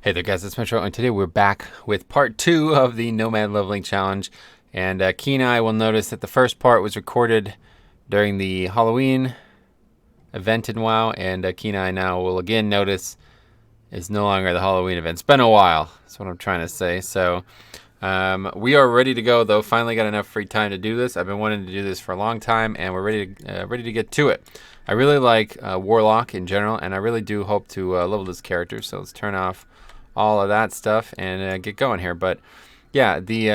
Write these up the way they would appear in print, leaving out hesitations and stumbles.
Hey there guys, it's Metro, and today we're back with part 2 of the Nomad leveling challenge. And Key and I will notice that the first part was recorded during the Halloween event in WoW, and Key and I now will again notice is no longer the Halloween event. It's been a while, that's what I'm trying to say. So we are ready to go though, finally got enough free time to do this. I've been wanting to do this for a long time, and we're ready to get to it. I really like Warlock in general, and I really do hope to level this character, so let's turn off all of that stuff and get going here. But yeah, the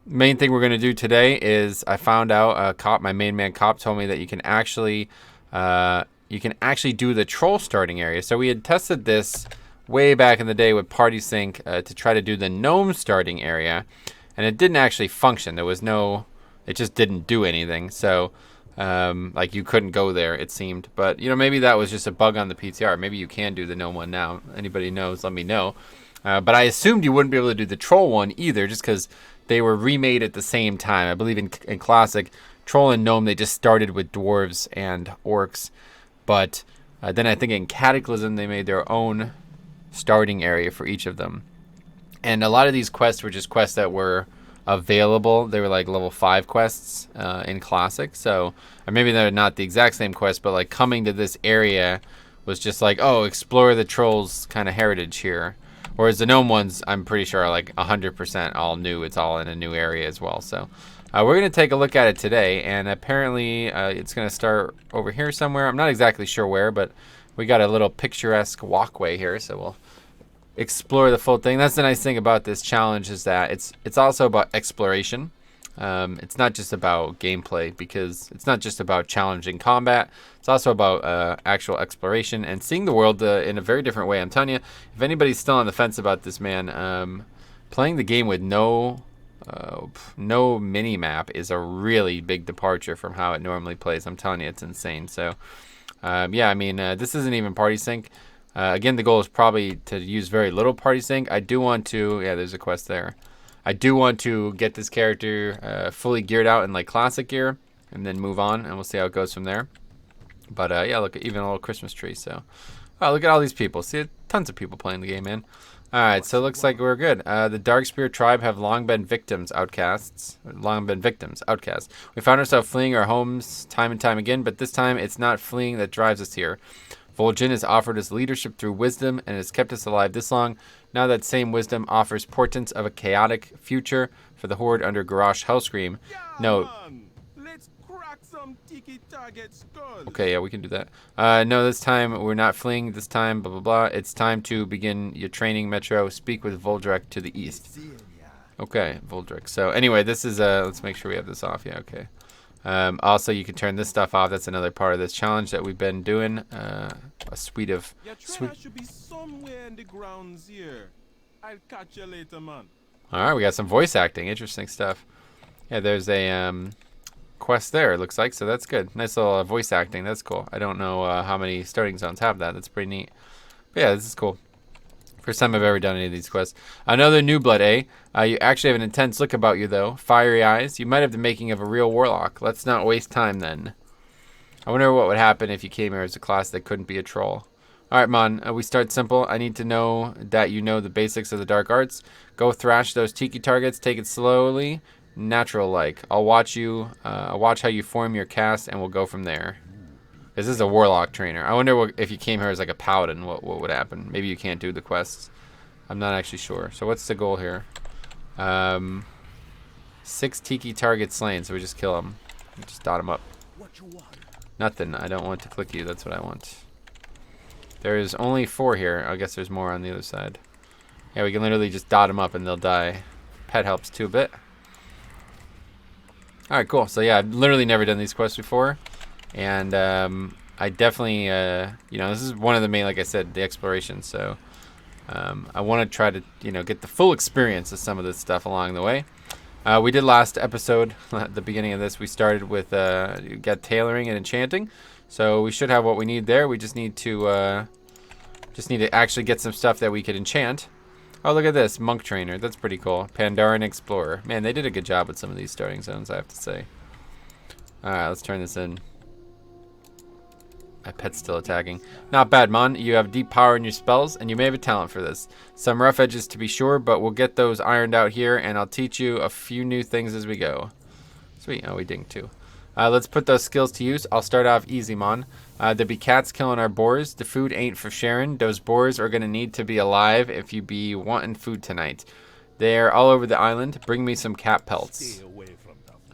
main thing we're going to do today is I found out my main man cop told me that you can actually do the troll starting area. So we had tested this way back in the day with Party Sync to try to do the gnome starting area, and it didn't actually function. It just didn't do anything. So like you couldn't go there, it seemed. But you know, maybe that was just a bug on the PTR. Maybe you can do the gnome one now. Anybody knows, let me know. But I assumed you wouldn't be able to do the troll one either, just because they were remade at the same time. I believe in Classic, troll and gnome, they just started with dwarves and orcs. But then I think in Cataclysm they made their own starting area for each of them. And a lot of these quests were just quests that were available. They were like level 5 quests in Classic. So, or maybe they're not the exact same quest, but like coming to this area was just like, oh, explore the trolls kind of heritage here. Whereas the gnome ones, I'm pretty sure are like 100% all new. It's all in a new area as well. So we're going to take a look at it today, and apparently it's going to start over here somewhere. I'm not exactly sure where, but we got a little picturesque walkway here, so we'll explore the full thing. That's the nice thing about this challenge, is that it's also about exploration. It's not just about gameplay, because it's not just about challenging combat. It's also about actual exploration and seeing the world in a very different way. I'm telling you, if anybody's still on the fence about this, man, playing the game with no mini map is a really big departure from how it normally plays. I'm telling you, it's insane. So yeah, I mean, this isn't even Party Sync. Again, the goal is probably to use very little Party Sync. I do want to, yeah, there's a quest there. I do want to get this character fully geared out in like classic gear, and then move on, and we'll see how it goes from there. But yeah, look, even a little Christmas tree. So, wow, look at all these people. See, tons of people playing the game, man. All right, so it looks like we're good. The Darkspear tribe have long been outcasts. We found ourselves fleeing our homes time and time again, but this time it's not fleeing that drives us here. Vol'jin has offered us leadership through wisdom and has kept us alive this long. Now that same wisdom offers portents of a chaotic future for the Horde under Garrosh Hellscream. No. Let's crack some tiki target skulls. Okay, yeah, we can do that. No, this time we're not fleeing. This time, blah, blah, blah. It's time to begin your training, Metro. Speak with Voldrek to the east. Okay, Voldrek. So anyway, this is, let's make sure we have this off. Yeah, okay. Also, you can turn this stuff off. That's another part of this challenge that we've been doing. A suite of... Your trainer should be somewhere in the grounds here. I'll catch you later, man. All right, we got some voice acting. Interesting stuff. Yeah, there's a quest there, it looks like, so that's good. Nice little voice acting. That's cool. I don't know how many starting zones have that. That's pretty neat. But yeah, this is cool. First time I've ever done any of these quests. Another new blood, eh? You actually have an intense look about you, though. Fiery eyes. You might have the making of a real warlock. Let's not waste time, then. I wonder what would happen if you came here as a class that couldn't be a troll. Alright, Mon. We start simple. I need to know that you know the basics of the dark arts. Go thrash those tiki targets. Take it slowly. Natural-like. I'll watch how you form your cast, and we'll go from there. This is a warlock trainer. I wonder if you came here as like a paladin, what would happen? Maybe you can't do the quests. I'm not actually sure. So what's the goal here? 6 tiki targets slain, so we just kill them. Just dot them up. Nothing. I don't want to click you. That's what I want. There's only 4 here. I guess there's more on the other side. Yeah, we can literally just dot them up and they'll die. Pet helps too a bit. Alright, cool. So yeah, I've literally never done these quests before. And I definitely, you know, this is one of the main, like I said, the exploration. So I want to try to, you know, get the full experience of some of this stuff along the way. We did last episode, at the beginning of this, we started with, got tailoring and enchanting. So we should have what we need there. We just need to actually get some stuff that we could enchant. Oh, look at this, monk trainer. That's pretty cool. Pandaren explorer. Man, they did a good job with some of these starting zones, I have to say. All right, let's turn this in. My pet's still attacking. Not bad, Mon. You have deep power in your spells, and you may have a talent for this. Some rough edges to be sure, but we'll get those ironed out here, and I'll teach you a few new things as we go. Sweet. Oh, we dinged too. Let's put those skills to use. I'll start off easy, Mon. There be cats killing our boars. The food ain't for sharing. Those boars are going to need to be alive if you be wanting food tonight. They're all over the island. Bring me some cat pelts.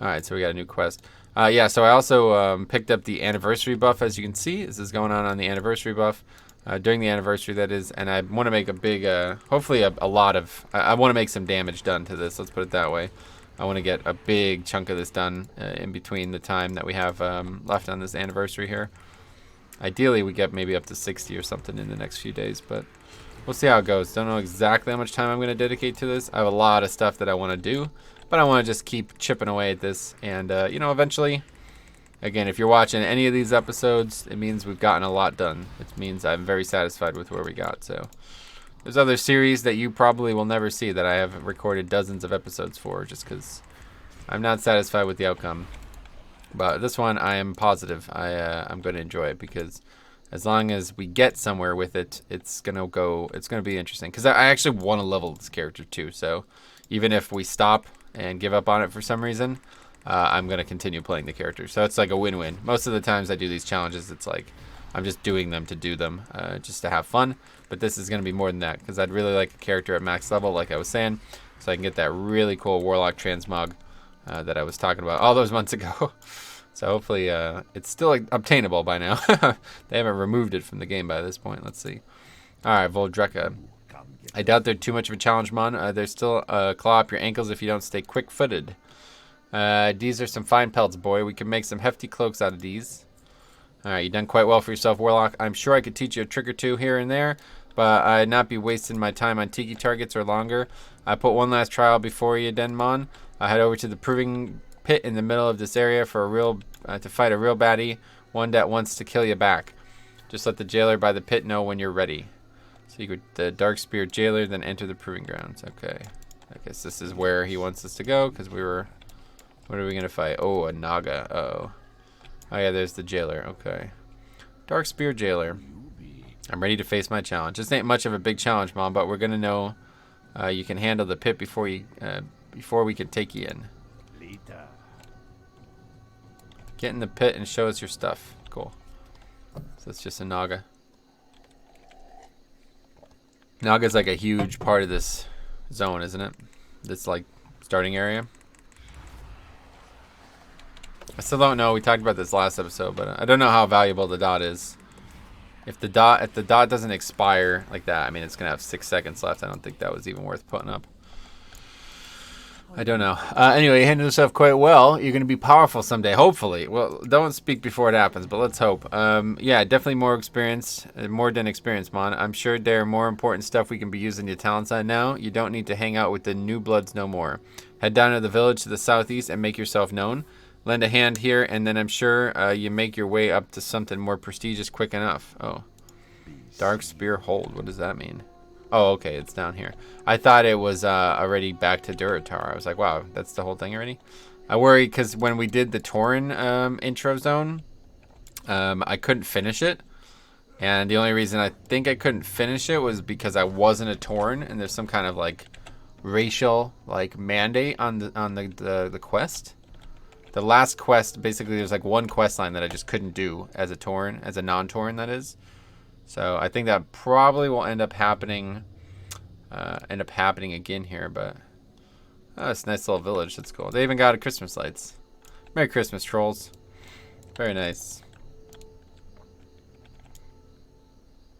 Alright, so we got a new quest. Yeah, so I also picked up the anniversary buff, as you can see. This is going on the anniversary buff. During the anniversary, that is. And I want to make a big, hopefully a lot of... I want to make some damage done to this. Let's put it that way. I want to get a big chunk of this done in between the time that we have left on this anniversary here. Ideally, we get maybe up to 60 or something in the next few days, but we'll see how it goes. Don't know exactly how much time I'm going to dedicate to this. I have a lot of stuff that I want to do, but I want to just keep chipping away at this. And, you know, eventually, again, if you're watching any of these episodes, it means we've gotten a lot done. It means I'm very satisfied with where we got, so... There's other series that you probably will never see that I have recorded dozens of episodes for just because I'm not satisfied with the outcome. But this one, I am positive I'm going to enjoy it because as long as we get somewhere with it, it's going to be interesting. Because I actually want to level this character too. So even if we stop and give up on it for some reason, I'm going to continue playing the character. So it's like a win-win. Most of the times I do these challenges, it's like I'm just doing them to do them, just to have fun. But this is going to be more than that because I'd really like a character at max level, like I was saying, so I can get that really cool Warlock transmog that I was talking about all those months ago. So hopefully it's still obtainable by now. They haven't removed it from the game by this point. Let's see. All right, Voldreka. I doubt they're too much of a challenge, Mon. There's still a claw up your ankles if you don't stay quick-footed. These are some fine pelts, boy. We can make some hefty cloaks out of these. All right, you done quite well for yourself, Warlock. I'm sure I could teach you a trick or two here and there, but I'd not be wasting my time on tiki targets or longer. I put one last trial before you, Denmon. I head over to the proving pit in the middle of this area for to fight a real baddie, one that wants to kill you back. Just let the jailer by the pit know when you're ready. So you could the dark spear jailer, then enter the proving grounds. Okay, I guess this is where he wants us to go because we were. What are we gonna fight? Oh, a Naga. Uh-oh. Oh yeah, there's the jailer. Okay. Dark Spear Jailer. I'm ready to face my challenge. This ain't much of a big challenge, Mom, but we're gonna know you can handle the pit before we can take you in. Get in the pit and show us your stuff. Cool. So it's just a Naga. Naga's like a huge part of this zone, isn't it? This like starting area. I still don't know. We talked about this last episode, but I don't know how valuable the dot is. If the dot doesn't expire like that, I mean, it's gonna have 6 seconds left. I don't think that was even worth putting up. I don't know. Anyway, you handled yourself quite well. You're gonna be powerful someday, hopefully. Well, don't speak before it happens, but let's hope. Yeah, definitely more experience, more than experience, Mon. I'm sure there are more important stuff we can be using your talents on now. You don't need to hang out with the new bloods no more. Head down to the village to the southeast and make yourself known. Lend a hand here, and then I'm sure you make your way up to something more prestigious quick enough. Oh. Dark Spear Hold. What does that mean? Oh, okay. It's down here. I thought it was already back to Duratar. I was like, wow, that's the whole thing already? I worry because when we did the Tauren intro zone, I couldn't finish it. And the only reason I think I couldn't finish it was because I wasn't a Tauren, and there's some kind of, like, racial, like, mandate on the quest. The last quest, basically, there's like one quest line that I just couldn't do as a Tauren, as a non-Tauren, that is. So I think that probably will end up happening again here. But oh, it's a nice little village. That's cool. They even got Christmas lights. Merry Christmas, trolls. Very nice.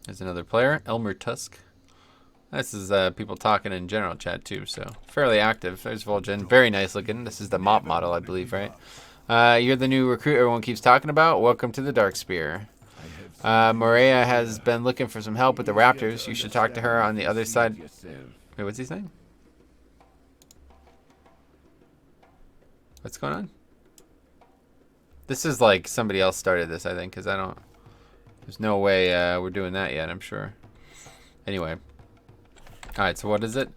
There's another player, Elmer Tusk. This is people talking in general chat too, so fairly active. There's Vol'jin, very nice looking. This is the mop model, I believe, right? You're the new recruit everyone keeps talking about. Welcome to the Dark Spear. Morea has been looking for some help with the Raptors. You should talk to her on the other side. Wait, what's he saying? What's going on? This is like somebody else started this, I think, because I don't... There's no way we're doing that yet, I'm sure. Anyway. Alright, so what is it?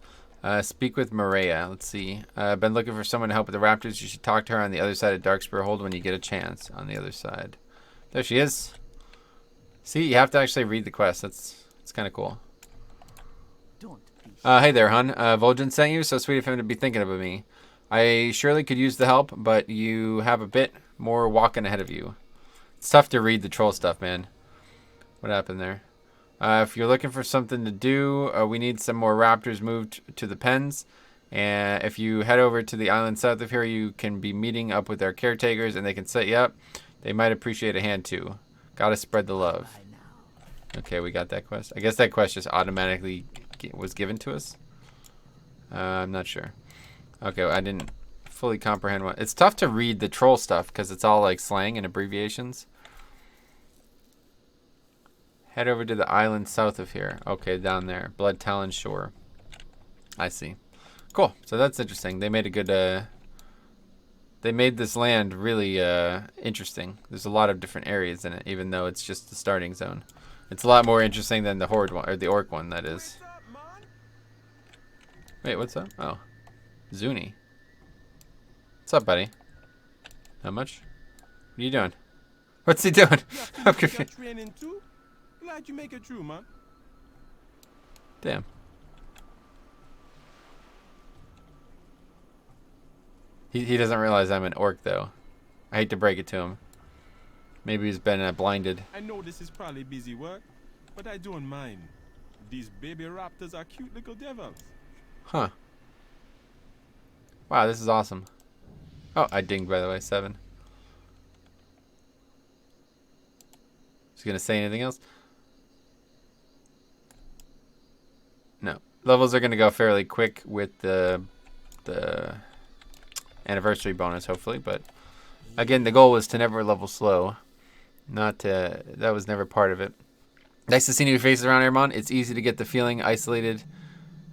Speak with Maria. Let's see. Been looking for someone to help with the Raptors. You should talk to her on the other side of Darkspear Hold when you get a chance. On the other side. There she is. See, you have to actually read the quest. It's kind of cool. Don't be Hey there, hon. Vol'jin sent you. So sweet of him to be thinking about me. I surely could use the help, but you have a bit more walking ahead of you. It's tough to read the troll stuff, man. What happened there? If you're looking for something to do, we need some more raptors moved to the pens. And if you head over to the island south of here, you can be meeting up with our caretakers, and they can set you up. They might appreciate a hand, too. Gotta spread the love. by now. Okay, we got that quest. I guess that quest just automatically was given to us. I'm not sure. Okay, well, I didn't fully comprehend what... It's tough to read the troll stuff because it's all like slang and abbreviations. Head over to the island south of here. Okay, down there. Blood Talon Shore. I see. Cool. So that's interesting. They made a good... they made this land really interesting. There's a lot of different areas in it, even though it's just the starting zone. It's a lot more interesting than the Horde one, or the Orc one, that is. Wait, what's up? Oh. Zuni. What's up, buddy? Not much? What are you doing? What's he doing? I'm confused. Training too? Glad you make it through, man. Damn. He doesn't realize I'm an orc, though. I hate to break it to him. Maybe he's been blinded. I know this is probably busy work, but I don't mind. These baby raptors are cute little devils. Huh. Wow, this is awesome. Oh, I dinged, by the way. 7. Is he gonna say anything else? No. Levels are gonna go fairly quick with the anniversary bonus, hopefully. But again, the goal was to never level slow. Not to, that was never part of it. Nice to see new faces around here, Mon. It's easy to get the feeling isolated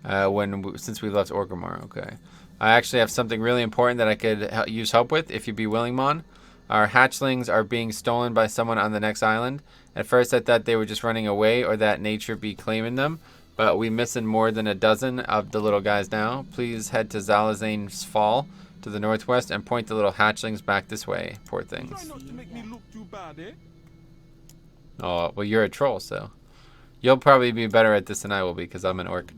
since we left Orgrimmar. Okay. I actually have something really important that I could use help with, if you'd be willing, Mon. Our hatchlings are being stolen by someone on the next island. At first, I thought they were just running away or that nature be claiming them, but we missing more than a dozen of the little guys now. Please head to Zalazane's Fall to the northwest and point the little hatchlings back this way. Poor Try things. not to make me look too bad, eh? Oh, well, you're a troll, so you'll probably be better at this than I will be because I'm an orc.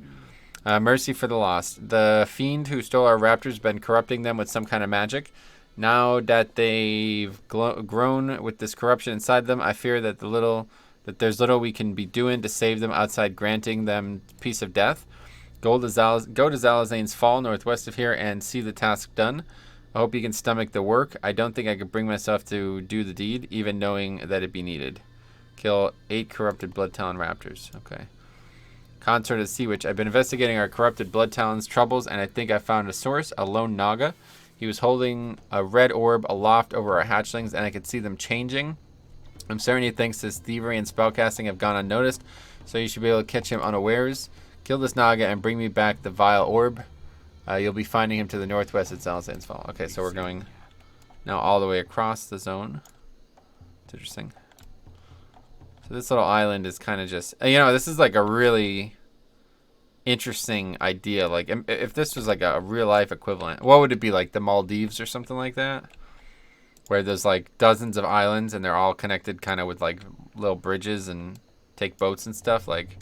Mercy for the lost. The fiend who stole our raptors has been corrupting them with some kind of magic. Now that they've grown with this corruption inside them, I fear that there's little we can be doing to save them outside granting them peace of death. Go to Zalazane's Fall northwest of here and see the task done. I hope you can stomach the work. I don't think I could bring myself to do the deed, even knowing that it be needed. Kill 8 corrupted Blood Talon raptors. Okay. Consort of Sea Witch. I've been investigating our corrupted Blood Talon's troubles, and I think I found a source, a lone Naga. He was holding a red orb aloft over our hatchlings, and I could see them changing. I'm certain he thinks his thievery and spellcasting have gone unnoticed, so you should be able to catch him unawares. Kill this Naga and bring me back the vile orb. You'll be finding him to the northwest at Zalazane's Fall. Okay, so we're going now all the way across the zone. It's interesting. So this little island is kind of just, this is like a really interesting idea. Like, if this was like a real life equivalent, what would it be, like the Maldives or something like that? Where there's like dozens of islands and they're all connected kind of with like little bridges and take boats and stuff. Like,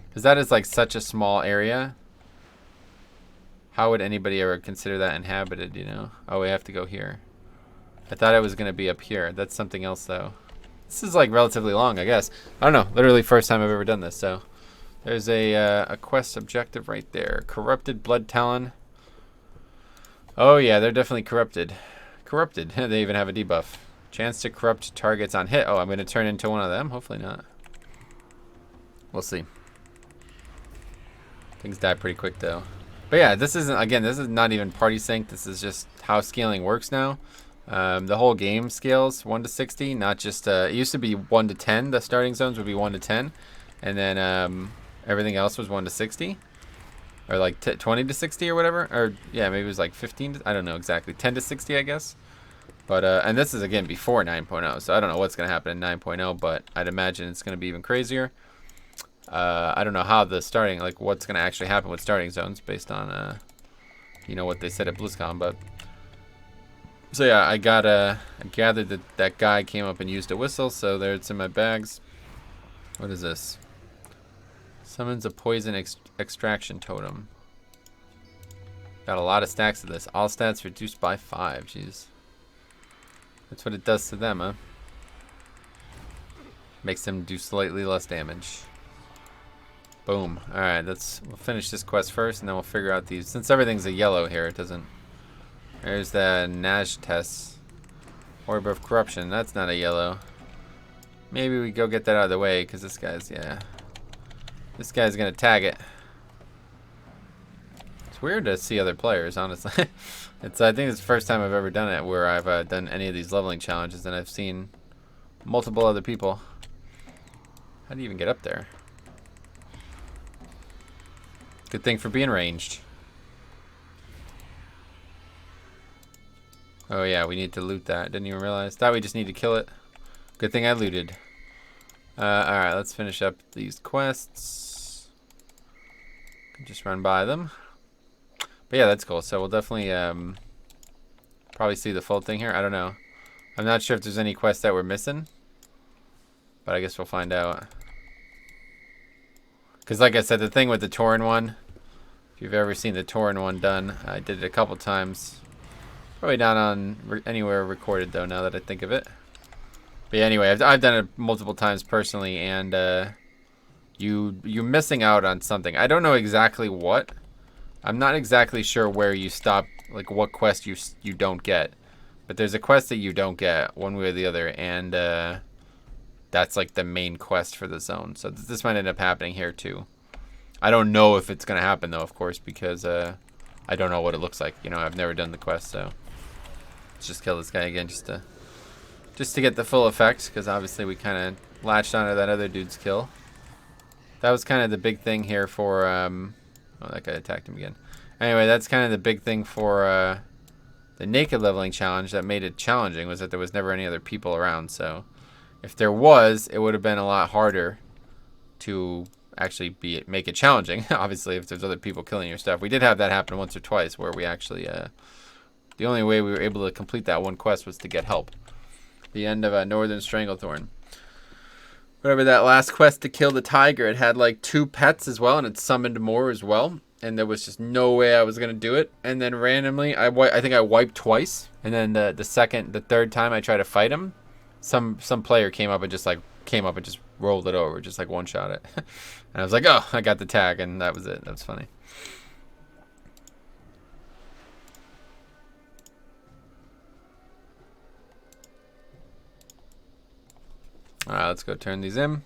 because that is like such a small area. How would anybody ever consider that inhabited, Oh, we have to go here. I thought it was going to be up here. That's something else, though. This is like relatively long, I guess. I don't know. Literally first time I've ever done this. So there's a quest objective right there. Corrupted Blood Talon. Oh, yeah, they're definitely corrupted. Corrupted. They even have a debuff. Chance to corrupt targets on hit. Oh, I'm going to turn into one of them. Hopefully not. We'll see. Things die pretty quick, though. But yeah, this is not even party sync. This is just how scaling works now. The whole game scales 1 to 60, not just, it used to be 1 to 10. The starting zones would be 1 to 10. And then everything else was 1 to 60. Or like 20 to 60 or whatever. Or yeah, maybe it was like 15 to, I don't know exactly. 10 to 60, I guess. But, and this is again before 9.0. So I don't know what's going to happen in 9.0, but I'd imagine it's going to be even crazier. I don't know how the starting, like what's going to actually happen with starting zones based on, what they said at BlizzCon, but. So yeah, I gathered that guy came up and used a whistle, so there it's in my bags. What is this? Summons a poison extraction totem. Got a lot of stacks of this. All stats reduced by 5. Jeez. That's what it does to them, huh? Makes them do slightly less damage. Boom. Alright, we'll finish this quest first and then we'll figure out these. Since everything's a yellow here, it doesn't. There's the Nash test. Orb of Corruption. That's not a yellow. Maybe we go get that out of the way because this guy's, yeah. This guy's gonna tag it. It's weird to see other players, honestly. I think it's the first time I've ever done it where I've done any of these leveling challenges and I've seen multiple other people. How do you even get up there? Good thing for being ranged. Oh yeah, we need to loot that. Didn't even realize. Thought we just need to kill it. Good thing I looted. Alright, let's finish up these quests. Just run by them. But yeah, that's cool. So we'll definitely probably see the full thing here. I don't know. I'm not sure if there's any quests that we're missing. But I guess we'll find out. Because like I said, the thing with the Tauren one, if you've ever seen the Tauren one done, I did it a couple times. Probably not on anywhere recorded though, now that I think of it. But yeah, anyway, I've done it multiple times personally, and you're missing out on something. I don't know exactly what. I'm not exactly sure where you stop, like what quest you don't get. But there's a quest that you don't get one way or the other, and that's like the main quest for the zone. So this might end up happening here too. I don't know if it's gonna happen though, of course, because I don't know what it looks like. You know, I've never done the quest, so let's just kill this guy again just to get the full effect, because obviously we kind of latched onto that other dude's kill. That was kind of the big thing here for oh, that guy attacked him again. Anyway, that's kind of the big thing for the naked leveling challenge that made it challenging, was that there was never any other people around. So if there was, it would have been a lot harder to actually make it challenging. Obviously, if there's other people killing your stuff. We did have that happen once or twice where we actually the only way we were able to complete that one quest was to get help. The end of Northern Stranglethorn. Whatever, that last quest to kill the tiger, it had like 2 pets as well, and it summoned more as well. And there was just no way I was gonna do it. And then randomly, I think I wiped twice. And then the third time I tried to fight him, some player came up and just rolled it over, just like one shot it. And I was like, oh, I got the tag, and that was it. That was funny. Alright, let's go turn these in.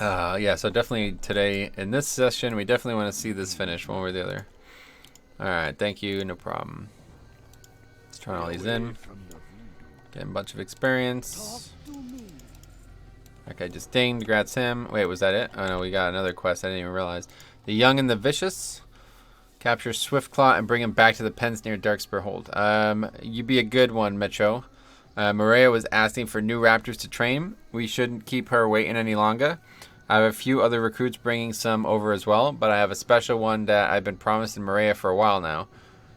Yeah, so definitely today, in this session, we definitely want to see this finish one way or the other. Alright, thank you, no problem. Let's turn all these in. Getting a bunch of experience. That guy just dinged, congrats him. Wait, was that it? Oh no, we got another quest, I didn't even realize. The Young and the Vicious. Capture Swiftclaw and bring him back to the pens near Darkspur Hold. You be a good one, Metro. Maria was asking for new raptors to train. We shouldn't keep her waiting any longer. I have a few other recruits bringing some over as well, but I have a special one that I've been promising Maria for a while now.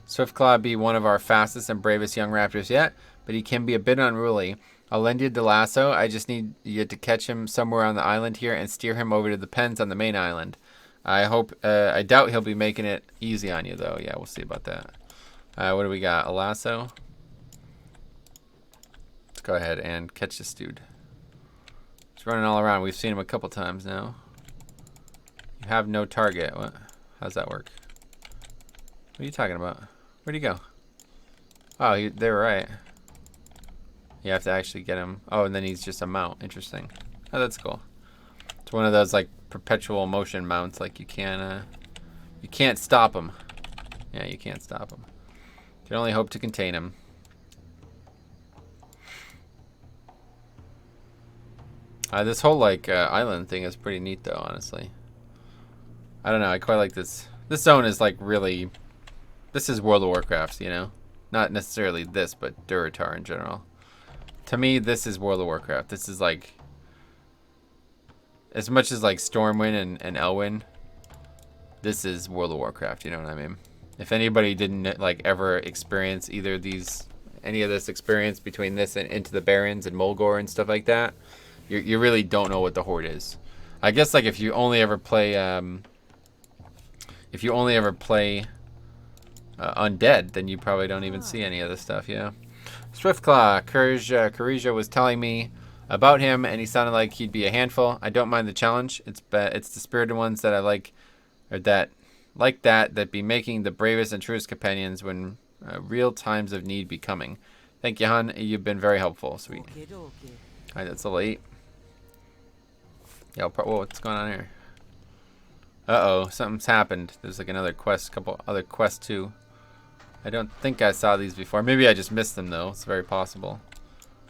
Swiftclaw be one of our fastest and bravest young raptors yet, but he can be a bit unruly. I'll lend you the lasso. I just need you to catch him somewhere on the island here and steer him over to the pens on the main island. I doubt he'll be making it easy on you though. Yeah, we'll see about that. What do we got? A lasso? Let's go ahead and catch this dude. He's running all around. We've seen him a couple times now. You have no target. What? How's that work? What are you talking about? Where'd he go? Oh, they were right. You have to actually get him. Oh, and then he's just a mount. Interesting. Oh, that's cool. It's one of those like perpetual motion mounts. Like you can't stop him. Yeah, you can't stop him. You can only hope to contain him. This whole like island thing is pretty neat though, honestly. I don't know. I quite like this. This zone is like really. This is World of Warcraft, you know, not necessarily this, but Durotar in general. To me, this is World of Warcraft. This is like, as much as like Stormwind and Elwyn, this is World of Warcraft, you know what I mean? If anybody didn't like ever experience either of these any of this experience between this and Into the Barrens and Mulgore and stuff like that, you really don't know what the Horde is. I guess like if you only ever play Undead, then you probably don't even see any of this stuff. Yeah. Swiftclaw, Karija was telling me about him, and he sounded like he'd be a handful. I don't mind the challenge. It's the spirited ones that I like, or that be making the bravest and truest companions when real times of need be coming. Thank you, hon. You've been very helpful. Sweet. All right, that's a late. Yeah, whoa, what's going on here? Uh-oh, something's happened. There's like another quest, couple other quests too. I don't think I saw these before. Maybe I just missed them though. It's very possible.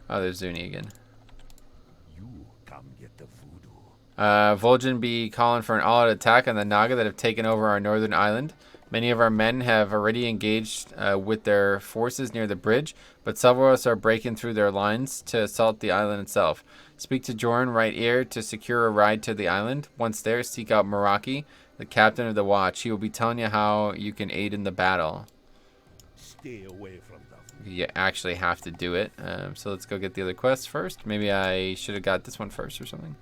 Oh, there's Zuni again. You come get the voodoo. Vol'jin be calling for an all-out attack on the Naga that have taken over our northern island. Many of our men have already engaged with their forces near the bridge, but several of us are breaking through their lines to assault the island itself. Speak to Jorn, right ear, to secure a ride to the island. Once there, seek out Meraki, the captain of the watch. He will be telling you how you can aid in the battle. Stay away from them. You actually have to do it. So let's go get the other quests first. Maybe I should have got this one first or something.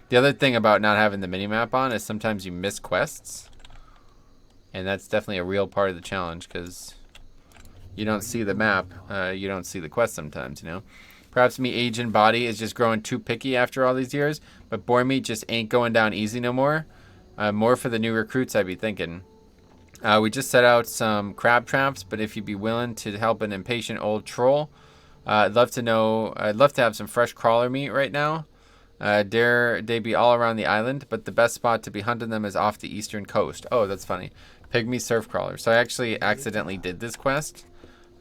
The other thing about not having the minimap on is sometimes you miss quests. And that's definitely a real part of the challenge because you don't see the map. You don't see the quest sometimes, you know. Perhaps me aging body is just growing too picky after all these years, but boar meat just ain't going down easy no more. More for the new recruits, I'd be thinking. We just set out some crab traps, but if you'd be willing to help an impatient old troll, I'd love to have some fresh crawler meat right now. Dare they be all around the island, but the best spot to be hunting them is off the eastern coast. Oh, that's funny. Pygmy surf crawler. So I actually accidentally did this quest.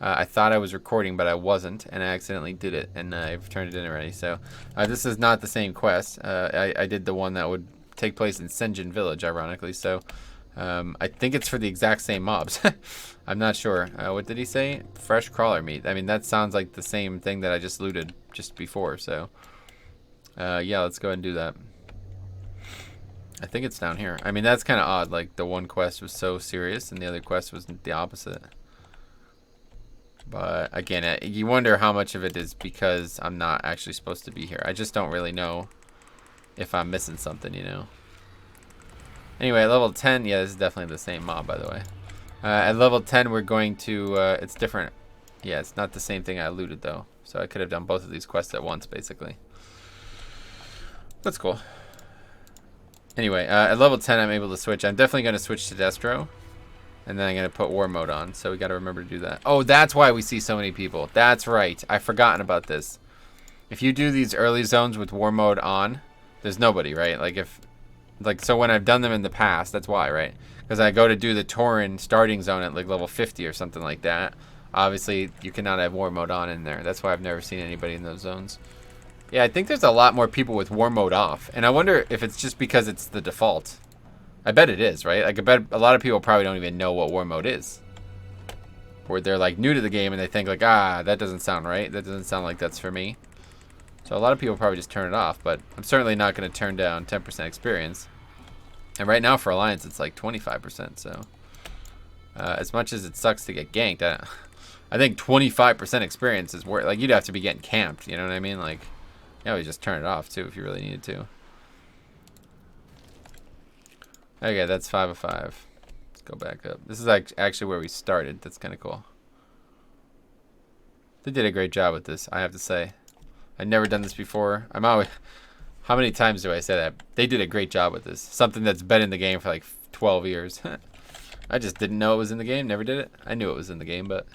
I thought I was recording, but I wasn't, and I accidentally did it, and I've turned it in already. So this is not the same quest. I did the one that would take place in Senjin Village, ironically. So I think it's for the exact same mobs. I'm not sure. What did he say? Fresh crawler meat. I mean, that sounds like the same thing that I just looted just before. So yeah, let's go ahead and do that. I think it's down here. I mean, that's kind of odd. Like, the one quest was so serious, and the other quest was the opposite. But, again, you wonder how much of it is because I'm not actually supposed to be here. I just don't really know if I'm missing something, you know. Anyway, at level 10, yeah, this is definitely the same mob, by the way. At level 10, we're going to, it's different. Yeah, it's not the same thing I looted, though. So I could have done both of these quests at once, basically. That's cool. Anyway, at level 10, I'm able to switch. I'm definitely going to switch to Destro. And then I'm going to put war mode on. So we got to remember to do that. Oh, that's why we see so many people. That's right. I've forgotten about this. If you do these early zones with war mode on, there's nobody, right? So when I've done them in the past, that's why, right? Because I go to do the Tauren starting zone at like level 50 or something like that. Obviously, you cannot have war mode on in there. That's why I've never seen anybody in those zones. Yeah, I think there's a lot more people with war mode off. And I wonder if it's just because it's the default. I bet it is, right? Like, I bet a lot of people probably don't even know what war mode is. Or they're, like, new to the game and they think, like, that doesn't sound right. That doesn't sound like that's for me. So a lot of people probably just turn it off. But I'm certainly not going to turn down 10% experience. And right now for Alliance, it's like 25%. So as much as it sucks to get ganked, I think 25% experience is worth. Like, you'd have to be getting camped. You know what I mean? Like, you always just turn it off, too, if you really needed to. Okay, that's 5 of 5. Let's go back up. This is actually where we started. That's kind of cool. They did a great job with this, I have to say. I've never done this before. I'm always... How many times do I say that? They did a great job with this. Something that's been in the game for like 12 years. I just didn't know it was in the game. Never did it. I knew it was in the game, but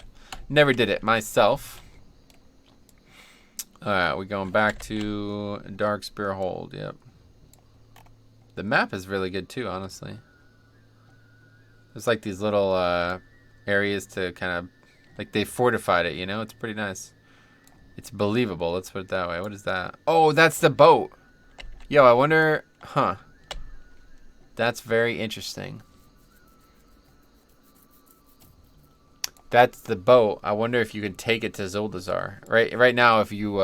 never did it myself. Alright, we're going back to Darkspear Hold. Yep. The map is really good too, honestly. There's like these little areas to kind of... Like, they fortified it, you know? It's pretty nice. It's believable, let's put it that way. What is that? Oh, that's the boat! Yo, I wonder... Huh. That's very interesting. That's the boat. I wonder if you could take it to Zuldazar. Right now, if you...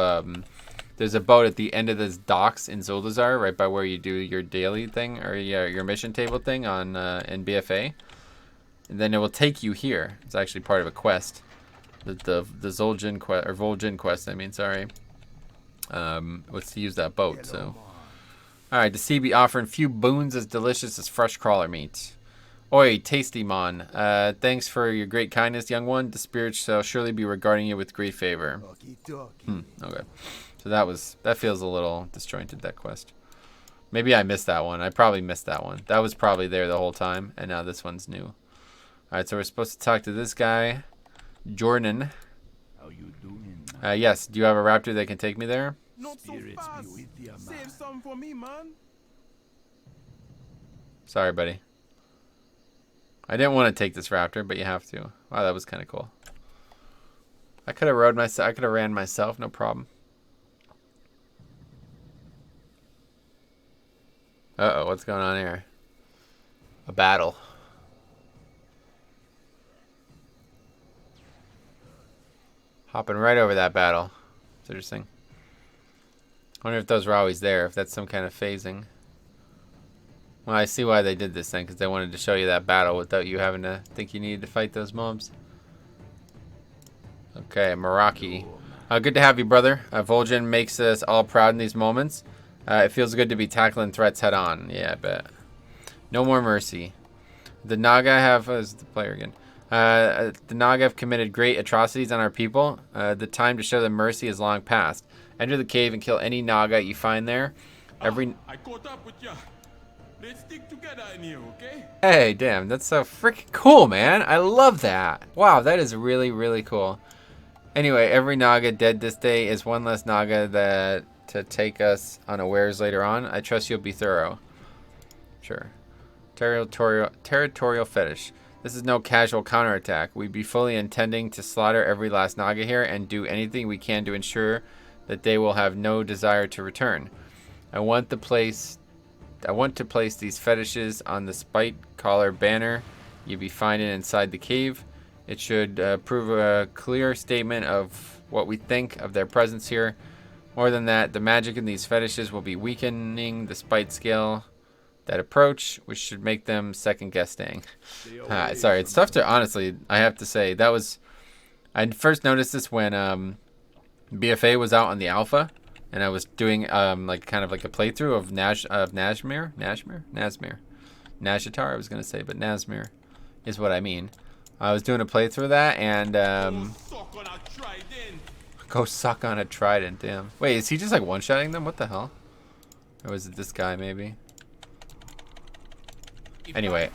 there's a boat at the end of this docks in Zuldazar, right by where you do your daily thing, or your mission table thing on in BFA. And then it will take you here. It's actually part of a quest. the Zul'jin quest or Vol'jin quest. I mean, sorry. Was to use that boat. So, all right. The sea be offering few boons as delicious as fresh crawler meat. Oi, tasty mon. Thanks for your great kindness, young one. The spirits shall surely be regarding you with great favor. Okay. So that feels a little disjointed, that quest. Maybe I missed that one. I probably missed that one. That was probably there the whole time, and now this one's new. Alright, so we're supposed to talk to this guy, Jordan. How you doing? Yes, do you have a raptor that can take me there? Not so Spirits fast. be with ya, man. Save some for me, man. Sorry, buddy. I didn't want to take this raptor, but you have to. Wow, that was kind of cool. I could have rode myself. I could have ran myself, no problem. Uh-oh, what's going on here? A battle. Hopping right over that battle. It's interesting. I wonder if those were always there, if that's some kind of phasing. Well, I see why they did this then, because they wanted to show you that battle without you having to think you needed to fight those mobs. Okay, Meraki. Good to have you, brother. Vol'jin makes us all proud in these moments. It feels good to be tackling threats head on. Yeah, I bet. No more mercy. The Naga have... is the player again. The Naga have committed great atrocities on our people. The time to show them mercy is long past. Enter the cave and kill any Naga you find there. Every... I caught up with ya. Let's stick together in here, okay? Hey, damn, that's so freaking cool, man. I love that. Wow, that is really, really cool. Anyway, every Naga dead this day is one less Naga that to take us unawares later on. I trust you'll be thorough. Sure. Territorial fetish. This is no casual counterattack. We'd be fully intending to slaughter every last Naga here and do anything we can to ensure that they will have no desire to return. I want to place these fetishes on the spite collar banner you'll be finding inside the cave. It should prove a clear statement of what we think of their presence here. More than that, the magic in these fetishes will be weakening the spite scale that approach, which should make them second guess staying. Sorry, it's tough to, honestly, I have to say, that was, I first noticed this when BFA was out on the alpha, and I was doing like kind of like a playthrough of Nazmir, Nazjatar I was gonna say, but Nazmir is what I mean. I was doing a playthrough of that, and go suck on a trident, damn. Wait, is he just like one-shotting them? What the hell? Or was it this guy maybe? Anyway.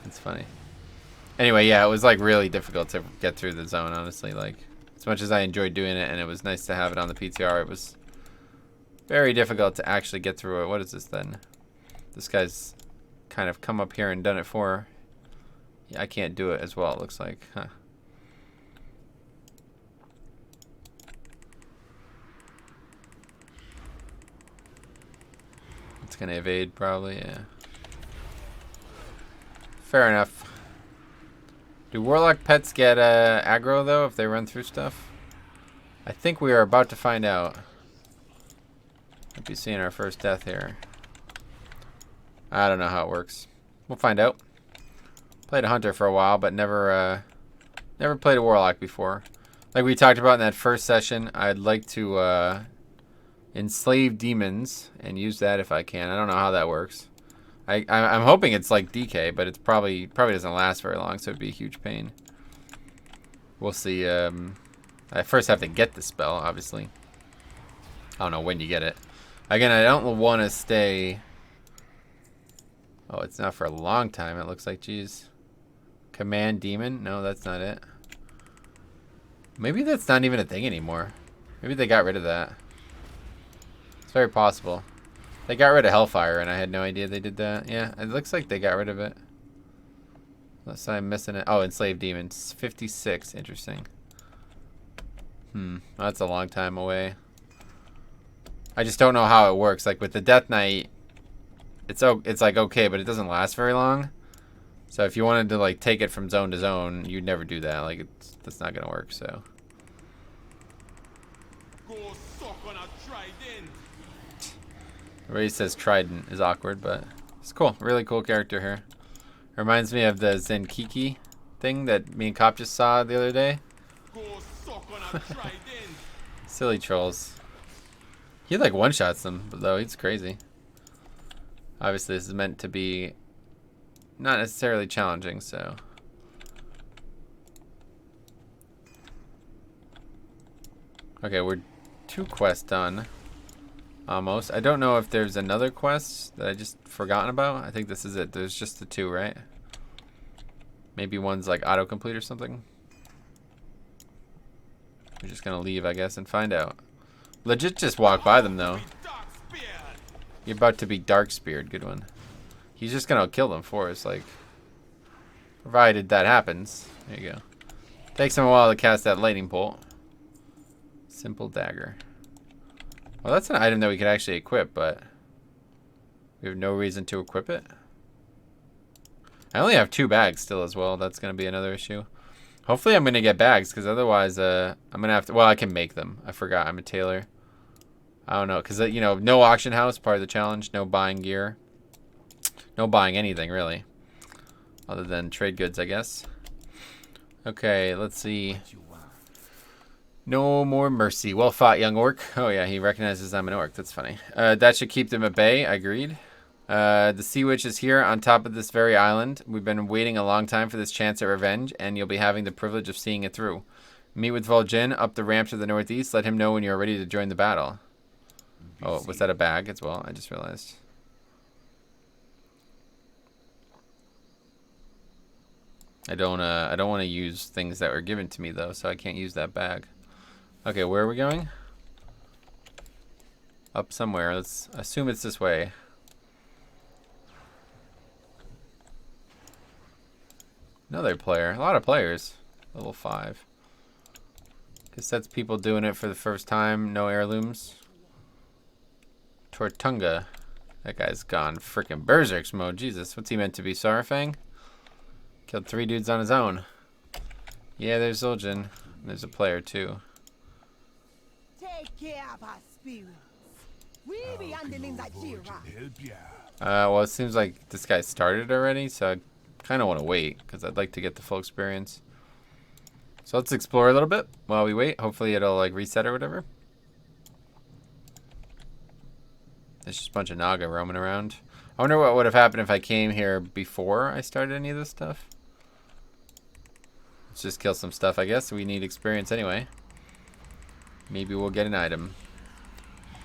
It's funny. Anyway, yeah, it was like really difficult to get through the zone, honestly. Like, as much as I enjoyed doing it and it was nice to have it on the PTR, it was very difficult to actually get through it. What is this then? This guy's kind of come up here and done it for. Yeah, I can't do it as well, it looks like. Huh. It's gonna evade probably, yeah. Fair enough. Do Warlock pets get aggro though if they run through stuff? I think we are about to find out. Might be seeing our first death here. I don't know how it works. We'll find out. Played a hunter for a while, but never played a warlock before. Like we talked about in that first session, I'd like to enslave demons and use that if I can. I don't know how that works. I'm hoping it's like DK, but it's probably doesn't last very long, so it'd be a huge pain. We'll see. I first have to get the spell, obviously. I don't know when you get it. Again, I don't want to stay. Oh, it's not for a long time. It looks like, geez. Command demon? No, that's not it. Maybe that's not even a thing anymore. Maybe they got rid of that. It's very possible. They got rid of Hellfire, and I had no idea they did that. Yeah, it looks like they got rid of it. Unless I'm missing it. Oh, Enslaved Demons. 56. Interesting. Well, that's a long time away. I just don't know how it works. Like, with the Death Knight, it's like okay, but it doesn't last very long. So if you wanted to, like, take it from zone to zone, you'd never do that. Like, that's not going to work, so. Go suck on a trident. Everybody says Trident is awkward, but it's cool. Really cool character here. Reminds me of the Zenkiki thing that me and Cop just saw the other day. Go suck on a trident. Silly trolls. He like one-shots them, though. He's crazy. Obviously, this is meant to be not necessarily challenging, so. Okay, we're 2 quests done. Almost. I don't know if there's another quest that I just forgotten about. I think this is it. There's just the 2, right? Maybe one's like autocomplete or something. We're just gonna leave, I guess, and find out. Legit just walk by them, though. You're about to be dark speared. Good one. He's just gonna kill them for us, like. Provided that happens. There you go. Takes him a while to cast that lightning bolt. Simple dagger. Well, that's an item that we could actually equip, but we have no reason to equip it. I only have 2 bags still as well. That's going to be another issue. Hopefully I'm going to get bags, because otherwise I'm going to have to... Well, I can make them. I forgot I'm a tailor. I don't know, because, you know, no auction house, part of the challenge. No buying gear. No buying anything, really. Other than trade goods, I guess. Okay, let's see. No more mercy. Well fought, young orc. Oh yeah, he recognizes I'm an orc. That's funny. That should keep them at bay. Agreed. The sea witch is here on top of this very island. We've been waiting a long time for this chance at revenge, and you'll be having the privilege of seeing it through. Meet with Vol'jin up the ramp to the northeast. Let him know when you're ready to join the battle. Oh, was that a bag as well? I just realized. I don't want to use things that were given to me though, so I can't use that bag. Okay, where are we going? Up somewhere. Let's assume it's this way. Another player. A lot of players. Level 5. Guess that's people doing it for the first time. No heirlooms. Tortunga. That guy's gone freaking berserks mode. Jesus, what's he meant to be? Sarafang? Killed 3 dudes on his own. Yeah, there's Zul'jin. There's a player too. Take care of our spirits. We be handling that Jira. Well, it seems like this guy started already, so I kind of want to wait because I'd like to get the full experience. So let's explore a little bit while we wait. Hopefully it'll like reset or whatever. There's just a bunch of Naga roaming around. I wonder what would have happened if I came here before I started any of this stuff. Let's just kill some stuff, I guess. We need experience anyway. Maybe we'll get an item.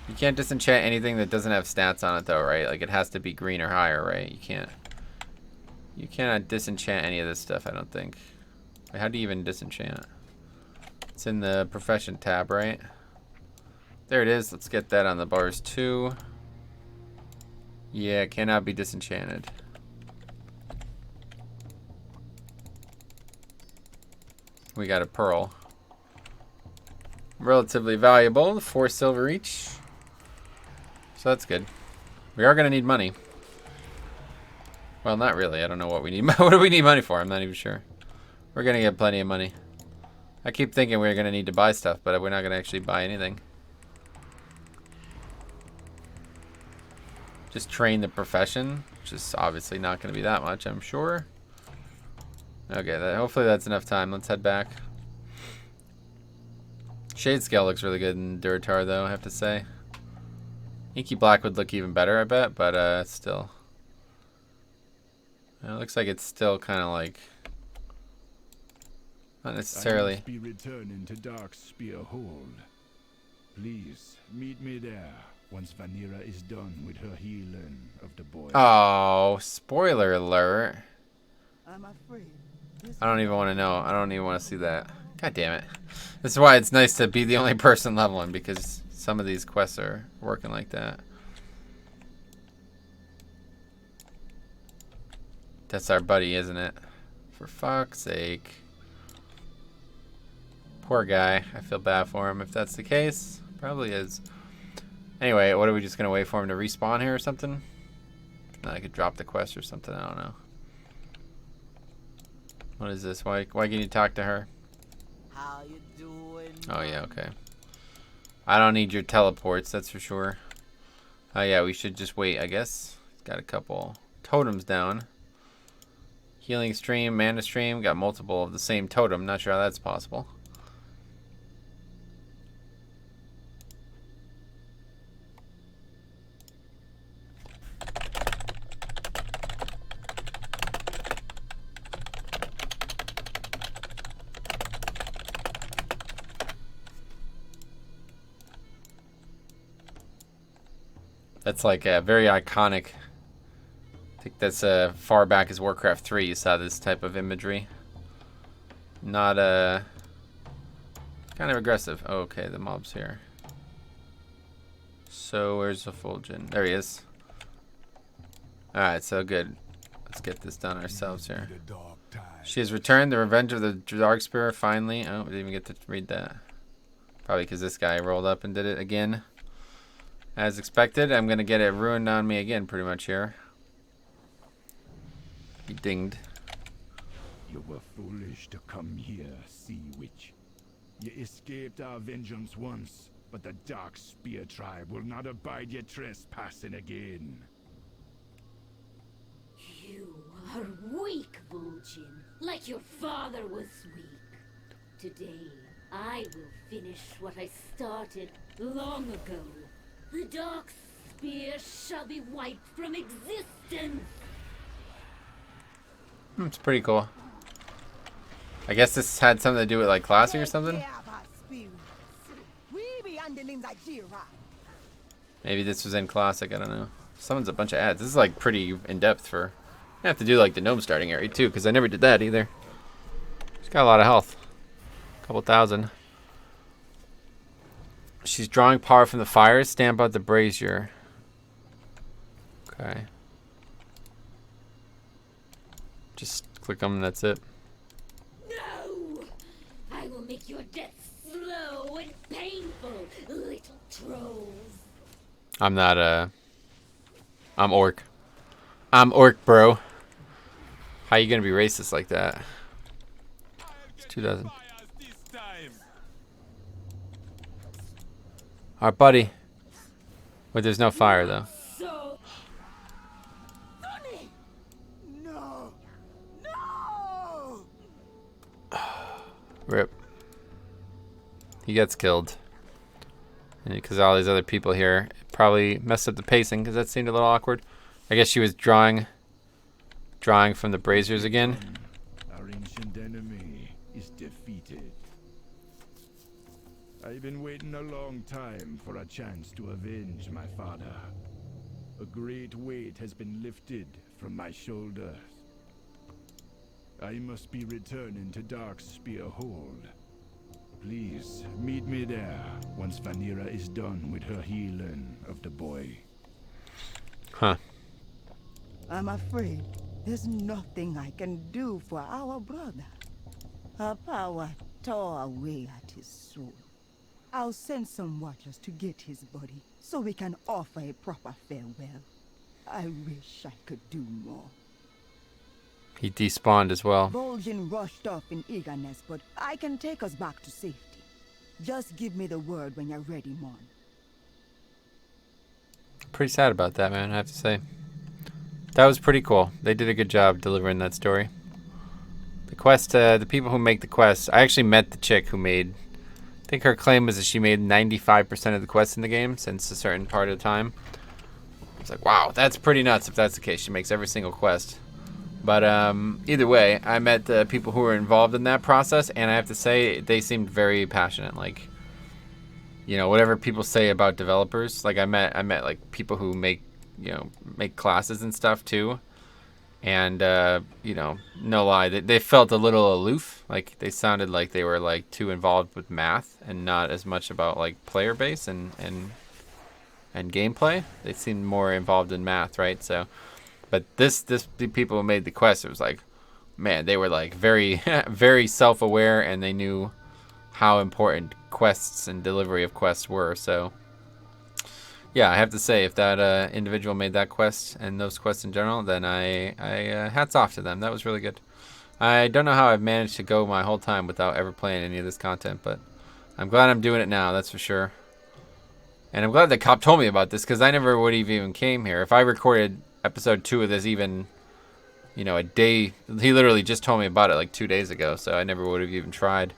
You can't disenchant anything that doesn't have stats on it though, right? Like it has to be green or higher, right? You cannot disenchant any of this stuff, I don't think. Wait, how do you even disenchant? It's in the profession tab, right? There it is. Let's get that on the bars too. Yeah, it cannot be disenchanted. We got a pearl. Relatively valuable, 4 silver each. So that's good. We are gonna need money. Well, not really. I don't know what we need. What do we need money for? I'm not even sure. We're gonna get plenty of money. I keep thinking we're gonna need to buy stuff, but we're not gonna actually buy anything. Just train the profession, which is obviously not gonna be that much, I'm sure. Okay, hopefully that's enough time. Let's head back. Shade scale looks really good in Duratar, though, I have to say. Inky Black would look even better, I bet, but still. It looks like it's still kind of like... Not necessarily. I must be returning to Darkspear Hold. Please, meet me there once Vanira is done with her healing of the boy. Oh, spoiler alert. I'm afraid. I don't even want to know. I don't even want to see that. God damn it. This is why it's nice to be the only person leveling, because some of these quests are working like that. That's our buddy, isn't it? For fuck's sake. Poor guy. I feel bad for him if that's the case. Probably is. Anyway, what are we just going to wait for him to respawn here or something? No, I could drop the quest or something. I don't know. What is this? Why can you talk to her? How you doing? Oh yeah, okay. I don't need your teleports, that's for sure. Oh yeah, we should just wait, I guess. Got a couple totems down. Healing stream, mana stream. Got multiple of the same totem. Not sure how that's possible. That's like a very iconic. I think that's far back as Warcraft 3. You saw this type of imagery. Not kind of aggressive. Oh, okay, the mob's here. So where's the Fulgen? There he is. All right, so good. Let's get this done ourselves here. She has returned. The Revenge of the Darkspear. Finally. Oh, we didn't even get to read that. Probably because this guy rolled up and did it again. As expected, I'm going to get it ruined on me again pretty much here. He dinged. You were foolish to come here, Sea Witch. You escaped our vengeance once, but the Dark Spear tribe will not abide your trespassing again. You are weak, Vulcan, like your father was weak. Today, I will finish what I started long ago. The Dark Spear shall be wiped from existence. It's pretty cool. I guess this had something to do with like classic or something. Take care of our spirits. We be underlings of Jira. Maybe this was in classic. I don't know. Someone's a bunch of ads. This is like pretty in depth for. I have to do like the gnome starting area too, because I never did that either. She's got a lot of health. A couple thousand. She's drawing power from the fire. Stamp out the brazier. Okay. Just click them and that's it. No! I will make your death slow and painful, little trolls. I'm not I'm orc. I'm orc, bro. How you gonna be racist like that? It's 2000. Our buddy. Wait, there's no fire though. So Sonny! No! No! Rip. He gets killed. And because all these other people here probably messed up the pacing because that seemed a little awkward. I guess she was drawing from the braziers again. Our ancient enemy is defeated. I've been waiting a long time for a chance to avenge my father. A great weight has been lifted from my shoulders. I must be returning to Darkspear Hold. Please, meet me there once Vanira is done with her healing of the boy. Huh. I'm afraid there's nothing I can do for our brother. Her power tore away at his soul. I'll send some watchers to get his body so we can offer a proper farewell. I wish I could do more. He despawned as well. Vol'jin rushed off in eagerness, but I can take us back to safety. Just give me the word when you're ready, Mon. Pretty sad about that, man, I have to say. That was pretty cool. They did a good job delivering that story. The quest, the people who make the quest, I actually met the chick who made, I think her claim was that she made 95% of the quests in the game since a certain part of the time. I was like, wow, that's pretty nuts if that's the case. She makes every single quest. But either way, I met the people who were involved in that process, and I have to say, they seemed very passionate. Like, you know, whatever people say about developers, like I met like people who make classes and stuff too. And, you know, no lie, they felt a little aloof. Like, they sounded like they were, like, too involved with math and not as much about, like, player base and gameplay. They seemed more involved in math, right? So, but the people who made the quest, it was like, man, they were, like, very, very self-aware, and they knew how important quests and delivery of quests were, so... Yeah, I have to say, if that individual made that quest and those quests in general, then I hats off to them. That was really good. I don't know how I've managed to go my whole time without ever playing any of this content, but I'm glad I'm doing it now, that's for sure. And I'm glad the cop told me about this, because I never would have even came here. If I recorded episode 2 of this even you know, a day. He literally just told me about it like 2 days ago, so I never would have even tried.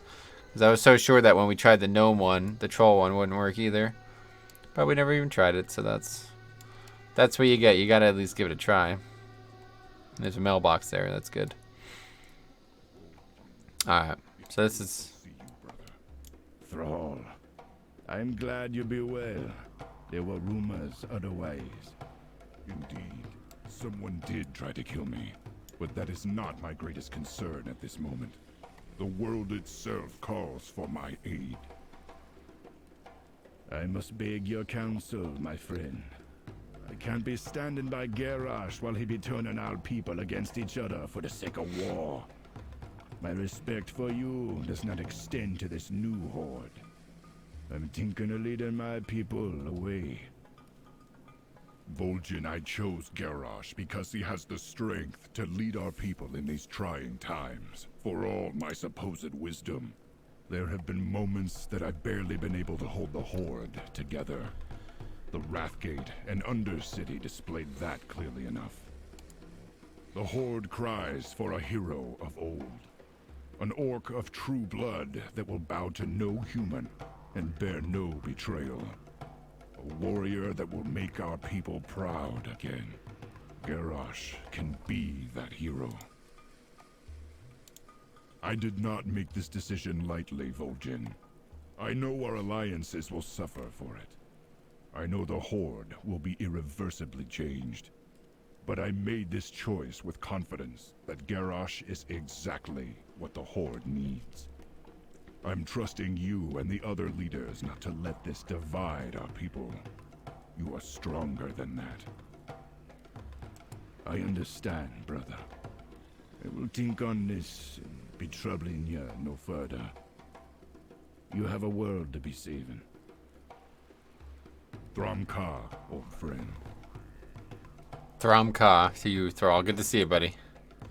Because I was so sure that when we tried the gnome one, the troll one wouldn't work either. But we never even tried it, so that's what you get. You gotta at least give it a try. And there's a mailbox there. That's good. Alright, so this is... See you, brother. Thrall, I'm glad you be well. There were rumors otherwise. Indeed, someone did try to kill me, but that is not my greatest concern at this moment. The world itself calls for my aid. I must beg your counsel, my friend. I can't be standing by Garrosh while he be turning our people against each other for the sake of war. My respect for you does not extend to this new horde. I'm thinking of leading my people away. Vol'jin, I chose Garrosh because he has the strength to lead our people in these trying times. For all my supposed wisdom, there have been moments that I've barely been able to hold the horde together. The Wrathgate and Undercity displayed that clearly enough. The horde cries for a hero of old. An orc of true blood that will bow to no human and bear no betrayal. A warrior that will make our people proud again. Garrosh can be that hero. I did not make this decision lightly, Vol'jin. I know our alliances will suffer for it. I know the Horde will be irreversibly changed. But I made this choice with confidence that Garrosh is exactly what the Horde needs. I'm trusting you and the other leaders not to let this divide our people. You are stronger than that. I understand, brother. I will think on this and be troubling you no further. You have a world to be saving. Thromkar, old friend. Thromkar to you, Thrall. Good to see you, buddy.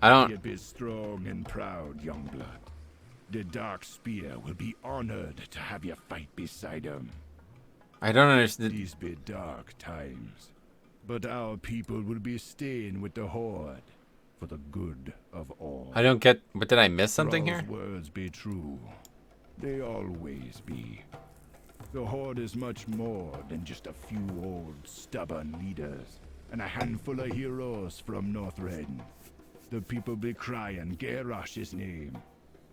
I don't... You be strong and proud, Youngblood. The Dark Spear will be honored to have you fight beside him. I don't understand. These be dark times, but our people will be staying with the Horde for the good of all. I don't get... But did I miss something here? Thrall's words be true. They always be. The Horde is much more than just a few old, stubborn leaders and a handful of heroes from Northrend. The people be crying Garrosh's name,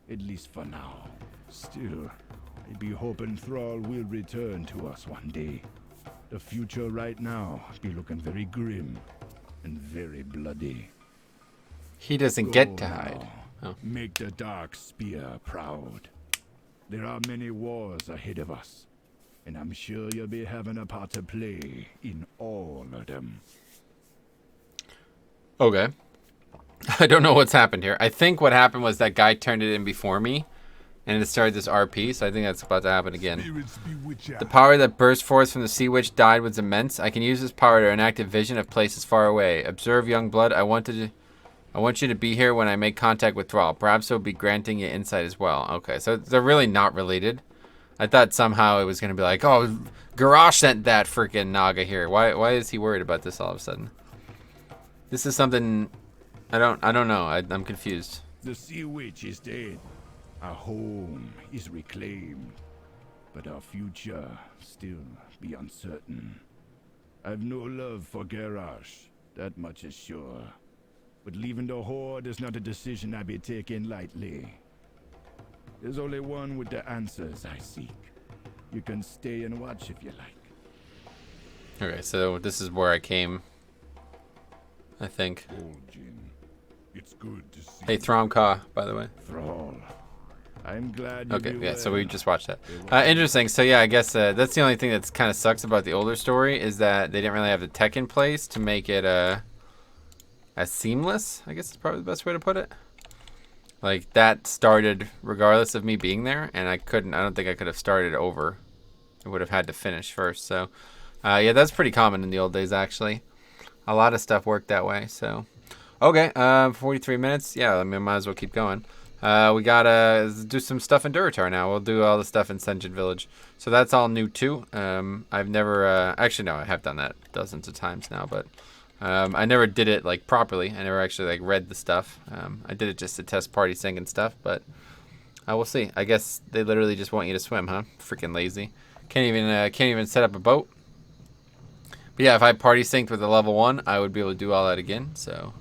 at least for now. Still, I be hoping Thrall will return to us one day. The future right now be looking very grim and very bloody. He doesn't get to hide. Oh. Make the Dark Spear proud. There are many wars ahead of us, and I'm sure you'll be having a part to play in all of them. Okay. I don't know what's happened here. I think what happened was that guy turned it in before me, and it started this RP, so I think that's about to happen again. The power that burst forth from the Sea Witch died was immense. I can use this power to enact a vision of places far away. Observe, young blood. I want you to be here when I make contact with Thrall. Perhaps it'll be granting you insight as well. Okay, so they're really not related. I thought somehow it was going to be like, oh, Garrosh sent that freaking Naga here. Why is he worried about this all of a sudden? This is something... I don't know. I'm confused. The Sea Witch is dead. Our home is reclaimed. But our future still be uncertain. I've no love for Garrosh. That much is sure. But leaving the Horde is not a decision I be taking lightly. There's only one with the answers I seek. You can stay and watch if you like. Okay, so this is where I came, I think. Vol'jin, it's good to see Hey, Thromkar, by the way. Thrall. I'm glad you Okay, do yeah, so well. we just watched that. Interesting. So yeah, I guess that's the only thing that's kind of sucks about the older story is that they didn't really have the tech in place to make it as seamless, I guess is probably the best way to put it. Like, that started regardless of me being there, and I don't think I could have started over. I would have had to finish first, so. Yeah, that's pretty common in the old days, actually. A lot of stuff worked that way, so. Okay, 43 minutes. Yeah, I mean, might as well keep going. We gotta do some stuff in Durotar now. We'll do all the stuff in Sentient Village. So that's all new, too. I've never, actually, no, I have done that dozens of times now, but I never did it like properly. I never actually like read the stuff. I did it just to test party sync and stuff, but I will see. I guess they literally just want you to swim, huh? Freaking lazy. Can't even set up a boat. But yeah, if I party synced with a level 1, I would be able to do all that again. So,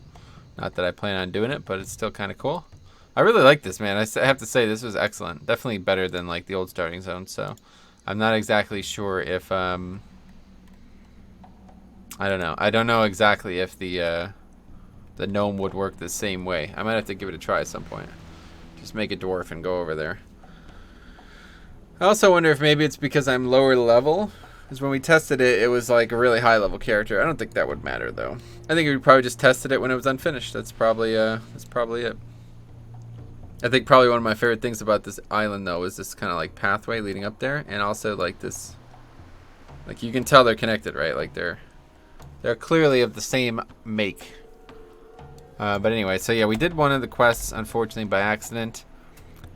not that I plan on doing it, but it's still kind of cool. I really like this, man. I have to say this was excellent. Definitely better than like the old starting zone. So, I'm not exactly sure if I don't know. I don't know exactly if the gnome would work the same way. I might have to give it a try at some point. Just make a dwarf and go over there. I also wonder if maybe it's because I'm lower level. Because when we tested it, it was like a really high level character. I don't think that would matter though. I think we probably just tested it when it was unfinished. That's probably it. I think probably one of my favorite things about this island though is this kind of like pathway leading up there, and also like this, like you can tell they're connected, right? Like they're clearly of the same make. But anyway, so yeah, we did one of the quests unfortunately by accident.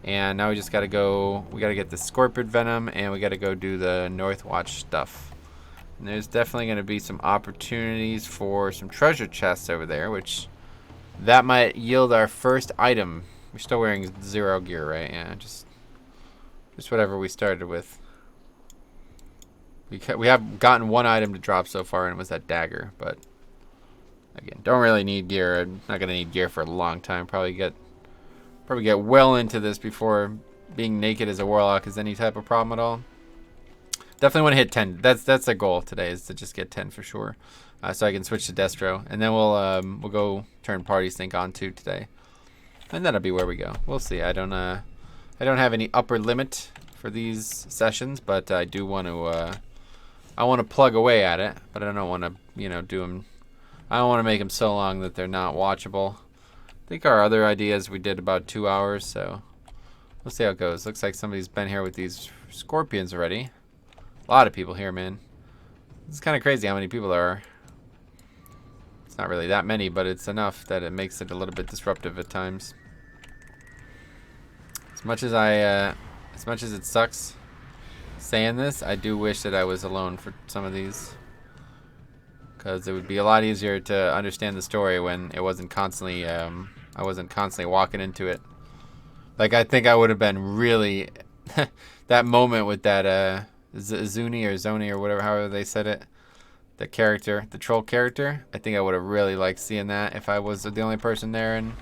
And now we just gotta go, we gotta get the scorpion venom, and we gotta go do the North Watch stuff. And there's definitely gonna be some opportunities for some treasure chests over there, which that might yield our first item. We're still wearing 0 gear, right? Yeah, just whatever we started with. We have gotten 1 item to drop so far, and it was that dagger, but again, don't really need gear. I'm not gonna need gear for a long time. Probably get well into this before being naked as a warlock is any type of problem at all. Definitely want to hit 10. That's the goal today, is to just get 10 for sure, so I can switch to Destro, and then we'll go turn party sync on to today, and that'll be where we go. We'll see. I don't have any upper limit for these sessions, but I do want to I want to plug away at it, but I don't want to do them. I don't want to make them so long that they're not watchable. I think our other ideas we did about 2 hours, so we'll see how it goes. Looks like somebody's been here with these scorpions already. A lot of people here, man. It's kind of crazy how many people there are. It's not really that many, but it's enough that it makes it a little bit disruptive at times. As much as it sucks saying this, I do wish that I was alone for some of these, because it would be a lot easier to understand the story when it wasn't constantly I wasn't constantly walking into it. Like, I think I would have been really that moment with that Zuni or Zoni or whatever, however they said it, the character, the troll character. I think I would have really liked seeing that if I was the only person there, and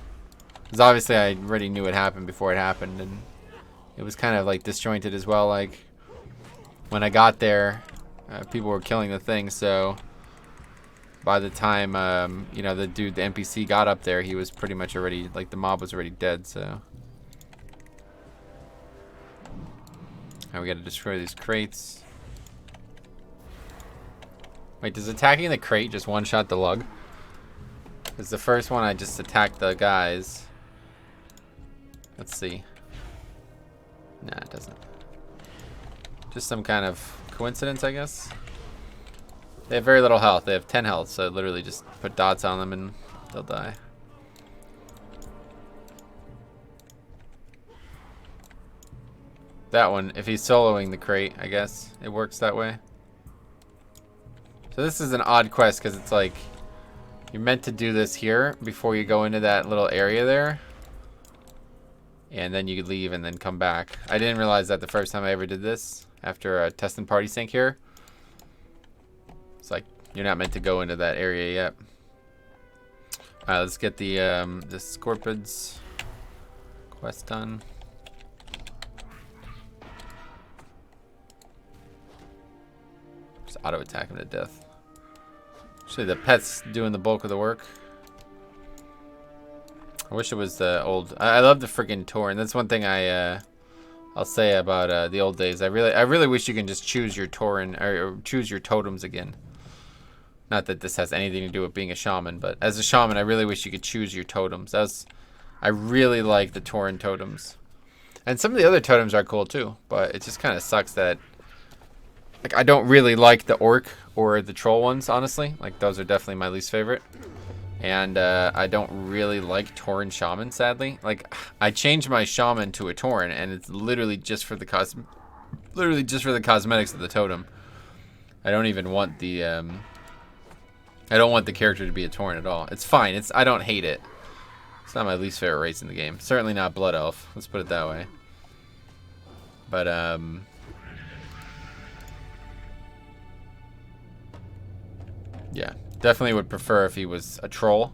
because obviously I already knew it happened before it happened, and it was kind of like disjointed as well. Like when I got there, people were killing the thing, so by the time the NPC got up there, he was pretty much already, like, the mob was already dead. So now we got to destroy these crates. Wait, does attacking the crate just one-shot the lug? Because the first one I just attacked the guys. Let's see. Nah, it doesn't. Just some kind of coincidence, I guess. They have very little health. They have 10 health, so literally just put dots on them and they'll die. That one, if he's soloing the crate, I guess it works that way. So this is an odd quest because it's like you're meant to do this here before you go into that little area there. And then you could leave and then come back. I didn't realize that the first time I ever did this after a test and party sync here. It's like you're not meant to go into that area yet. Alright, let's get the Scorpids quest done. Just auto attack him to death. Actually, the pet's doing the bulk of the work. I wish it was the old. I love the friggin' Tauren. That's one thing I'll say about the old days. I really wish you can just choose your Tauren or choose your totems again. Not that this has anything to do with being a shaman, but as a shaman, I really wish you could choose your totems. I really like the Tauren totems, and some of the other totems are cool too. But it just kind of sucks that, like, I don't really like the orc or the troll ones, honestly. Like, those are definitely my least favorite. And I don't really like Tauren shaman, sadly. Like, I changed my shaman to a Tauren, and it's literally just for the cosmetics of the totem. I don't even want the I don't want the character to be a Tauren at all. It's fine. I don't hate it. It's not my least favorite race in the game. Certainly not Blood Elf. Let's put it that way. But yeah, definitely would prefer if he was a troll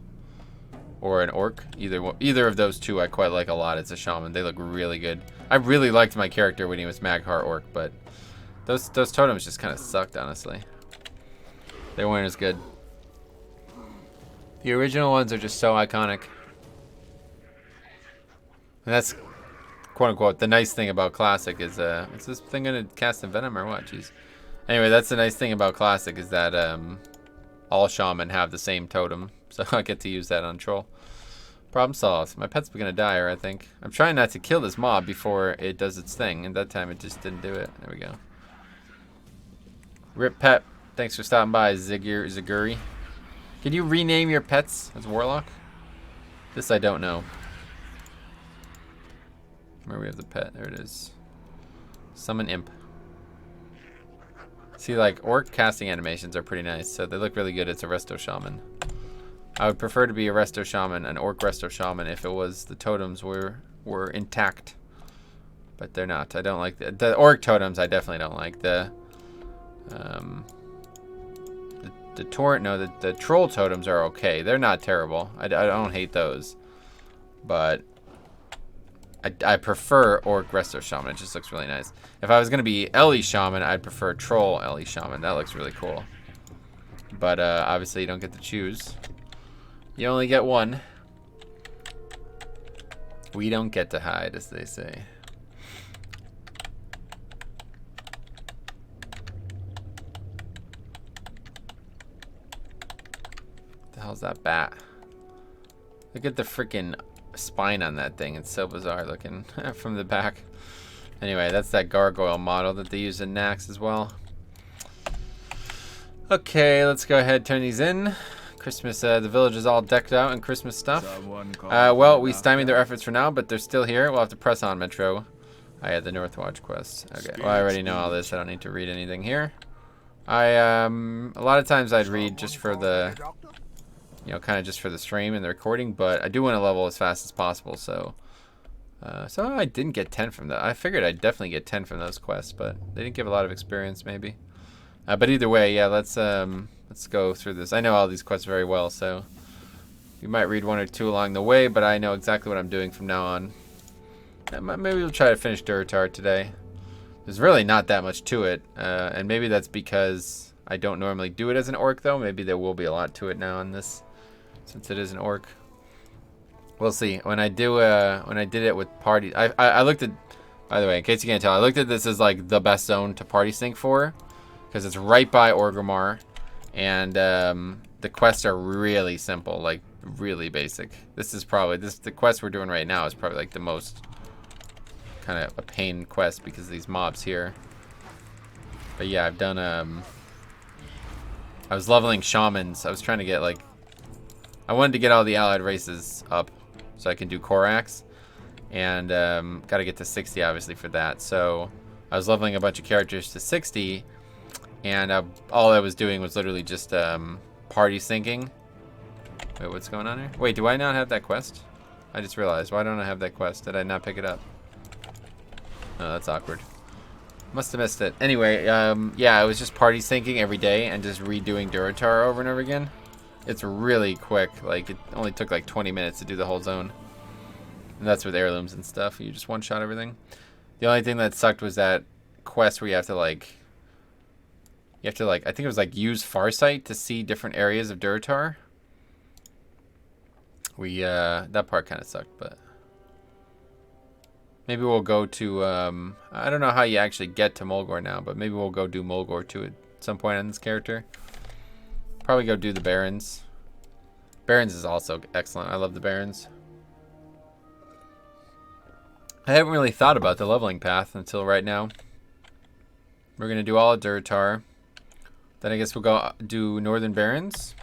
or an orc. Either of those two I quite like a lot as a shaman. They look really good. I really liked my character when he was Magheart orc, but those totems just kind of sucked, honestly. They weren't as good. The original ones are just so iconic. And that's, quote unquote, the nice thing about Classic is, is this thing gonna cast Envenom or what? Jeez. Anyway, that's the nice thing about Classic is that all shaman have the same totem, so I get to use that on Troll. Problem solved. My pet's gonna die, or I think. I'm trying not to kill this mob before it does its thing, and that time it just didn't do it. There we go. Rip pet. Thanks for stopping by, Ziguri. Can you rename your pets as Warlock? This I don't know. Where we have the pet, there it is. Summon Imp. See, like, orc casting animations are pretty nice, so they look really good. It's a Resto Shaman. I would prefer to be a Resto Shaman, an orc Resto Shaman, if it was the totems were intact. But they're not. I don't like the orc totems. I definitely don't like the troll totems are okay. They're not terrible. I don't hate those, but I prefer orc Resto Shaman. It just looks really nice. If I was gonna be Ellie Shaman, I'd prefer troll Ellie Shaman. That looks really cool. But obviously you don't get to choose. You only get one. We don't get to hide, as they say. What the hell's that bat? Look at the freaking spine on that thing. It's so bizarre looking from the back. Anyway, that's that gargoyle model that they use in Nax as well. Okay, let's go ahead and turn these in. Christmas, the village is all decked out in Christmas stuff. Well, we stymied their efforts for now, but they're still here. We'll have to press on, Metro. I had the Northwatch quest. Okay, well, I already know all this. I don't need to read anything here. A lot of times I'd read just for the, kind of just for the stream and the recording, but I do want to level as fast as possible, so I didn't get 10 from that. I figured I'd definitely get 10 from those quests, but they didn't give a lot of experience, maybe. But either way, yeah, let's go through this. I know all these quests very well, so you might read one or two along the way, but I know exactly what I'm doing from now on. Maybe we'll try to finish Durotar today. There's really not that much to it, and maybe that's because I don't normally do it as an orc, though. Maybe there will be a lot to it now in this, since it is an orc. We'll see. When I did it with party, I looked at. By the way, in case you can't tell, I looked at this as like the best zone to party sync for, because it's right by Orgrimmar, and the quests are really simple, like really basic. This is probably the quest we're doing right now is probably like the most kind of a pain quest because of these mobs here. But yeah, I've done I was leveling shamans. I was trying to get I wanted to get all the allied races up so I can do Korax, and got to get to 60 obviously for that. So I was leveling a bunch of characters to 60, and all I was doing was literally just party syncing. Wait, what's going on here? Wait, do I not have that quest? I just realized. Why don't I have that quest? Did I not pick it up? Oh, that's awkward. Must have missed it. Anyway, yeah, I was just party syncing every day and just redoing Durotar over and over again. It's really quick. Like, it only took like 20 minutes to do the whole zone. And that's with heirlooms and stuff. You just one-shot everything. The only thing that sucked was that quest where you have to I think it was use Farsight to see different areas of Durotar. That part kind of sucked, but maybe we'll go to, I don't know how you actually get to Mulgore now, but maybe we'll go do Mulgore too at some point on this character. Probably go do the Barrens. Barrens is also excellent. I love the Barrens. I haven't really thought about the leveling path until right now. We're going to do all of Durotar. Then I guess we'll go do Northern Barrens.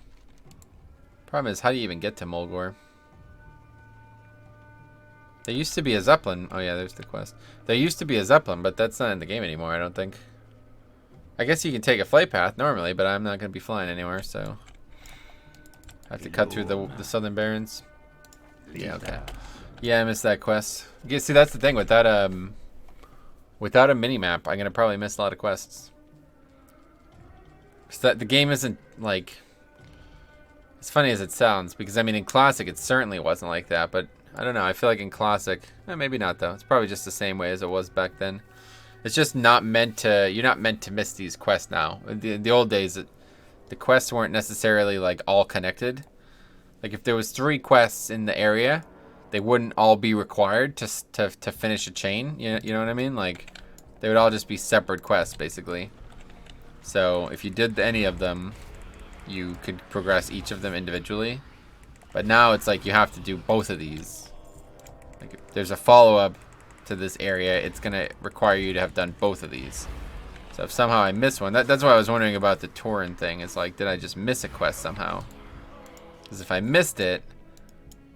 Problem is, how do you even get to Mulgore? There used to be a Zeppelin. Oh yeah, there's the quest. There used to be a Zeppelin, but that's not in the game anymore, I don't think. I guess you can take a flight path normally, but I'm not going to be flying anywhere, so I have to cut through the Southern Barrens. Yeah, okay. Yeah, I missed that quest. You see, that's the thing without a mini map, I'm gonna probably miss a lot of quests. So that the game isn't like as funny as it sounds, because I mean in Classic it certainly wasn't like that, but I don't know. I feel like in Classic, maybe not though. It's probably just the same way as it was back then. It's just not meant to. You're not meant to miss these quests now. In the old days, the quests weren't necessarily like all connected. Like if there was 3 quests in the area, they wouldn't all be required to finish a chain. You know what I mean? Like they would all just be separate quests basically. So if you did any of them, you could progress each of them individually. But now it's like you have to do both of these. Like if there's a follow-up to this area, it's gonna require you to have done both of these. So if somehow I miss one, that's why I was wondering about the Tauren thing. It's like, did I just miss a quest somehow? Because if I missed it,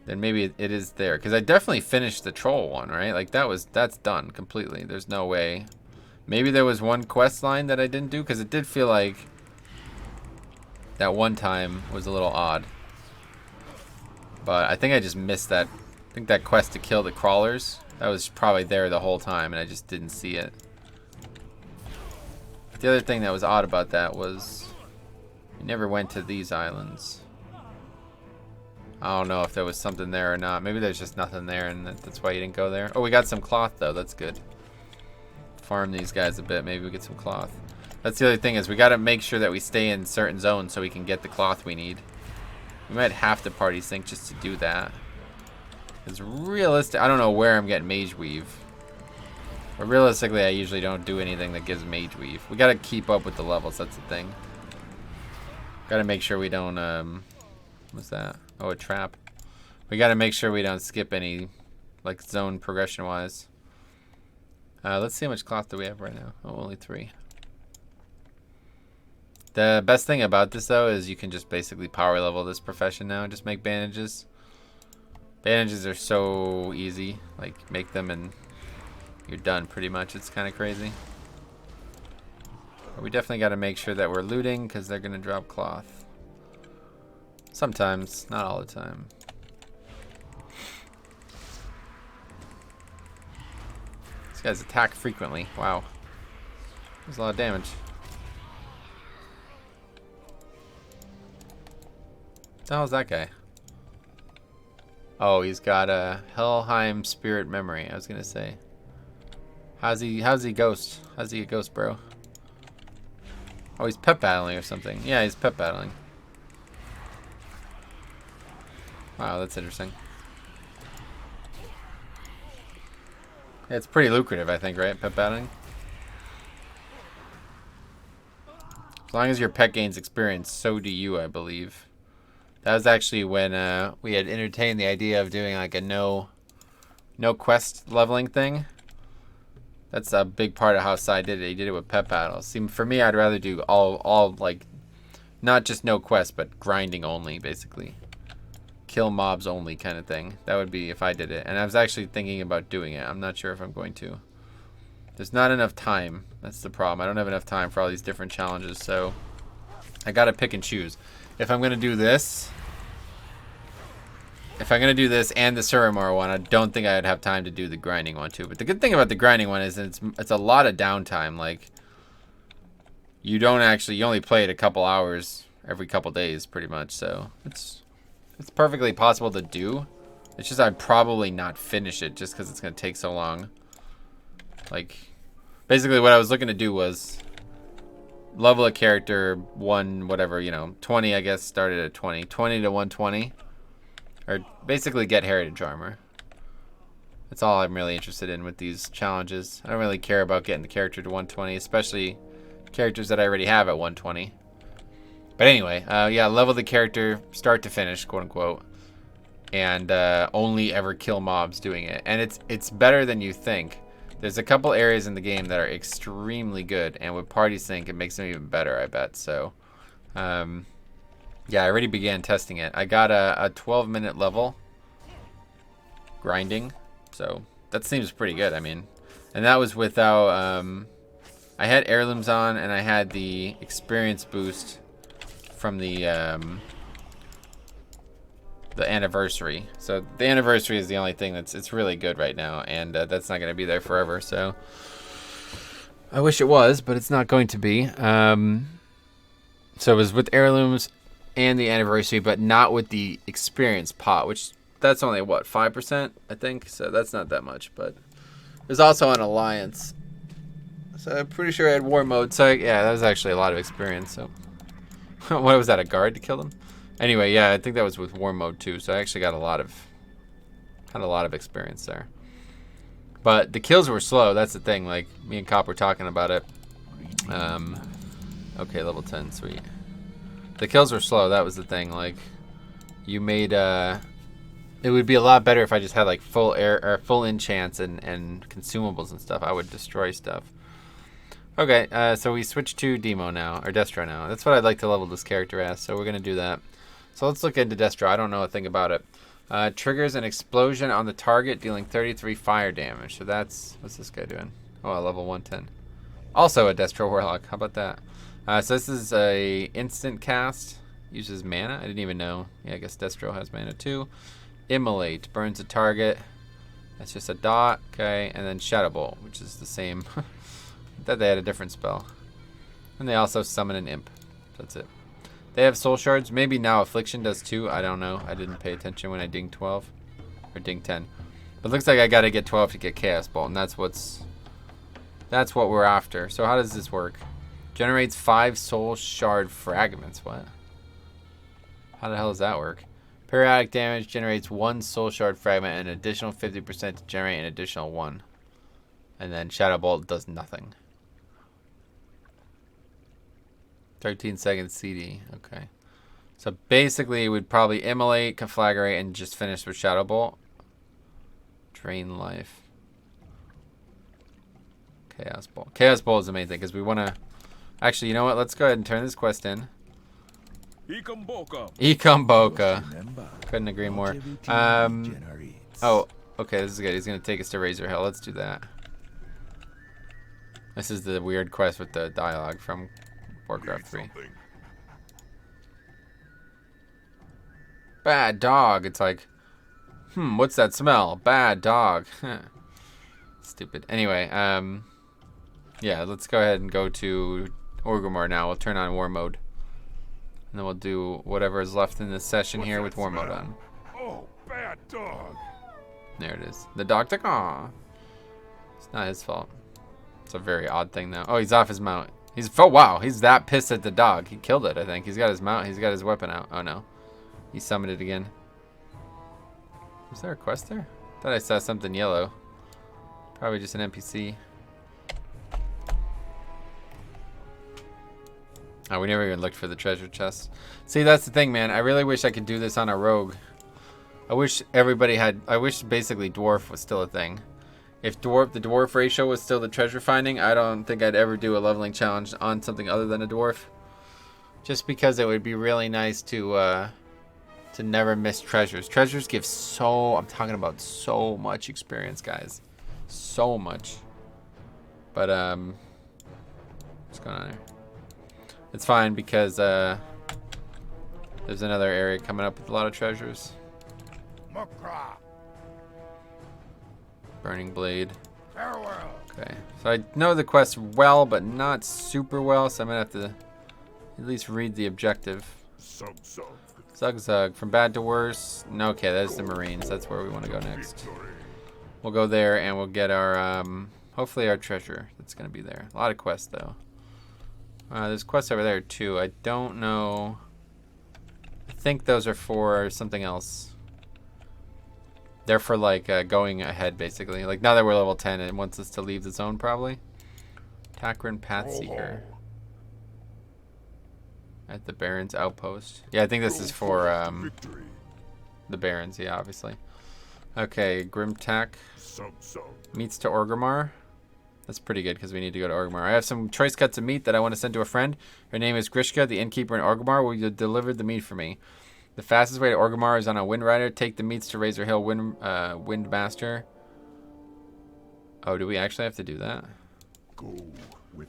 then maybe it is there. Because I definitely finished the troll one, right? Like that's done completely. There's no way. Maybe there was one quest line that I didn't do, because it did feel like that one time was a little odd. But I think I just missed that. I think that quest to kill the crawlers, that was probably there the whole time and I just didn't see it. But the other thing that was odd about that was we never went to these islands. I don't know if there was something there or not. Maybe there's just nothing there and that's why you didn't go there. Oh, we got some cloth though. That's good. Farm these guys a bit. Maybe we get some cloth. That's the other thing, is we got to make sure that we stay in certain zones so we can get the cloth we need. We might have to party sync just to do that. It's realistic. I don't know where I'm getting mage weave. But realistically, I usually don't do anything that gives mage weave. We got to keep up with the levels. That's the thing. Got to make sure we don't, what's that? Oh, a trap. We got to make sure we don't skip any, like, zone progression-wise. Let's see how much cloth do we have right now. Oh, only 3. The best thing about this, though, is you can just basically power level this profession now and just make bandages. Bandages are so easy. Like, make them and you're done pretty much. It's kind of crazy. But we definitely got to make sure that we're looting, because they're going to drop cloth. Sometimes, not all the time. These guys attack frequently. Wow. There's a lot of damage. What the hell is that guy? Oh, he's got a Helheim Spirit Memory. I was gonna say. How's he ghost? How's he a ghost, bro? Oh, he's pet battling or something. Yeah, he's pet battling. Wow, that's interesting. Yeah, it's pretty lucrative, I think, right? Pet battling. As long as your pet gains experience, so do you, I believe. That was actually when we had entertained the idea of doing like a no quest leveling thing. That's a big part of how Sai did it. He did it with pet battles. See, for me, I'd rather do all like, not just no quest, but grinding only, basically. Kill mobs only kind of thing. That would be if I did it. And I was actually thinking about doing it. I'm not sure if I'm going to. There's not enough time. That's the problem. I don't have enough time for all these different challenges, so I gotta pick and choose. If I'm gonna do this, and the Suramar one, I don't think I'd have time to do the grinding one too. But the good thing about the grinding one is it's a lot of downtime. Like, you only play it a couple hours every couple days, pretty much. So it's perfectly possible to do. It's just I'd probably not finish it just because it's gonna take so long. Like, basically what I was looking to do was level a character 20, I guess, started at 20 to 120, or basically get heritage armor. That's all I'm really interested in with these challenges. I don't really care about getting the character to 120, especially characters that I already have at 120. But anyway, yeah, level the character start to finish, quote unquote, and only ever kill mobs doing it. And it's better than you think. There's a couple areas in the game that are extremely good, and with party sync, it makes them even better, I bet. So, yeah, I already began testing it. I got a 12-minute level grinding, so that seems pretty good. I mean, and that was without, I had heirlooms on, and I had the experience boost from the the anniversary. So the anniversary is the only thing it's really good right now, and that's not going to be there forever. So I wish it was, but it's not going to be. So it was with heirlooms and the anniversary, but not with the experience pot, which that's only what, 5%, I think. So that's not that much, but there's also an alliance. So I'm pretty sure I had war mode. So yeah, that was actually a lot of experience. So what was that, a guard to kill them? Anyway, yeah, I think that was with war mode too. So I actually got a lot of experience there. But the kills were slow. That's the thing. Like me and Cop were talking about it. Okay, level 10, sweet. The kills were slow. That was the thing. Like you made it would be a lot better if I just had like full air or full enchants and consumables and stuff. I would destroy stuff. Okay, so we switch to Demo now, or Destro now. That's what I'd like to level this character as, so we're going to do that. So let's look into Destro. I don't know a thing about it. Triggers an explosion on the target, dealing 33 fire damage. So that's, what's this guy doing? Oh, level 110. Also a Destro Warlock. How about that? So this is a instant cast. Uses mana. I didn't even know. Yeah, I guess Destro has mana too. Immolate. Burns a target. That's just a dot. Okay, and then Shadow Bolt, which is the same. I thought they had a different spell. And they also summon an imp. That's it. They have soul shards. Maybe now Affliction does too. I don't know. I didn't pay attention when I dinged 12. Or dinged 10. But it looks like I gotta get 12 to get Chaos Bolt. And that's what we're after. So how does this work? Generates 5 soul shard fragments. What? How the hell does that work? Periodic damage generates 1 soul shard fragment and an additional 50% to generate an additional 1. And then Shadow Bolt does nothing. 13 seconds CD. Okay. So basically, we'd probably immolate, conflagrate, and just finish with Shadow Bolt. Drain life. Chaos Bolt. Chaos Bolt is the main thing because we want to. Actually, you know what? Let's go ahead and turn this quest in. Ikamboka. Couldn't agree more. Oh, okay. This is good. He's gonna take us to Razor Hill. Let's do that. This is the weird quest with the dialogue from Warcraft 3. Bad dog. It's like, what's that smell? Bad dog. Stupid. Anyway, yeah, let's go ahead and go to Orgrimmar now. We'll turn on war mode. And then we'll do whatever is left in this session here with war mode on. Oh, bad dog. There it is. The dog took off. It's not his fault. It's a very odd thing though. Oh, he's off his mount. Oh wow, he's that pissed at the dog. He killed it, I think. He's got his mount, he's got his weapon out. Oh no. He summoned it again. Was there a quest there? Thought I saw something yellow. Probably just an NPC. Oh, we never even looked for the treasure chest. See, that's the thing, man. I really wish I could do this on a rogue. I wish everybody had... I wish basically dwarf was still a thing. If the dwarf ratio was still the treasure finding, I don't think I'd ever do a leveling challenge on something other than a dwarf. Just because it would be really nice to never miss treasures. Treasures give so... I'm talking about so much experience, guys. So much. But, what's going on here? It's fine because there's another area coming up with a lot of treasures. Burning Blade. Farewell. Okay, so I know the quest well, but not super well, so I'm gonna have to at least read the objective. Zug Zug. From bad to worse. No, okay, that's the Marines. That's where we want to go next. We'll go there and we'll get our, hopefully our treasure. That's gonna be there. A lot of quests though. There's quests over there too. I don't know. I think those are for something else. They're for like going ahead basically. Like now that we're level 10, it wants us to leave the zone probably. Takrin Pathseeker. At the Baron's outpost. Yeah, I think this is for the Barons, yeah, obviously. Okay, Grimtak. Meets to Orgrimmar. That's pretty good because we need to go to Orgrimmar. I have some choice cuts of meat that I want to send to a friend. Her name is Grishka, the innkeeper in Orgrimmar. Will you deliver the meat for me? The fastest way to Orgrimmar is on a Wind Rider. Take the meats to Razor Hill Windmaster. Oh, do we actually have to do that?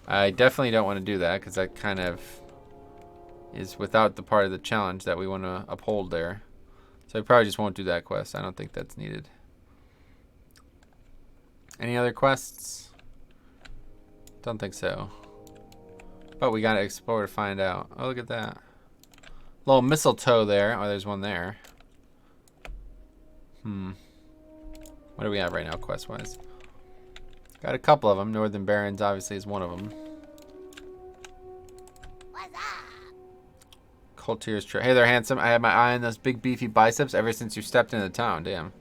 I definitely don't want to do that because that kind of is without the part of the challenge that we want to uphold there. So I probably just won't do that quest. I don't think that's needed. Any other quests? Don't think so. But we gotta explore to find out. Oh, look at that. Little mistletoe there. Oh, there's one there. What do we have right now, quest-wise? Got a couple of them. Northern Barrens obviously is one of them. Coultier's Hey there, handsome. I had my eye on those big beefy biceps ever since you stepped into town. Damn.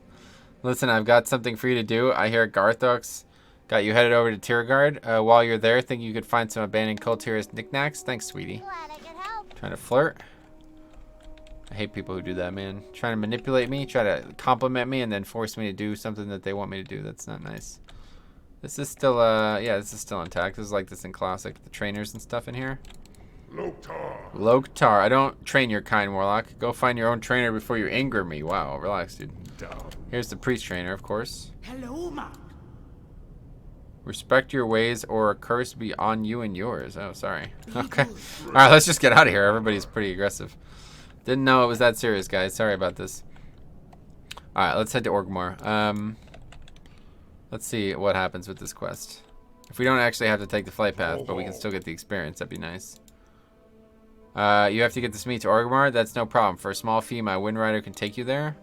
Listen, I've got something for you to do. I hear Garthok's got you headed over to Tiergard. While you're there, think you could find some abandoned Coultier's knickknacks? Thanks, sweetie. Glad I could help. Trying to flirt? I hate people who do that, man. Trying to manipulate me, try to compliment me, and then force me to do something that they want me to do. That's not nice. This is still, yeah, this is still intact. This is like this in Classic. The trainers and stuff in here. Loktar. I don't train your kind, Warlock. Go find your own trainer before you anger me. Wow, relax, dude. Here's the priest trainer, of course. Hello, man. Respect your ways or a curse be on you and yours. Oh, sorry. Okay. All right, let's just get out of here. Everybody's pretty aggressive. Didn't know it was that serious, guys. Sorry about this. All right, let's head to Orgrimmar. Let's see what happens with this quest. If we don't actually have to take the flight path, but we can still get the experience, that'd be nice. You have to get this meat to Orgrimmar. That's no problem. For a small fee, my Wind Rider can take you there.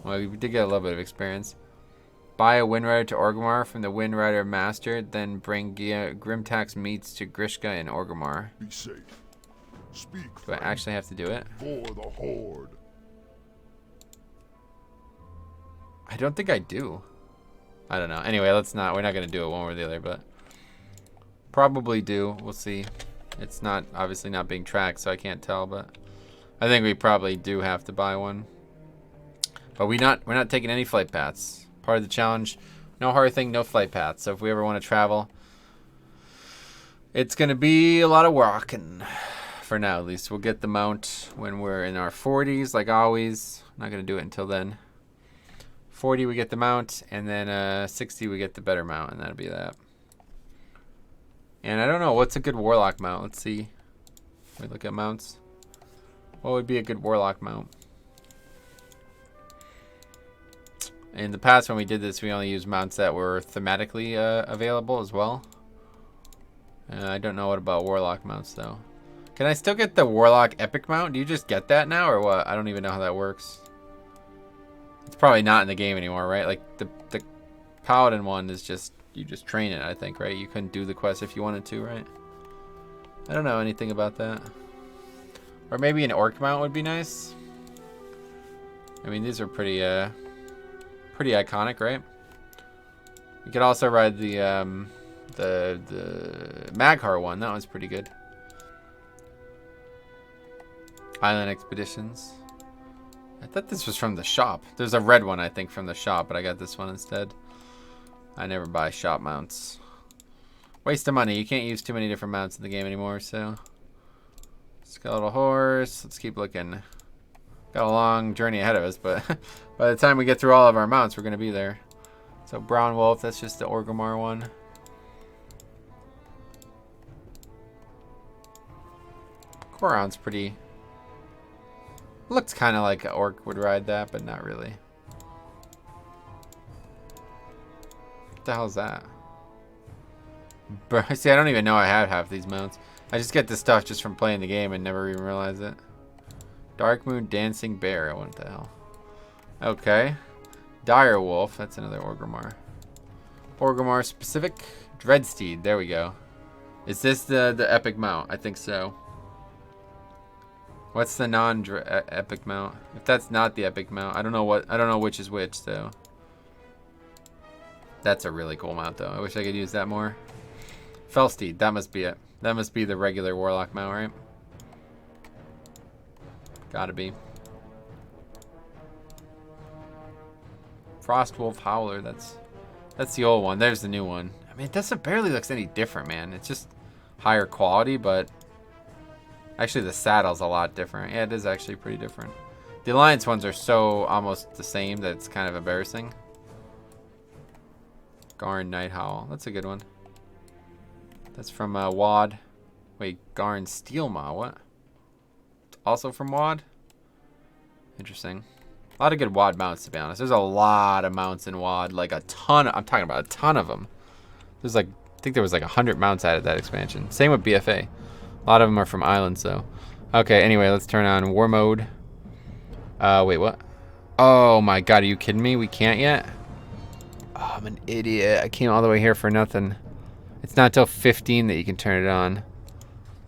Well, we did get a little bit of experience. Buy a Wind Rider to Orgrimmar from the Wind Rider Master, then bring Grimtack's meats to Grishka in Orgrimmar. Be safe. Speak. Do I actually have to do it? For the Horde. I don't think I do. I don't know. Anyway, let's not. We're not going to do it one or the other, but probably do. We'll see. It's not obviously not being tracked, so I can't tell, but I think we probably do have to buy one. But we're not taking any flight paths. Part of the challenge, no hard thing, no flight paths. So if we ever want to travel, it's going to be a lot of walking. For now, at least. We'll get the mount when we're in our 40s, like always. I'm not going to do it until then. 40, we get the mount, and then 60, we get the better mount, and that'll be that. And I don't know, what's a good Warlock mount? Let's see. We look at mounts. What would be a good Warlock mount? In the past, when we did this, we only used mounts that were thematically available as well. I don't know what about Warlock mounts, though. Can I still get the Warlock Epic mount? Do you just get that now, or what? I don't even know how that works. It's probably not in the game anymore, right? Like, the Paladin one is just, you just train it, I think, right? You couldn't do the quest if you wanted to, right? I don't know anything about that. Or maybe an Orc mount would be nice. I mean, these are pretty iconic, right? You could also ride the Maghar one. That one's pretty good. Island Expeditions. I thought this was from the shop. There's a red one, I think, from the shop, but I got this one instead. I never buy shop mounts. Waste of money. You can't use too many different mounts in the game anymore, so. Skeletal horse. Let's keep looking. Got a long journey ahead of us, but by the time we get through all of our mounts, we're going to be there. So Brown Wolf, that's just the Orgrimmar one. Goron's pretty... Looks kind of like an orc would ride that, but not really. What the hell is that? See, I don't even know I have half these mounts. I just get this stuff just from playing the game and never even realize it. Dark Moon Dancing Bear. What the hell? Okay. Dire Wolf. That's another Orgrimmar. Orgrimmar specific. Dreadsteed. There we go. Is this the epic mount? I think so. What's the non-epic mount? If that's not the epic mount, I don't know which is which, so. That's a really cool mount, though. I wish I could use that more. Felsteed, that must be it. That must be the regular Warlock mount, right? Gotta be. Frostwolf Howler, that's the old one. There's the new one. I mean, it barely looks any different, man. It's just higher quality, but actually the saddle's a lot different. Yeah, it is actually pretty different. The Alliance ones are so almost the same that it's kind of embarrassing. Garn Nighthowl. That's a good one. That's from WoD. Wait, Garn Steelmaw. What? Also from WoD? Interesting. A lot of good WoD mounts, to be honest. There's a lot of mounts in WoD, like a ton. I'm talking about a ton of them. There's like, I think there was like 100 mounts added that expansion. Same with BFA. A lot of them are from islands, though. Okay, anyway, let's turn on war mode. Wait, what? Oh my god, are you kidding me? We can't yet? Oh, I'm an idiot. I came all the way here for nothing. It's not till 15 that you can turn it on.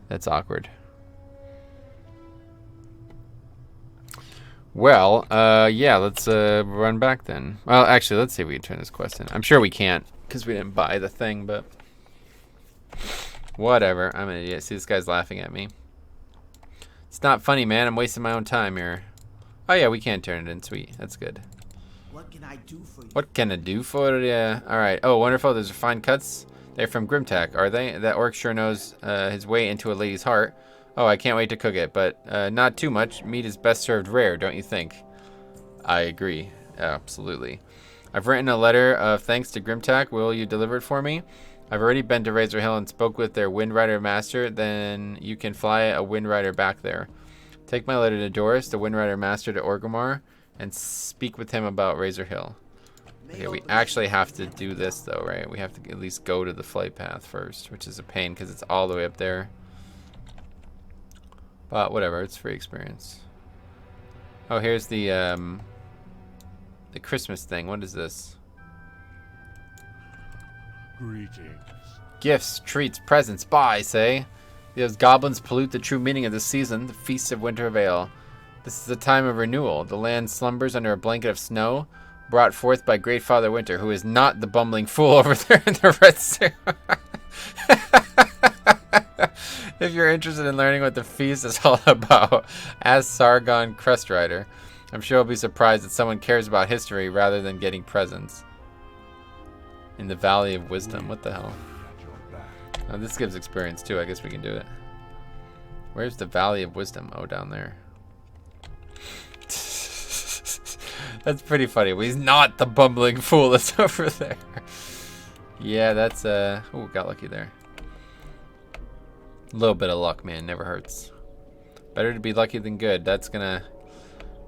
That's awkward. Well, yeah, let's run back then. Well, actually, let's see if we can turn this quest in. I'm sure we can't, because we didn't buy the thing, but whatever. I'm an idiot. See, this guy's laughing at me. It's not funny, man. I'm wasting my own time here. Oh, yeah, we can turn it in. Sweet. That's good. What can I do for you? What can I do for you? All right. Oh, wonderful. Those are fine cuts. They're from Grimtack, are they? That orc sure knows his way into a lady's heart. Oh, I can't wait to cook it, but not too much. Meat is best served rare, don't you think? I agree. Absolutely. I've written a letter of thanks to Grimtack. Will you deliver it for me? I've already been to Razor Hill and spoke with their Windrider master. Then you can fly a Windrider back there. Take my letter to Doris, the Windrider master to Orgrimmar, and speak with him about Razor Hill. Okay, we actually have to do this, though, right? We have to at least go to the flight path first, which is a pain because it's all the way up there. But whatever, it's free experience. Oh, here's the Christmas thing. What is this? Greetings. Gifts, treats, presents, buy, say. Those goblins pollute the true meaning of the season, the Feast of Winter Vale. This is a time of renewal. The land slumbers under a blanket of snow, brought forth by Great Father Winter, who is not the bumbling fool over there in the red suit. If you're interested in learning what the feast is all about, ask Sargon Crestrider. I'm sure you'll be surprised that someone cares about history rather than getting presents. In the Valley of Wisdom. What the hell? Oh, this gives experience too. I guess we can do it. Where's the Valley of Wisdom? Oh, down there. That's pretty funny. Well, he's not the bumbling fool that's over there. Yeah, that's oh, got lucky there. A little bit of luck, man, never hurts. Better to be lucky than good. That's gonna...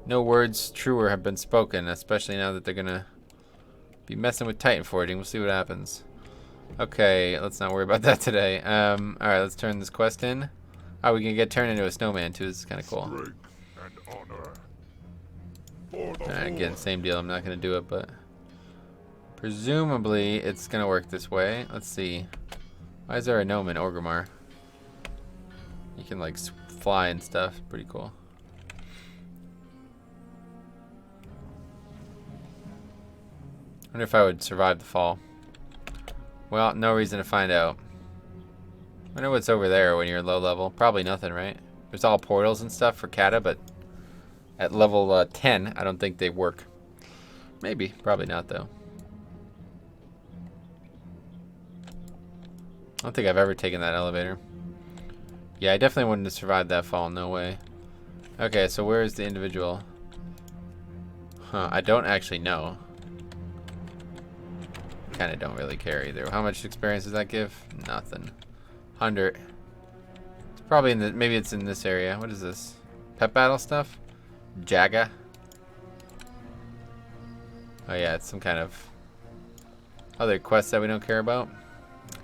No words truer have been spoken, especially now that they're gonna be messing with Titan forging. We'll see what happens. Okay, let's not worry about that today. Alright, let's turn this quest in. Oh, we can get turned into a snowman too. This is kind of cool. Strength and honor. For the Alright, again, Horde. same deal. I'm not gonna do it, but presumably it's gonna work this way. Let's see. Why is there a gnome in Orgrimmar? You can like fly and stuff. Pretty cool. Wonder if I would survive the fall. Well, no reason to find out. Wonder what's over there when you're low level. Probably nothing, right? There's all portals and stuff for Kata, but at level 10, I don't think they work. Maybe. Probably not, though. I don't think I've ever taken that elevator. Yeah, I definitely wouldn't have survived that fall. No way. Okay, so where is the individual? Huh, I don't actually know. Kind of don't really care either. How much experience does that give? Nothing. 100. It's probably in the... Maybe it's in this area. What is this? Pet battle stuff? Jaga? Oh yeah, it's some kind of other quest that we don't care about.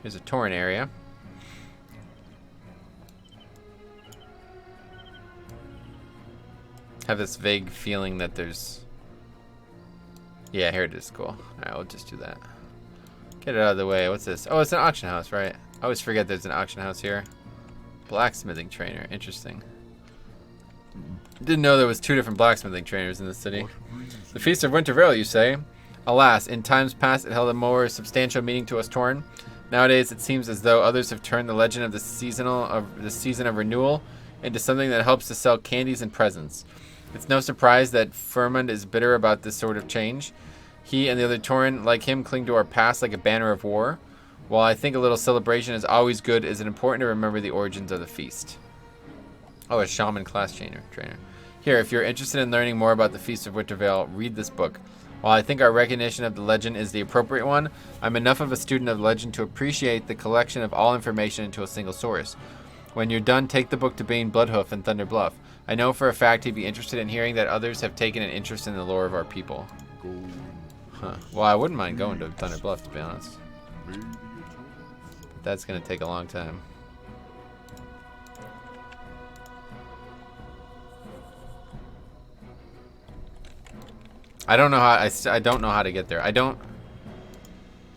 Here's a Tauren area. Have this vague feeling that there's... Yeah, here it is. Cool. Alright, we'll just do that. Get it out of the way. What's this? Oh, it's an auction house, right? I always forget there's an auction house here. Blacksmithing trainer. Interesting. Didn't know there was 2 different blacksmithing trainers in the city. The Feast of Winter Vale, you say? Alas, in times past it held a more substantial meaning to us Tauren. Nowadays it seems as though others have turned the legend of the season of renewal into something that helps to sell candies and presents. It's no surprise that Furmund is bitter about this sort of change. He and the other Tauren, like him, cling to our past like a banner of war. While I think a little celebration is always good, is it important to remember the origins of the feast? Oh, a shaman class trainer. Here, if you're interested in learning more about the Feast of Winter Vale, read this book. While I think our recognition of the legend is the appropriate one, I'm enough of a student of legend to appreciate the collection of all information into a single source. When you're done, take the book to Bane Bloodhoof and Thunder Bluff. I know for a fact he'd be interested in hearing that others have taken an interest in the lore of our people. Huh. Well, I wouldn't mind going to Thunder Bluff, to be honest. That's going to take a long time. I don't know how I don't know how to get there.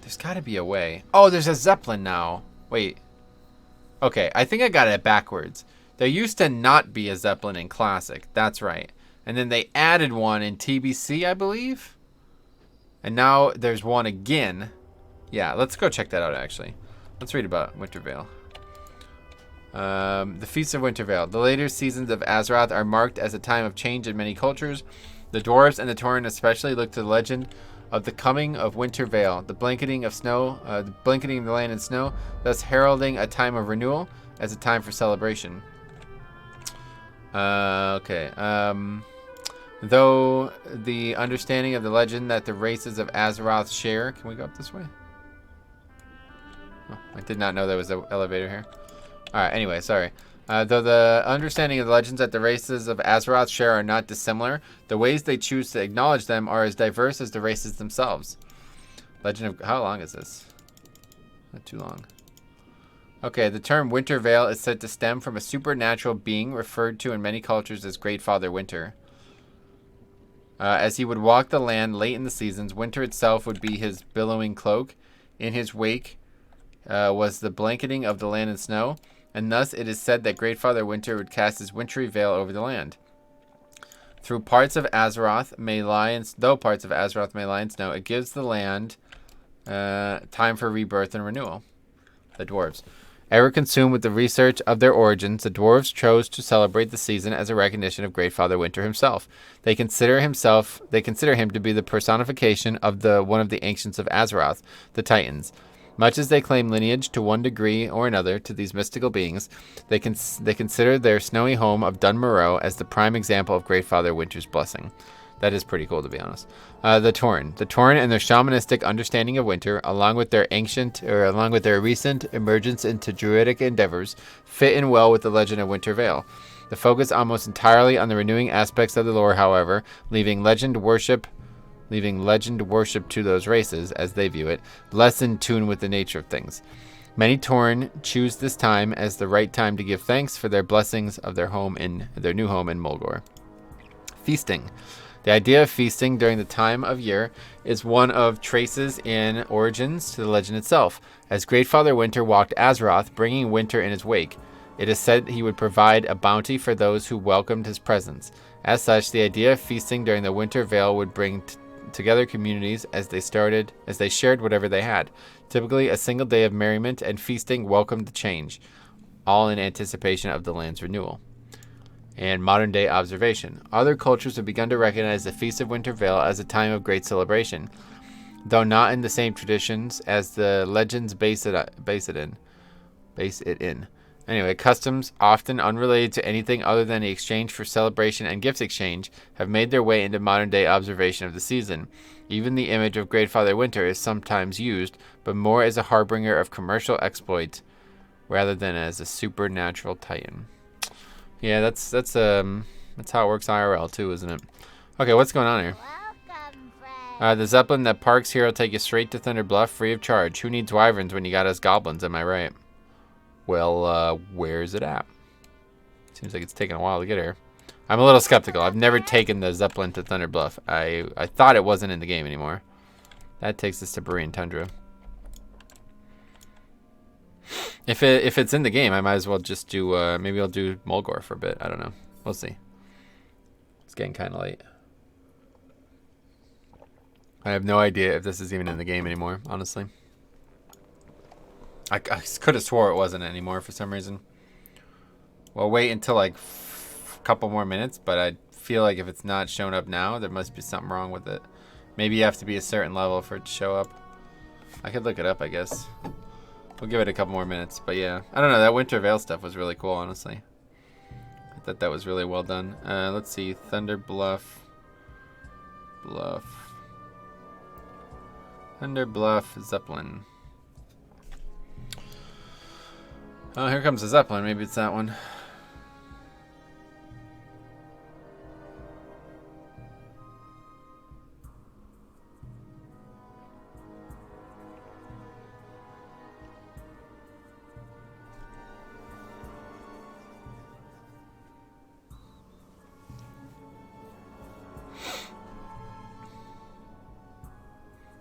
There's got to be a way. Oh, there's a Zeppelin now. Wait. Okay, I think I got it backwards. There used to not be a Zeppelin in Classic. That's right. And then they added one in TBC, I believe. And now there's one again. Yeah, let's go check that out, actually. Let's read about Wintervale. The Feast of Wintervale. The later seasons of Azeroth are marked as a time of change in many cultures. The dwarves and the Tauren especially look to the legend of the coming of Wintervale, the blanketing of snow, the blanketing of the land in snow, thus heralding a time of renewal as a time for celebration. Okay. Though the understanding of the legend that the races of Azeroth share... Can we go up this way? Oh, I did not know there was an elevator here. Alright, anyway, sorry. Though the understanding of the legends that the races of Azeroth share are not dissimilar, the ways they choose to acknowledge them are as diverse as the races themselves. Legend of... How long is this? Not too long. Okay, the term Wintervale is said to stem from a supernatural being referred to in many cultures as Great Father Winter. As he would walk the land late in the seasons, winter itself would be his billowing cloak. In his wake was the blanketing of the land in snow, and thus it is said that Great Father Winter would cast his wintry veil over the land. Though parts of Azeroth may lie in snow, it gives the land time for rebirth and renewal. The dwarves. Ever consumed with the research of their origins, the dwarves chose to celebrate the season as a recognition of Great Father Winter himself. They consider him to be the personification of one of the ancients of Azeroth, the Titans. Much as they claim lineage to one degree or another to these mystical beings, they consider their snowy home of Dun Morogh as the prime example of Great Father Winter's blessing. That is pretty cool, to be honest. The Tauren and their shamanistic understanding of winter, along with their recent emergence into druidic endeavors, fit in well with the legend of Wintervale. The focus almost entirely on the renewing aspects of the lore, however, leaving legend worship to those races, as they view it, less in tune with the nature of things. Many Tauren choose this time as the right time to give thanks for their blessings of their new home in Mulgore. Feasting. The idea of feasting during the time of year is one of traces in origins to the legend itself. As Great Father Winter walked Azeroth, bringing winter in his wake, it is said he would provide a bounty for those who welcomed his presence. As such, the idea of feasting during the Winter Veil would bring together communities as they shared whatever they had. Typically, a single day of merriment and feasting welcomed the change, all in anticipation of the land's renewal. And modern-day observation. Other cultures have begun to recognize the Feast of Wintervale as a time of great celebration, though not in the same traditions as the legends base it in. Anyway, customs, often unrelated to anything other than the exchange for celebration and gift exchange, have made their way into modern-day observation of the season. Even the image of Great Father Winter is sometimes used, but more as a harbinger of commercial exploit rather than as a supernatural titan. Yeah, that's how it works IRL too, isn't it? Okay, what's going on here? Welcome, friend. The Zeppelin that parks here will take you straight to Thunder Bluff free of charge. Who needs wyverns when you got us goblins, am I right? Well, where is it at? Seems like it's taking a while to get here. I'm a little skeptical. I've never taken the Zeppelin to Thunder Bluff. I thought it wasn't in the game anymore. That takes us to Borean Tundra. If it's in the game, I might as well just do, maybe I'll do Mulgore for a bit. I don't know. We'll see. It's getting kind of late. I have no idea if this is even in the game anymore, honestly. I could have swore it wasn't anymore for some reason. Well, wait until like a couple more minutes, but I feel like if it's not showing up now, there must be something wrong with it. Maybe you have to be a certain level for it to show up. I could look it up, I guess. We'll give it a couple more minutes, but yeah. I don't know, that Winter Veil stuff was really cool, honestly. I thought that was really well done. Let's see, Thunder Bluff. Thunder Bluff Zeppelin. Oh, here comes the Zeppelin. Maybe it's that one.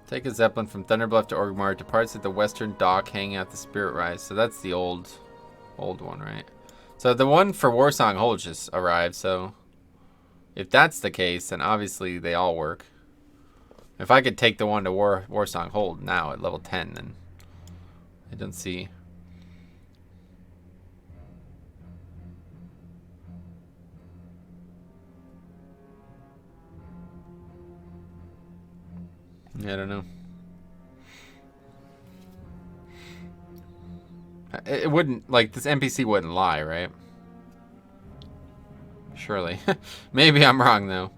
Take a Zeppelin from Thunderbluff to Orgrimmar. It departs at the western dock, hanging out the Spirit Rise. So that's the old one, right? So the one for Warsong Hold just arrived. So if that's the case, then obviously they all work. If I could take the one to Warsong Hold now at level 10, then I don't see. Yeah, I don't know. It wouldn't, like, this NPC wouldn't lie, right? Surely. Maybe I'm wrong, though.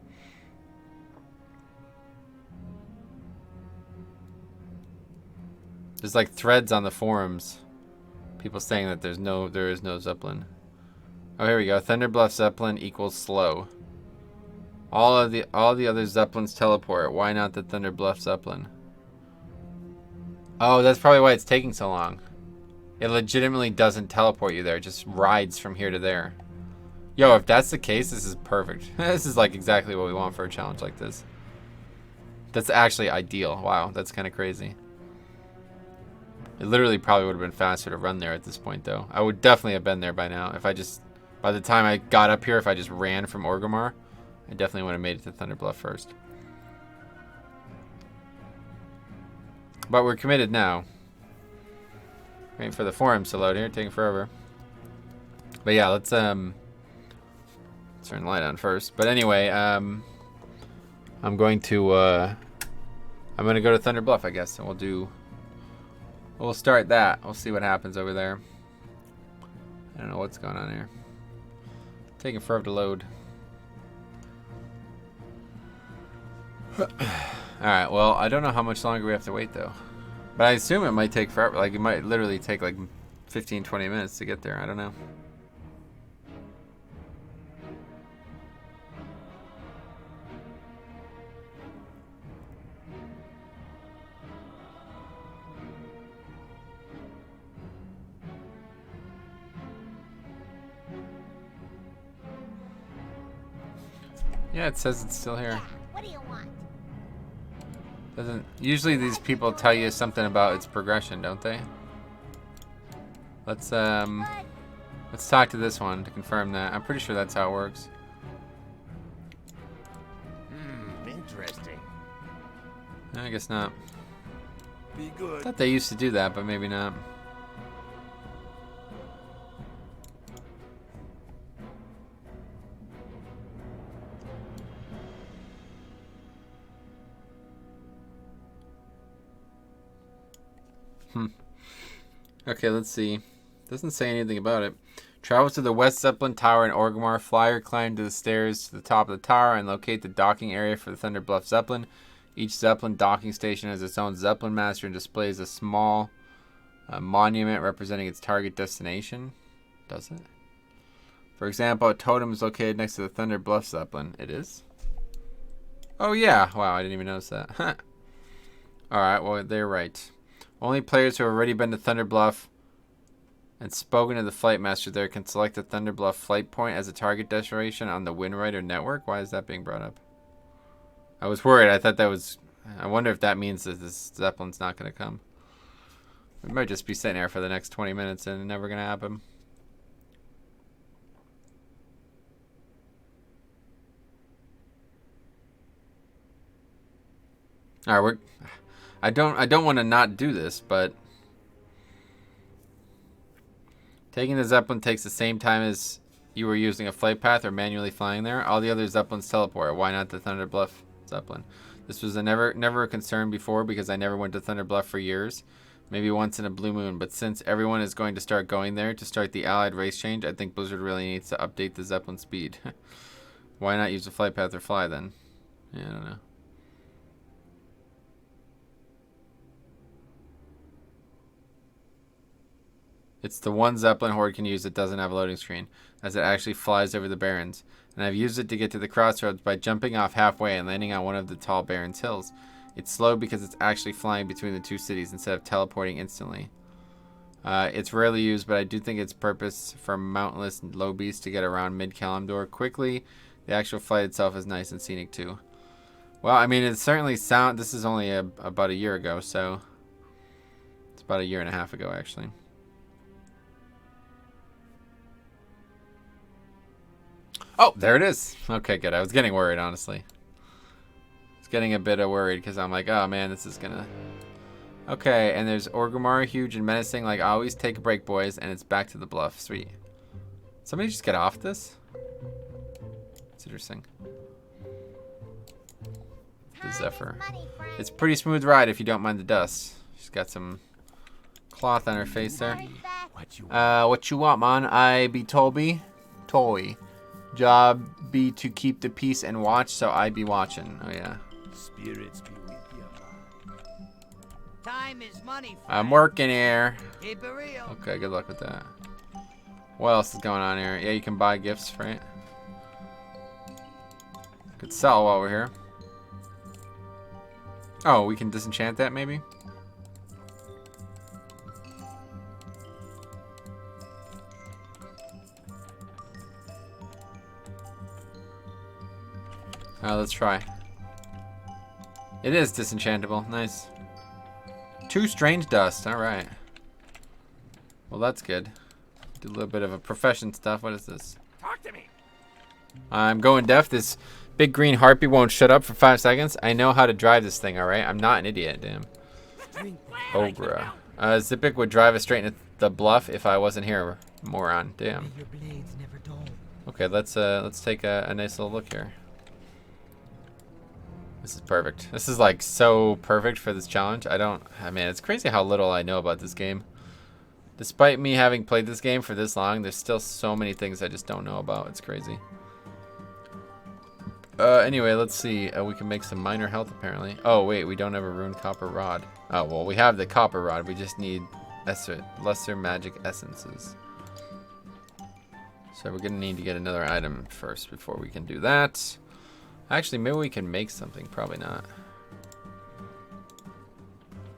There's, like, threads on the forums. People saying that there is no Zeppelin. Oh, here we go. Thunderbluff Zeppelin equals slow. All the other Zeppelins teleport. Why not the Thunderbluff Zeppelin? Oh, that's probably why it's taking so long. It legitimately doesn't teleport you there. It just rides from here to there. Yo, if that's the case, this is perfect. This is like exactly what we want for a challenge like this. That's actually ideal. Wow, that's kind of crazy. It literally probably would have been faster to run there at this point, though. I would definitely have been there by now. If I just, by the time I got up here, if I just ran from Orgrimmar, I definitely would have made it to Thunderbluff first. But we're committed now. Waiting for the forums to load here, taking forever. But yeah, let's turn the light on first. But anyway, I'm going to go to Thunderbluff, I guess, and we'll start that. We'll see what happens over there. I don't know what's going on here. Taking forever to load. Alright, well, I don't know how much longer we have to wait, though. But I assume it might take forever. Like, it might literally take, like, 15, 20 minutes to get there. I don't know. Yeah, it says it's still here. What do you want? Doesn't usually these people tell you something about its progression, don't they? Let's talk to this one to confirm that. I'm pretty sure that's how it works. Interesting. I guess not. Be good. Thought they used to do that, but maybe not. Okay, let's see. Doesn't say anything about it. Travel to the West Zeppelin Tower in Orgrimmar. Fly or climb to the stairs to the top of the tower and locate the docking area for the Thunderbluff Zeppelin. Each Zeppelin docking station has its own Zeppelin master and displays a small monument representing its target destination. Does it? For example, a totem is located next to the Thunderbluff Zeppelin. It is? Oh yeah. Wow, I didn't even notice that. Alright, well, they're right. Only players who have already been to Thunderbluff and spoken to the flight master there can select the Thunderbluff flight point as a target destination on the Windrider network. Why is that being brought up? I was worried. I thought that was... I wonder if that means that this Zeppelin's not going to come. We might just be sitting there for the next 20 minutes and it's never going to happen. Alright, I don't want to not do this, but taking the Zeppelin takes the same time as you were using a flight path or manually flying there. All the other Zeppelins teleport. Why not the Thunderbluff Zeppelin? This was never a concern before because I never went to Thunderbluff for years. Maybe once in a blue moon, but since everyone is going to start going there to start the Allied race change, I think Blizzard really needs to update the Zeppelin speed. Why not use a flight path or fly then? Yeah, I don't know. It's the one Zeppelin Horde can use that doesn't have a loading screen, as it actually flies over the barrens. And I've used it to get to the crossroads by jumping off halfway and landing on one of the tall barrens hills. It's slow because it's actually flying between the two cities instead of teleporting instantly. It's rarely used, but I do think its purpose for mountless low beasts to get around mid-Kalimdor quickly. The actual flight itself is nice and scenic too. Well, I mean, it's certainly sound. This is only about a year ago, so it's about a year and a half ago, actually. Oh, there it is. Okay, good. I was getting worried, honestly. I was getting a bit worried because I'm like, oh man, this is gonna. Okay, and there's Orgrimmar, huge and menacing. Like always, take a break, boys, and it's back to the bluff. Sweet. Somebody just get off this. It's interesting. The Zephyr. It's a pretty smooth ride if you don't mind the dust. She's got some cloth on her face there. What you want, man? I be Toby. Toy. Job be to keep the peace and watch, so I be watching. Oh yeah. Spirits be with you. Time is money. I'm working here. Keep it real. Okay, good luck with that. What else is going on here? Yeah, you can buy gifts, right? Could sell while we're here. Oh, we can disenchant that maybe? Let's try. It is disenchantable. Nice. 2 strange dust. Alright. Well, that's good. Do a little bit of a profession stuff. What is this? Talk to me. I'm going deaf. This big green harpy won't shut up for 5 seconds. I know how to drive this thing, alright? I'm not an idiot, damn. Ogra. Zipic would drive us straight into the bluff if I wasn't here, moron. Damn. Okay, let's take a nice little look here. This is perfect. This is like so perfect for this challenge. I mean, it's crazy how little I know about this game. Despite me having played this game for this long, there's still so many things I just don't know about. It's crazy. Anyway, let's see. We can make some minor health apparently. Oh wait, we don't have a ruined copper rod. Oh well, we have the copper rod. We just need lesser magic essences. So we're gonna need to get another item first before we can do that. Actually, maybe we can make something. Probably not.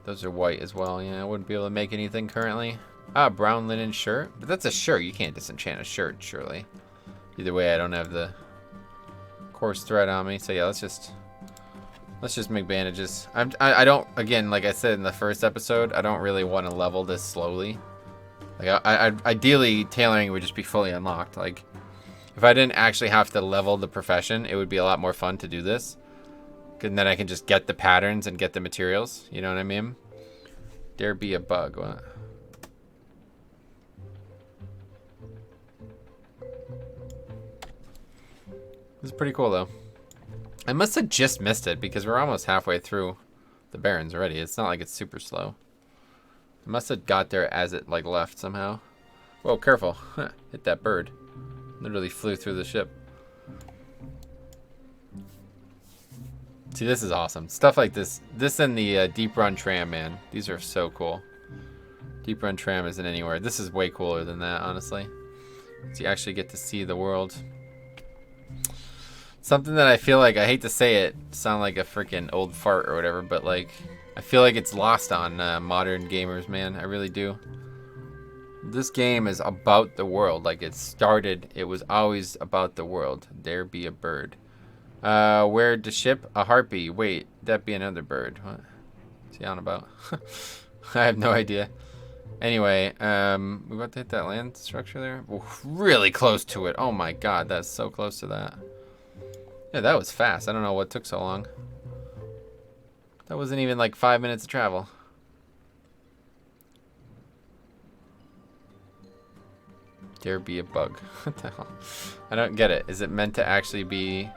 Those are white as well. Yeah, I wouldn't be able to make anything currently. Ah, brown linen shirt. But that's a shirt. You can't disenchant a shirt, surely. Either way, I don't have the coarse thread on me. So yeah, let's just make bandages. I don't. Again, like I said in the first episode, I don't really want to level this slowly. Like ideally, tailoring would just be fully unlocked. Like. If I didn't actually have to level the profession, it would be a lot more fun to do this. And then I can just get the patterns and get the materials. You know what I mean? There be a bug. What? This is pretty cool, though. I must have just missed it because we're almost halfway through the barrens already. It's not like it's super slow. I must have got there as it, like, left somehow. Whoa, careful. Hit that bird. Literally flew through the ship. See, this is awesome. Stuff like this. This and the Deep Run Tram, man. These are so cool. Deep Run Tram isn't anywhere. This is way cooler than that, honestly. So you actually get to see the world. Something that I feel like, I hate to say it, sound like a freaking old fart or whatever, but like, I feel like it's lost on modern gamers, man. I really do. This game is about the world. Like it started, it was always about the world. There be a bird. Where'd the ship? A harpy. Wait, that be another bird. What is he on about? I have no idea. Anyway, we about to hit that land structure there. Oof, really close to it. Oh my god, that's so close to that. Yeah, that was fast. I don't know what took so long. That wasn't even like 5 minutes of travel. There be a bug. What the hell? I don't get it. Is it meant to actually be...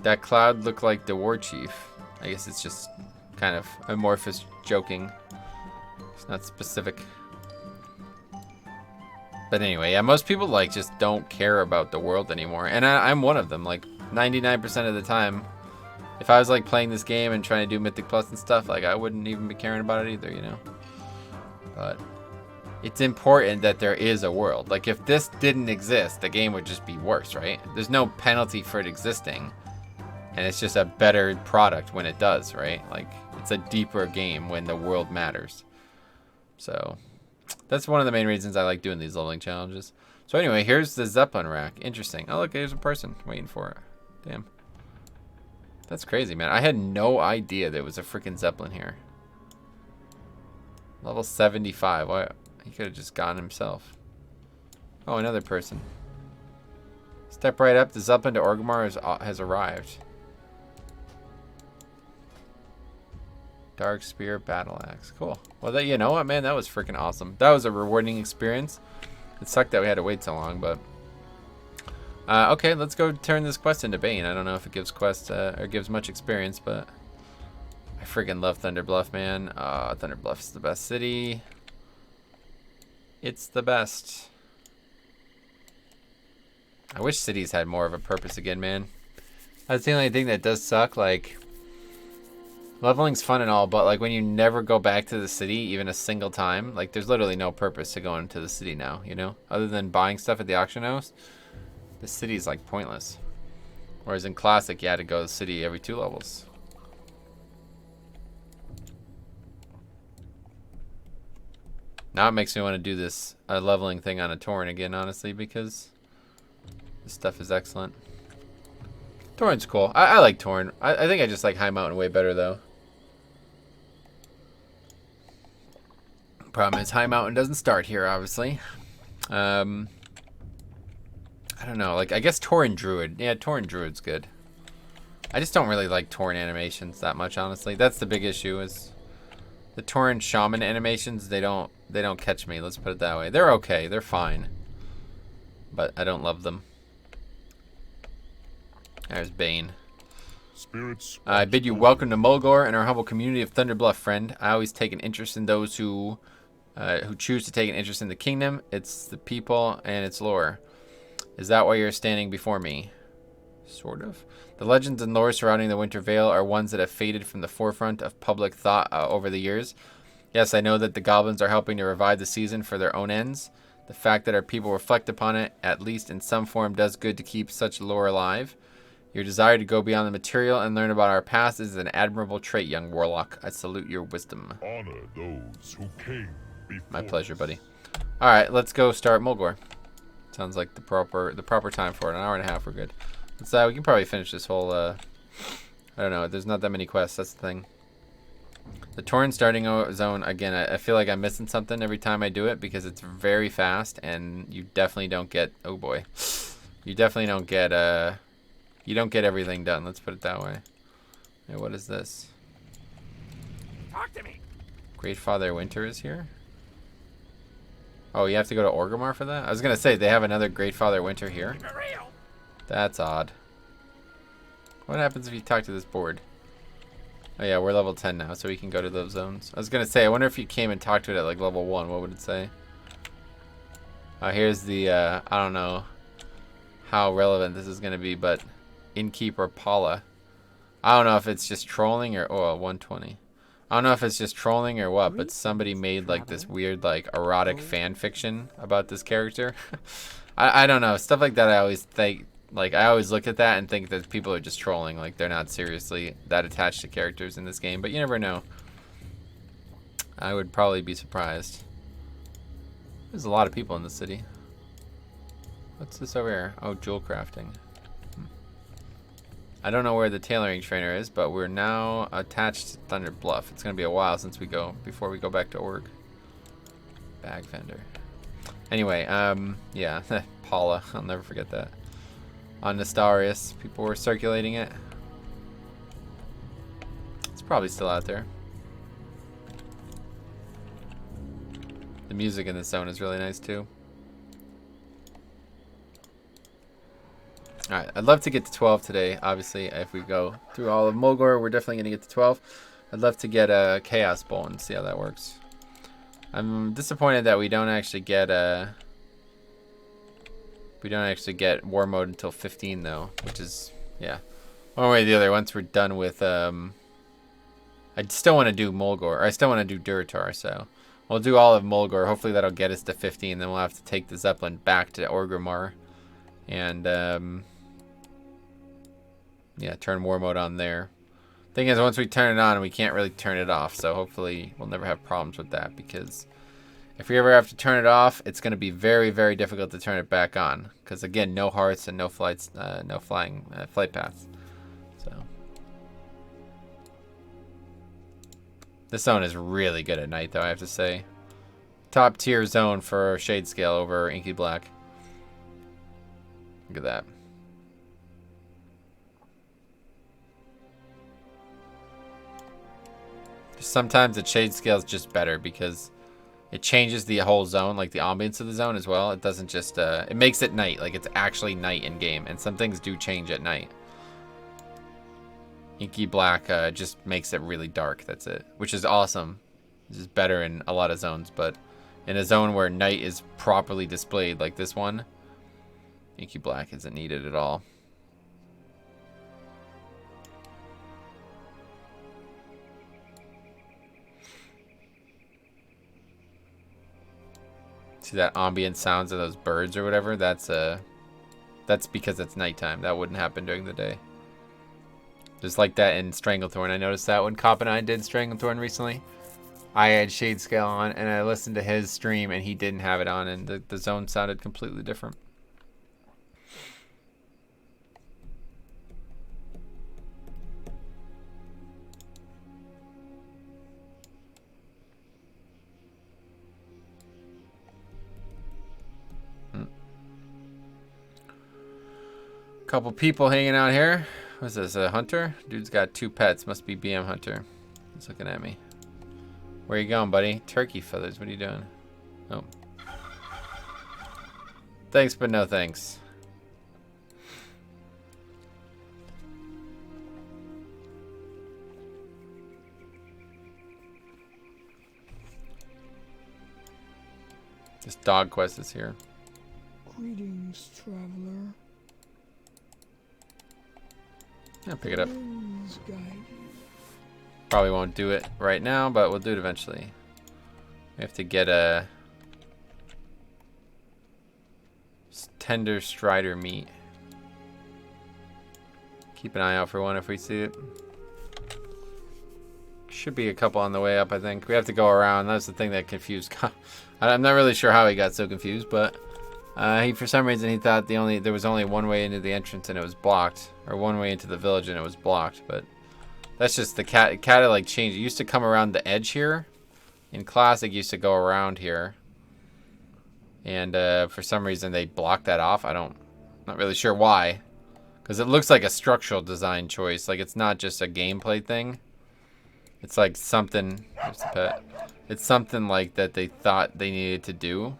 That cloud looked like the war chief. I guess it's just kind of amorphous joking. It's not specific. But anyway, yeah, most people like just don't care about the world anymore. And I'm one of them. Like 99% of the time, if I was like playing this game and trying to do Mythic Plus and stuff, like I wouldn't even be caring about it either, you know? But it's important that there is a world. Like, if this didn't exist, the game would just be worse, right? There's no penalty for it existing. And it's just a better product when it does, right? Like, it's a deeper game when the world matters. So, that's one of the main reasons I like doing these leveling challenges. So anyway, here's the Zeppelin rack. Interesting. Oh, look, there's a person waiting for it. Damn. That's crazy, man. I had no idea there was a freaking Zeppelin here. Level 75. Why? He could have just gone himself. Oh, another person. Step right up. The Zeppelin to Orgrimmar has arrived. Dark Spear Battle Axe. Cool. Well, you know what, man? That was freaking awesome. That was a rewarding experience. It sucked that we had to wait so long, but... okay, let's go turn this quest into Bane. I don't know if it gives quest or gives much experience, but... I freaking love Thunder Bluff, man. Thunder Bluff is the best city. It's the best. I wish cities had more of a purpose again, man. That's the only thing that does suck, like... Leveling's fun and all, but like when you never go back to the city even a single time, like there's literally no purpose to going to the city now, you know? Other than buying stuff at the auction house, the city's like pointless. Whereas in Classic, you had to go to the city every 2 levels. Now it makes me want to do this leveling thing on a Tauren again, honestly, because this stuff is excellent. Tauren's cool. I like Tauren. I think I just like High Mountain way better, though. Problem is, High Mountain doesn't start here, obviously. I don't know. Like, I guess Tauren Druid. Yeah, Tauren Druid's good. I just don't really like Tauren animations that much, honestly. That's the big issue, is the Tauren Shaman animations, they don't catch me, let's put it that way. They're okay, they're fine. But I don't love them. There's Bane. Spirits. I bid you welcome to Mulgore and our humble community of Thunder Bluff, friend. I always take an interest in those who choose to take an interest in the kingdom, its the people, and its lore. Is that why you're standing before me? Sort of. The legends and lore surrounding the Winter Vale are ones that have faded from the forefront of public thought over the years. Yes, I know that the goblins are helping to revive the season for their own ends. The fact that our people reflect upon it, at least in some form, does good to keep such lore alive. Your desire to go beyond the material and learn about our past is an admirable trait, young Warlock. I salute your wisdom. Honor those who came before. My pleasure, buddy. All right, let's go start Mulgore. Sounds like the proper time for it. An hour and a half, we're good. Let's we can probably finish this whole. I don't know. There's not that many quests. That's the thing. The Tauren starting zone again. I feel like I'm missing something every time I do it because it's very fast and you definitely don't get. Oh boy, you definitely don't get. You don't get everything done. Let's put it that way. Hey, what is this? Talk to me. Great Father Winter is here. Oh, you have to go to Orgrimmar for that? I was gonna say they have another Great Father Winter here. Keep it real. That's odd. What happens if you talk to this board? Oh yeah, we're level 10 now, so we can go to those zones. I was gonna say, I wonder if you came and talked to it at like level 1, what would it say? Here's the, I don't know how relevant this is gonna be, but Innkeeper Paula. I don't know if it's just trolling or, oh, 120. I don't know if it's just trolling or what, but somebody made like this weird like erotic fan fiction about this character. I don't know, stuff like that I always think. Like, I always look at that and think that people are just trolling. Like, they're not seriously that attached to characters in this game. But you never know. I would probably be surprised. There's a lot of people in the city. What's this over here? Oh, jewel crafting. I don't know where the tailoring trainer is, but we're now attached to Thunder Bluff. It's going to be a while since before we go back to Org. Bag vendor. Anyway, yeah. Paula. I'll never forget that. On Nestarius, people were circulating it. It's probably still out there. The music in this zone is really nice too. Alright, I'd love to get to 12 today. Obviously, if we go through all of Mulgore, we're definitely going to get to 12. I'd love to get a Chaos Bowl and see how that works. I'm disappointed that we don't actually get War Mode until 15 though, which is, yeah. One way or the other, once we're done with, I still want to do Mulgore, or I still want to do Durotar, so We'll do all of Mulgore. Hopefully that'll get us to 15. Then we'll have to take the Zeppelin back to Orgrimmar. And, yeah, turn war mode on there. Thing is, once we turn it on, we can't really turn it off. So hopefully we'll never have problems with that. Because if we ever have to turn it off, it's going to be very, very difficult to turn it back on. Because, again, no hearts and no flights, no flying flight paths. So this zone is really good at night, though, I have to say. Top tier zone for Shade Scale over Inky Black. Look at that. Sometimes the Shade Scale is just better because it changes the whole zone, like the ambience of the zone as well. It doesn't just, it makes it night, like it's actually night in game. And some things do change at night. Inky Black just makes it really dark, that's it. Which is awesome. This is better in a lot of zones, but in a zone where night is properly displayed like this one, Inky Black isn't needed at all. See that ambient sounds of those birds or whatever? That's because it's nighttime. That wouldn't happen during the day. Just like that in Stranglethorn. I noticed that when Cop and I did Stranglethorn recently. I had Shade Scale on and I listened to his stream and he didn't have it on and the zone sounded completely different. Couple people hanging out here. What's this, a hunter? Dude's got 2 pets. Must be BM Hunter. He's looking at me. Where you going, buddy? Turkey feathers. What are you doing? Oh. Thanks, but no thanks. This dog quest is here. Greetings, traveler. I'll pick it up. Probably won't do it right now, but we'll do it eventually. We have to get a tender strider meat. Keep an eye out for one if we see it. Should be a couple on the way up, I think. We have to go around. That's the thing that confused. I'm not really sure how he got so confused, but he, for some reason, he thought there was only one way into the entrance and it was blocked, or one way into the village and it was blocked. But that's just the cat like changed. It used to come around the edge here. In Classic, it used to go around here, and for some reason they blocked that off. Not really sure why, because it looks like a structural design choice. Like it's not just a gameplay thing. It's like something. There's the pet. It's something like that they thought they needed to do.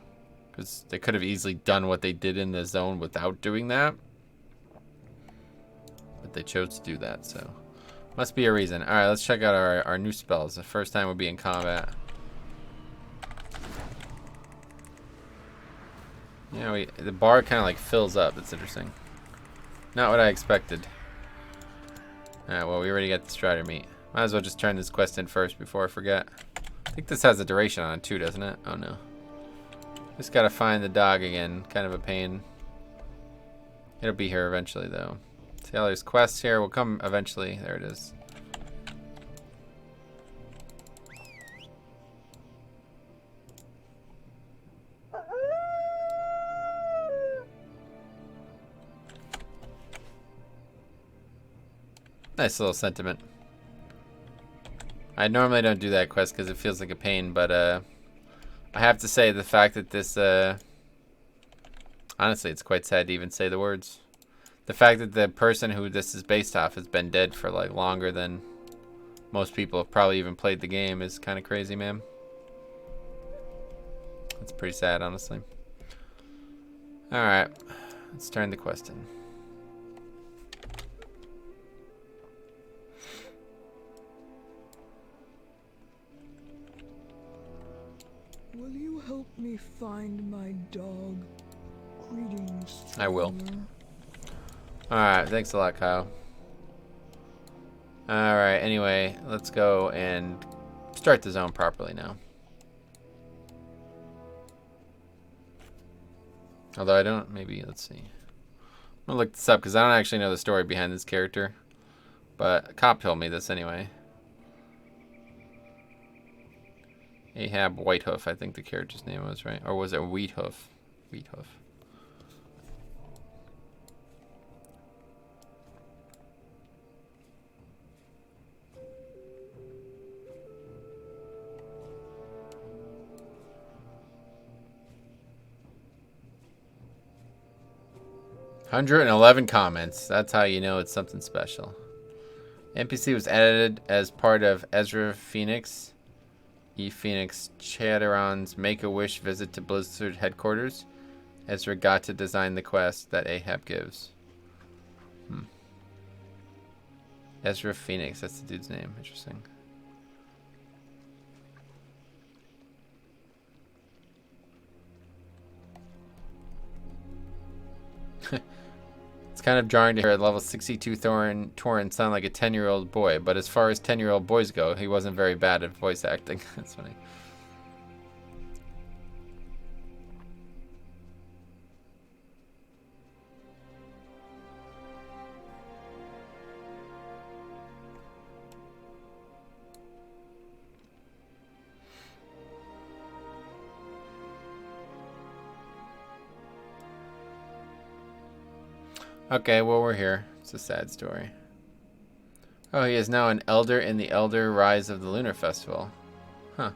Because they could have easily done what they did in the zone without doing that. But they chose to do that, so. Must be a reason. Alright, let's check out our new spells. The first time we'll be in combat. Yeah, the bar kind of like fills up. That's interesting. Not what I expected. Alright, well, we already got the strider meat. Might as well just turn this quest in first before I forget. I think this has a duration on it too, doesn't it? Oh no. Just gotta find the dog again. Kind of a pain. It'll be here eventually, though. See how there's quests here? Will come eventually. There it is. Nice little sentiment. I normally don't do that quest because it feels like a pain, but I have to say the fact that this, honestly, it's quite sad to even say the words. The fact that the person who this is based off has been dead for like longer than most people have probably even played the game is kind of crazy, man. It's pretty sad, honestly. Alright, let's turn the quest in. Will you help me find my dog? Greetings, I will. traveler. Alright, thanks a lot, Kyle. Alright, anyway, let's go and start the zone properly now. Although I don't, maybe, let's see. I'm gonna look this up because I don't actually know the story behind this character. But a cop told me this anyway. Ahab Whitehoof, I think the character's name was, right? Or was it Wheathoof? Wheathoof. $111 comments. That's how you know it's something special. NPC was edited as part of Ezra Phoenix. Phoenix Chatteron's Make-A-Wish visit to Blizzard headquarters. Ezra got to design the quest that Ahab gives. Ezra Phoenix, that's the dude's name. Interesting. It's kind of jarring to hear a level 62 Torin sound like a 10-year-old boy, but as far as 10-year-old boys go, he wasn't very bad at voice acting. That's funny. Okay, well, we're here. It's a sad story. Oh, he is now an elder in the Elder Rise of the Lunar Festival. Huh.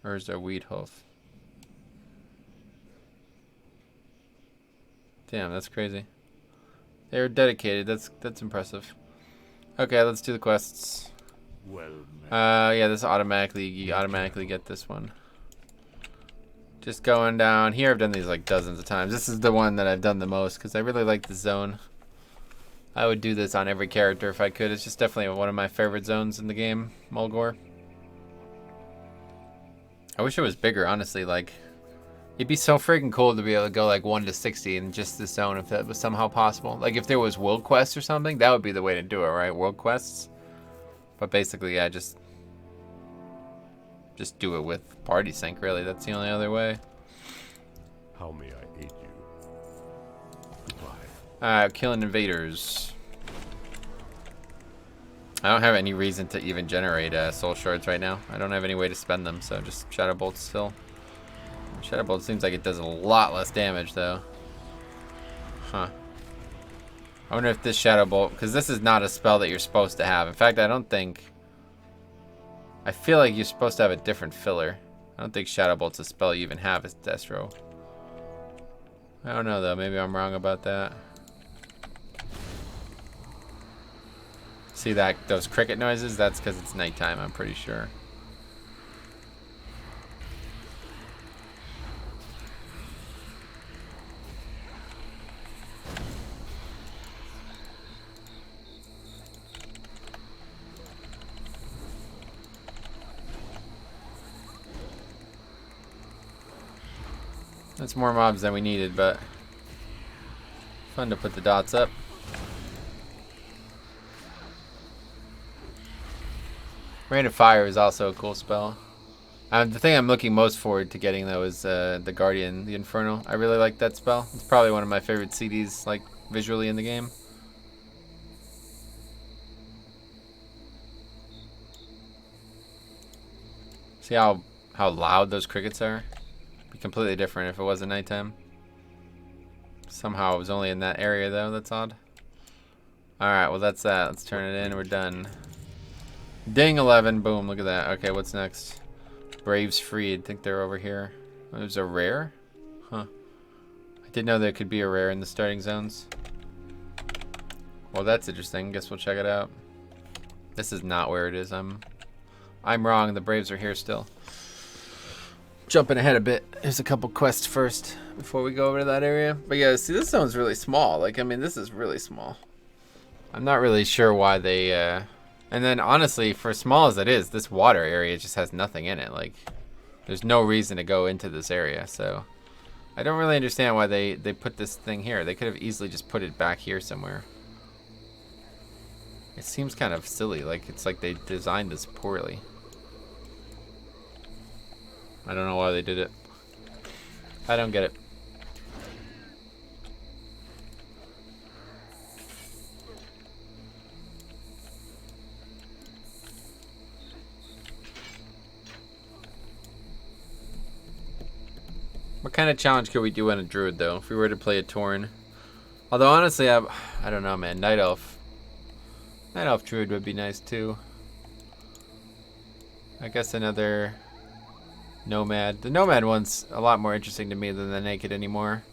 Or is there Weedhoof? Damn, that's crazy. They were dedicated. That's impressive. Okay, let's do the quests. Well met. Yeah, this automatically, you automatically get this one. Just going down here. I've done these like dozens of times. This is the one that I've done the most because I really like the zone. I would do this on every character if I could. It's just definitely one of my favorite zones in the game, Mulgore. I wish it was bigger, honestly. Like, it'd be so freaking cool to be able to go like 1 to 60 in just this zone if that was somehow possible. Like if there was world quests or something, that would be the way to do it, right? World quests. But basically, yeah, just do it with party sync, really. That's the only other way. How may I aid you? Goodbye. Killing invaders. I don't have any reason to even generate soul shards right now. I don't have any way to spend them, so just Shadow Bolt still. Shadow Bolt seems like it does a lot less damage, though. Huh. I wonder if this Shadow Bolt, because this is not a spell that you're supposed to have. In fact, I don't think... I feel like you're supposed to have a different filler. I don't think Shadow Bolt's a spell you even have as Destro. I don't know, though. Maybe I'm wrong about that. See that those cricket noises? That's because it's nighttime, I'm pretty sure. That's more mobs than we needed, but fun to put the dots up. Rain of Fire is also a cool spell. The thing I'm looking most forward to getting, though, is the Guardian, the Infernal. I really like that spell. It's probably one of my favorite CDs, like, visually in the game. See how loud those crickets are? Be completely different if it wasn't nighttime. Somehow it was only in that area, though. That's odd. Alright, well, that's that. Let's turn it in. We're done. Ding, 11. Boom, look at that. Okay, what's next? Braves freed. Think they're over here. Oh, there's a rare? Huh. I didn't know there could be a rare in the starting zones. Well, that's interesting. Guess we'll check it out. This is not where it is. I'm wrong. The Braves are here still. Jumping ahead a bit. There's a couple quests first before we go over to that area. But yeah, see, this zone's really small. Like, I mean, this is really small. I'm not really sure why they... And then, honestly, for as small as it is, this water area just has nothing in it. Like, there's no reason to go into this area. So, I don't really understand why they put this thing here. They could have easily just put it back here somewhere. It seems kind of silly. Like, it's like they designed this poorly. I don't know why they did it. I don't get it. What kind of challenge could we do on a druid though, if we were to play a Tauren? Although honestly, I don't know, man. Night elf druid would be nice too. I guess another Nomad. The Nomad one's a lot more interesting to me than the Naked anymore.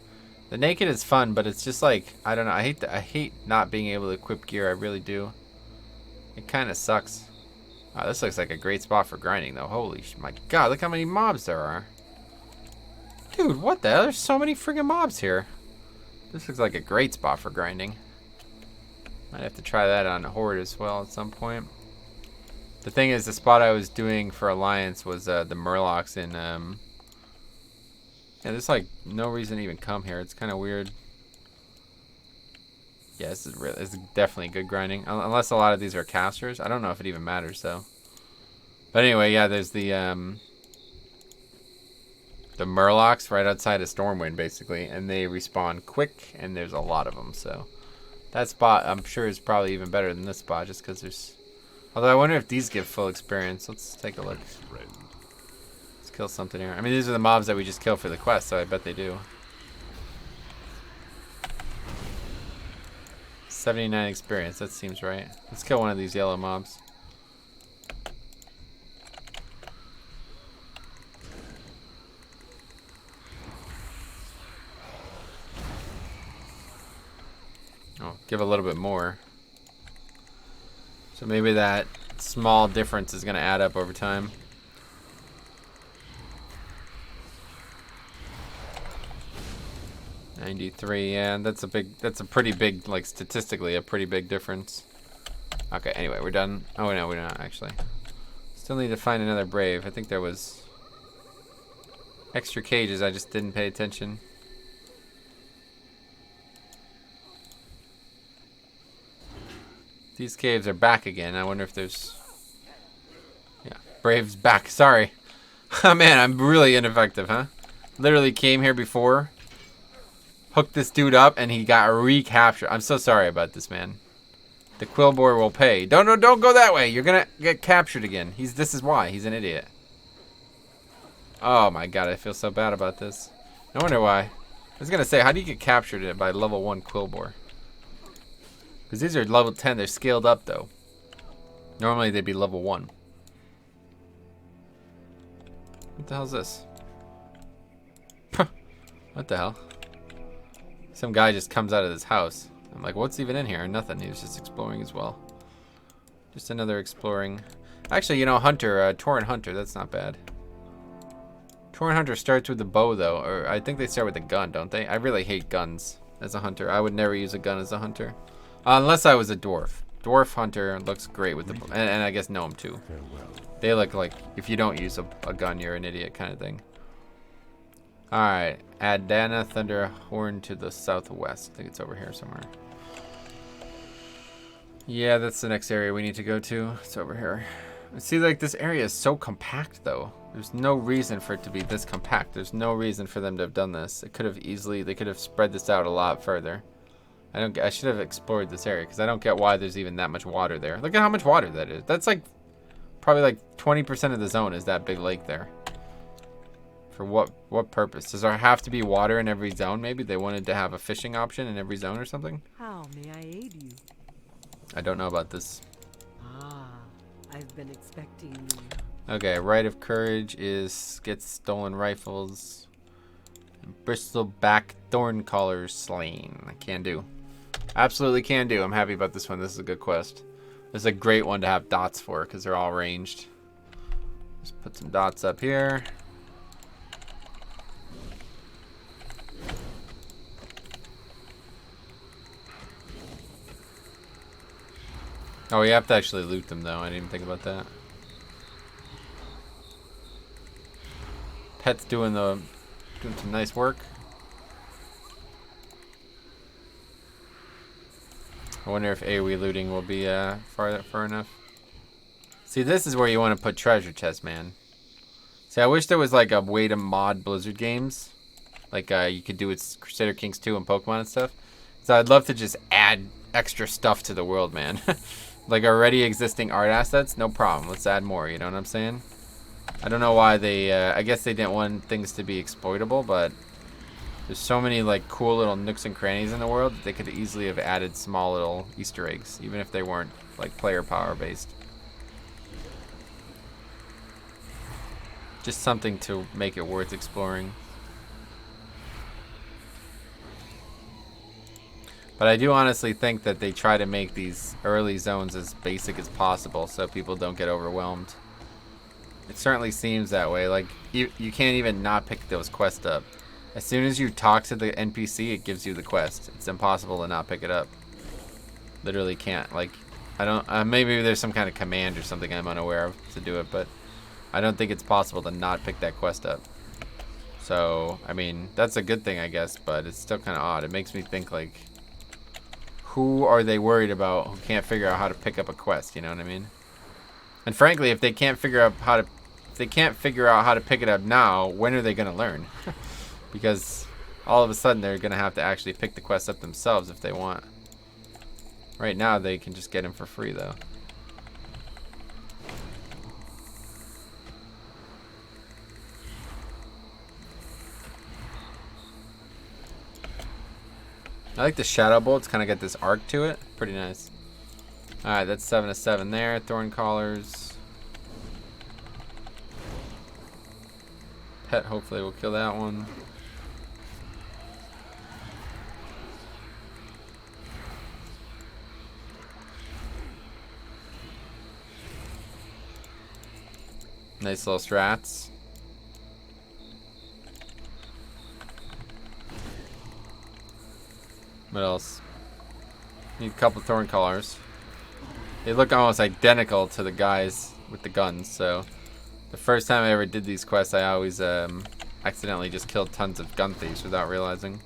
The Naked is fun, but it's just like, I don't know. I hate not being able to equip gear. I really do. It kind of sucks. Wow, this looks like a great spot for grinding though. Holy my god, look how many mobs there are. Dude, what the hell? There's so many friggin' mobs here. This looks like a great spot for grinding. Might have to try that on Horde as well at some point. The thing is, the spot I was doing for Alliance was the Murlocs in... Yeah, there's like no reason to even come here. It's kind of weird. Yeah, this is definitely good grinding. Unless a lot of these are casters. I don't know if it even matters, though. But anyway, yeah, there's the Murlocs right outside of Stormwind, basically, and they respawn quick, and there's a lot of them, so that spot, I'm sure, is probably even better than this spot, just because there's... Although I wonder if these give full experience. Let's take a look. Let's kill something here. I mean, these are the mobs that we just killed for the quest, so I bet they do. 79 experience, that seems right. Let's kill one of these yellow mobs. Oh, give a little bit more. So maybe that small difference is going to add up over time. $93, yeah, that's a pretty big, like statistically, a pretty big difference. Okay, anyway, we're done. Oh no, we're not actually. Still need to find another Brave. I think there was extra cages, I just didn't pay attention. These caves are back again. I wonder if there's... Yeah, Brave's back. Sorry. Oh man, I'm really ineffective, huh? Literally came here before, hooked this dude up, and he got recaptured. I'm so sorry about this, man. The Quillbore will pay. Don't go that way. You're gonna get captured again. This is why. He's an idiot. Oh my god, I feel so bad about this. No wonder why. I was gonna say, how do you get captured by level 1 Quillbore? Because these are level 10, they're scaled up though. Normally they'd be level 1. What the hell is this? What the hell? Some guy just comes out of this house. I'm like, what's even in here? Nothing, he was just exploring as well. Just another exploring. Actually, you know, Hunter, Tauren Hunter, that's not bad. Tauren Hunter starts with the bow though, or I think they start with a gun, don't they? I really hate guns as a hunter. I would never use a gun as a hunter. Unless I was a dwarf. Dwarf hunter looks great with the... And I guess gnome too. They look like if you don't use a gun, you're an idiot kind of thing. Alright. Adana Thunderhorn to the southwest. I think it's over here somewhere. Yeah, that's the next area we need to go to. It's over here. See, like, this area is so compact, though. There's no reason for it to be this compact. There's no reason for them to have done this. It could have easily... They could have spread this out a lot further. I should have explored this area because I don't get why there's even that much water there. Look at how much water that is. That's like probably like 20% of the zone is that big lake there. For what purpose? Does there have to be water in every zone? Maybe they wanted to have a fishing option in every zone or something. How may I aid you? I don't know about this. Ah, I've been expecting you. Okay, Rite of Courage gets stolen rifles. Bristleback Thorncaller slain. I can do. Absolutely can do. I'm happy about this one. This is a good quest. This is a great one to have dots for because they're all ranged. Just put some dots up here. Oh, you have to actually loot them though. I didn't even think about that. Pet's doing some nice work. I wonder if AoE looting will be far enough. See, this is where you want to put treasure chests, man. See, I wish there was like a way to mod Blizzard games. like you could do with Crusader Kings 2 and Pokemon and stuff. So I'd love to just add extra stuff to the world, man. Like already existing art assets, no problem. Let's add more, you know what I'm saying? I don't know why they, I guess they didn't want things to be exploitable, but there's so many like cool little nooks and crannies in the world that they could easily have added small little Easter eggs, even if they weren't like player power based. Just something to make it worth exploring. But I do honestly think that they try to make these early zones as basic as possible so people don't get overwhelmed. It certainly seems that way. Like, you can't even not pick those quests up. As soon as you talk to the NPC, it gives you the quest. It's impossible to not pick it up. Literally can't. Like, I don't... maybe there's some kind of command or something I'm unaware of to do it, but I don't think it's possible to not pick that quest up. So, I mean, that's a good thing, I guess, but it's still kind of odd. It makes me think, like... who are they worried about who can't figure out how to pick up a quest, you know what I mean? And frankly, if they can't figure out how to pick it up now, when are they going to learn? Because all of a sudden they're going to have to actually pick the quest up themselves if they want. Right now they can just get them for free though. I like the shadow bolts, kind of got this arc to it. Pretty nice. Alright, that's 7 of 7 there. Thorn collars. Pet hopefully will kill that one. Nice little strats. What else? Need a couple thorn collars. They look almost identical to the guys with the guns, so the first time I ever did these quests, I always accidentally just killed tons of gun thieves without realizing.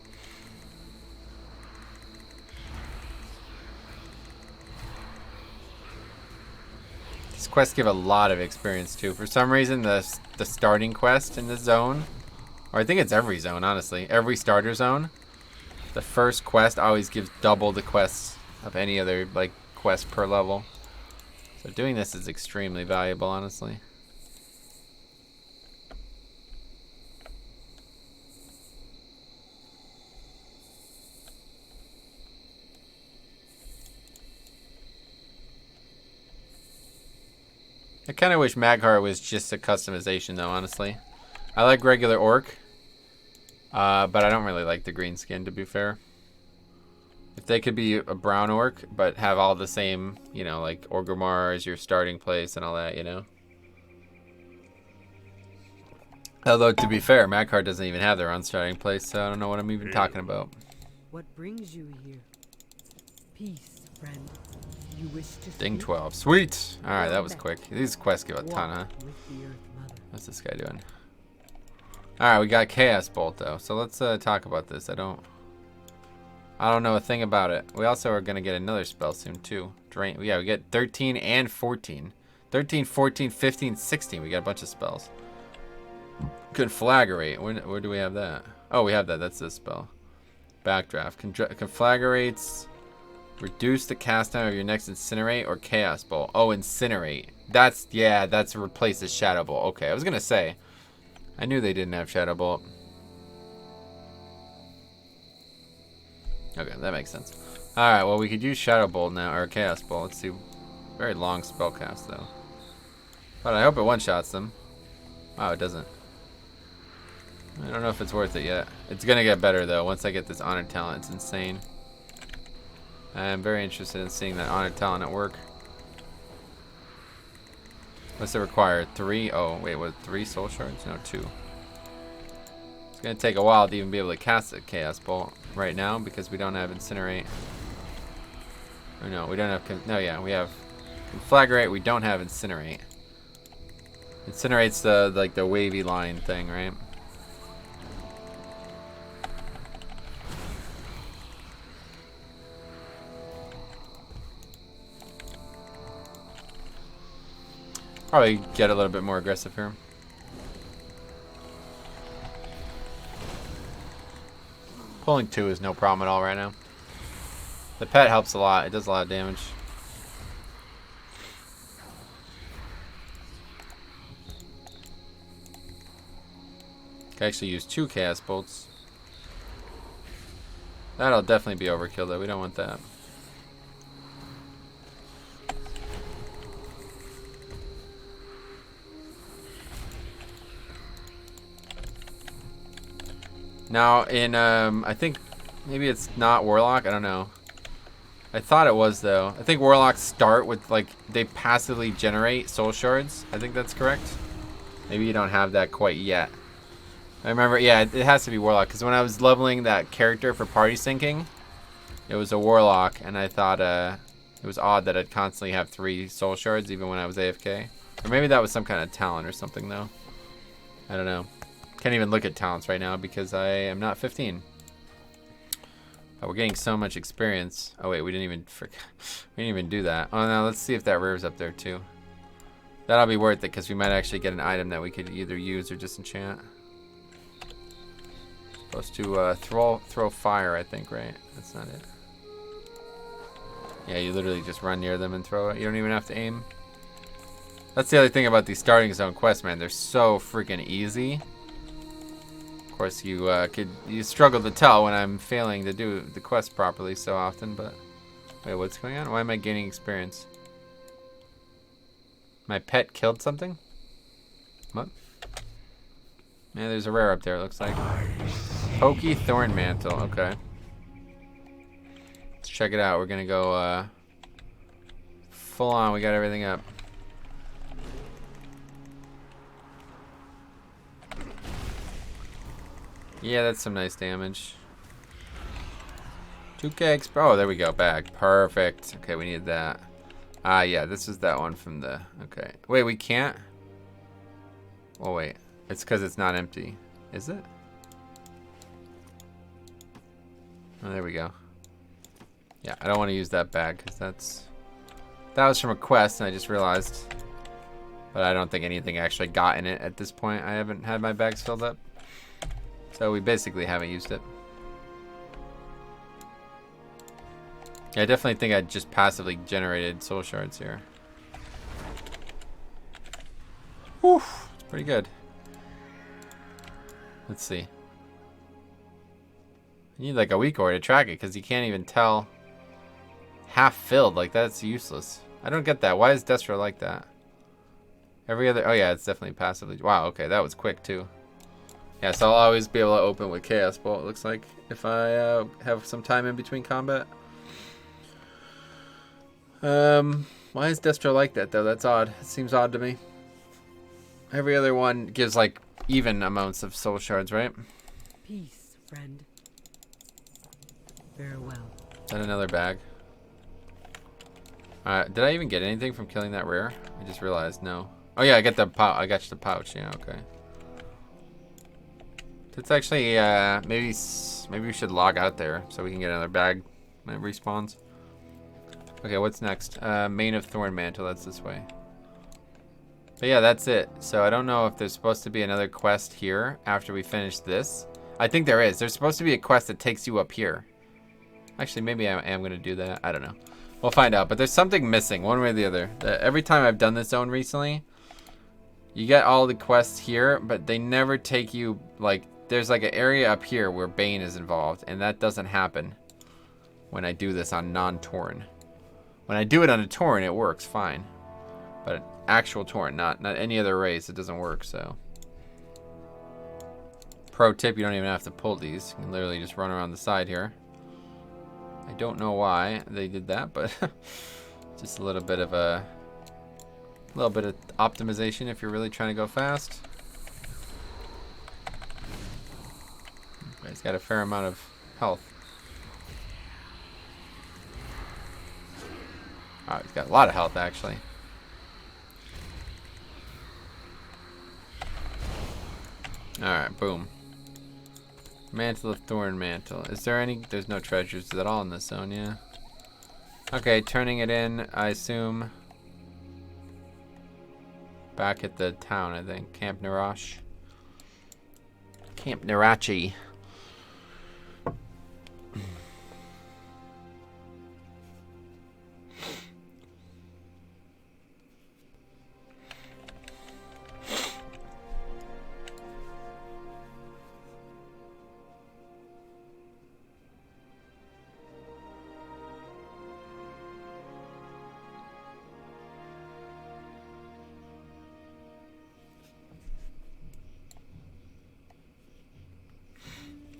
These quests give a lot of experience too. For some reason, the starting quest in this zone, or I think it's every zone, honestly, every starter zone, the first quest always gives double the quests of any other like quest per level. So doing this is extremely valuable, honestly. I kind of wish Magheart was just a customization though, honestly. I like regular orc, but I don't really like the green skin, to be fair. If they could be a brown orc, but have all the same, you know, like Orgrimmar as your starting place and all that, you know. Although, to be fair, Magheart doesn't even have their own starting place, so I don't know what I'm even talking about. What brings you here? Peace, friend. You wish to Ding speak? 12. Sweet! Alright, that was quick. These quests give a ton, huh? Walk with the Earth Mother. What's this guy doing? Alright, we got Chaos Bolt, though. So let's talk about this. I don't know a thing about it. We also are going to get another spell soon, too. Drain. Yeah, we get 13 and 14. 13, 14, 15, 16. We got a bunch of spells. Conflagrate. Where do we have that? Oh, we have that. That's this spell. Backdraft. Conflagrates. Reduce the cast time of your next Incinerate or Chaos Bolt. Oh, Incinerate. That's replaces Shadow Bolt. Okay, I was going to say. I knew they didn't have Shadow Bolt. Okay, that makes sense. Alright, well, we could use Shadow Bolt now, or Chaos Bolt. Let's see. Very long spell cast, though. But I hope it one-shots them. Wow, it doesn't. I don't know if it's worth it yet. It's gonna get better, though. Once I get this Honored Talent, it's insane. I'm very interested in seeing that Honored Talent at work. What's it require? 3? Oh, wait, what? 3 soul shards? No, 2. It's gonna take a while to even be able to cast a Chaos Bolt right now because we don't have Incinerate. Or no, we don't have. No, yeah, we have Conflagrate. We don't have Incinerate. Incinerate's the wavy line thing, right? Probably get a little bit more aggressive here. Pulling 2 is no problem at all right now. The pet helps a lot. It does a lot of damage. Can actually use 2 chaos bolts. That'll definitely be overkill though. We don't want that. Now in I think maybe it's not Warlock, I don't know. I thought it was though. I think Warlocks start with like they passively generate soul shards. I think that's correct. Maybe you don't have that quite yet. I remember, yeah, it has to be Warlock because when I was leveling that character for party syncing, it was a Warlock, and I thought it was odd that I'd constantly have 3 soul shards even when I was AFK. Or maybe that was some kind of talent or something though. I don't know. Can't even look at talents right now because I am not 15. But we're getting so much experience. Oh wait, we didn't even do that. Oh no, let's see if that rear's up there too. That'll be worth it because we might actually get an item that we could either use or disenchant. Supposed to throw fire, I think, right? That's not it. Yeah, you literally just run near them and throw it. You don't even have to aim. That's the other thing about these starting zone quests, man. They're so freaking easy. Of course, you struggle to tell when I'm failing to do the quest properly so often, but wait, what's going on? Why am I gaining experience? My pet killed something? What? Yeah, there's a rare up there, it looks like. Pokey Thorn Mantle, okay. Let's check it out. We're gonna go full on, we got everything up. Yeah, that's some nice damage. 2k exp. Oh, there we go. Bag. Perfect. Okay, we need that. Ah, yeah, this is that one from the. Okay. Wait, we can't? Oh, wait. It's because it's not empty. Is it? Oh, there we go. Yeah, I don't want to use that bag because that was from a quest and I just realized. But I don't think anything actually got in it at this point. I haven't had my bags filled up. So we basically haven't used it. Yeah, I definitely think I just passively generated soul shards here. Whew, it's pretty good. Let's see. You need like a weak ore to track it because you can't even tell half filled. Like that's useless. I don't get that. Why is Destro like that? Every other, oh yeah, it's definitely passively. Wow, okay, that was quick too. Yeah, so I'll always be able to open with Chaos Bolt, it looks like, if I have some time in between combat. Why is Destro like that, though? That's odd. It seems odd to me. Every other one gives, like, even amounts of soul shards, right? Peace, friend. Farewell. Is that another bag? Alright, did I even get anything from killing that rare? I just realized, no. Oh yeah, I got the pouch. I got the pouch, yeah, okay. It's actually, maybe we should log out there so we can get another bag when it respawns. Okay, what's next? Mane of Thorn Mantle, that's this way. But yeah, that's it. So I don't know if there's supposed to be another quest here after we finish this. I think there is. There's supposed to be a quest that takes you up here. Actually, maybe I am going to do that. I don't know. We'll find out. But there's something missing, one way or the other. Every time I've done this zone recently, you get all the quests here, but they never take you, like, there's like an area up here where Bane is involved, and that doesn't happen when I do this on non-Tauren. When I do it on a Tauren, it works fine. But actual Tauren, not any other race, it doesn't work, so. Pro tip, you don't even have to pull these. You can literally just run around the side here. I don't know why they did that, but just a little bit of optimization if you're really trying to go fast. He's got a fair amount of health. Oh, he's got a lot of health, actually. Alright, boom. Mantle of Thorn Mantle. Is there any? There's no treasures at all in this zone, yeah. Okay, turning it in, I assume. Back at the town, I think. Camp Narash. Camp Narachi.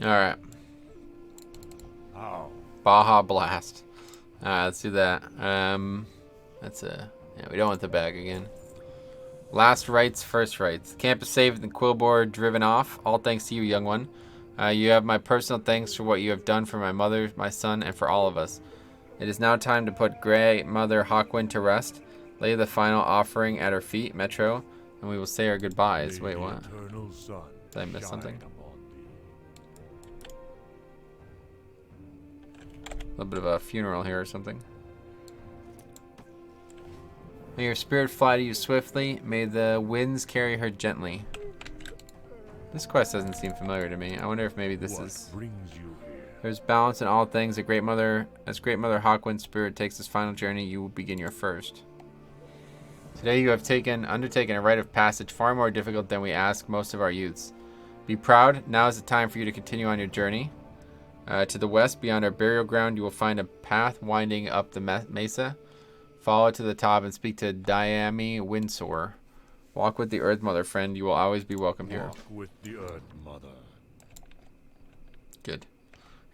Alright. How? Baja Blast. Alright, let's do that. That's a... Yeah, we don't want the bag again. Last rites, first rites. Camp is saved and Quillbore driven off. All thanks to you, young one. You have my personal thanks for what you have done for my mother, my son, and for all of us. It is now time to put Grey Mother Hawkwind to rest. Lay the final offering at her feet, Metro, and we will say our goodbyes. Wait, what? Did I miss something? A little bit of a funeral here or something. May your spirit fly to you swiftly. May the winds carry her gently. This quest doesn't seem familiar to me. I wonder if maybe this is... There's balance in all things. As Great Mother Hawkwind's spirit takes his final journey, you will begin your first. Today you have undertaken a rite of passage far more difficult than we ask most of our youths. Be proud. Now is the time for you to continue on your journey. To the west, beyond our burial ground, you will find a path winding up the mesa. Follow it to the top and speak to Diami Windsor. Walk with the Earth Mother, friend. You will always be welcome here. Walk with the Earth Mother. Good.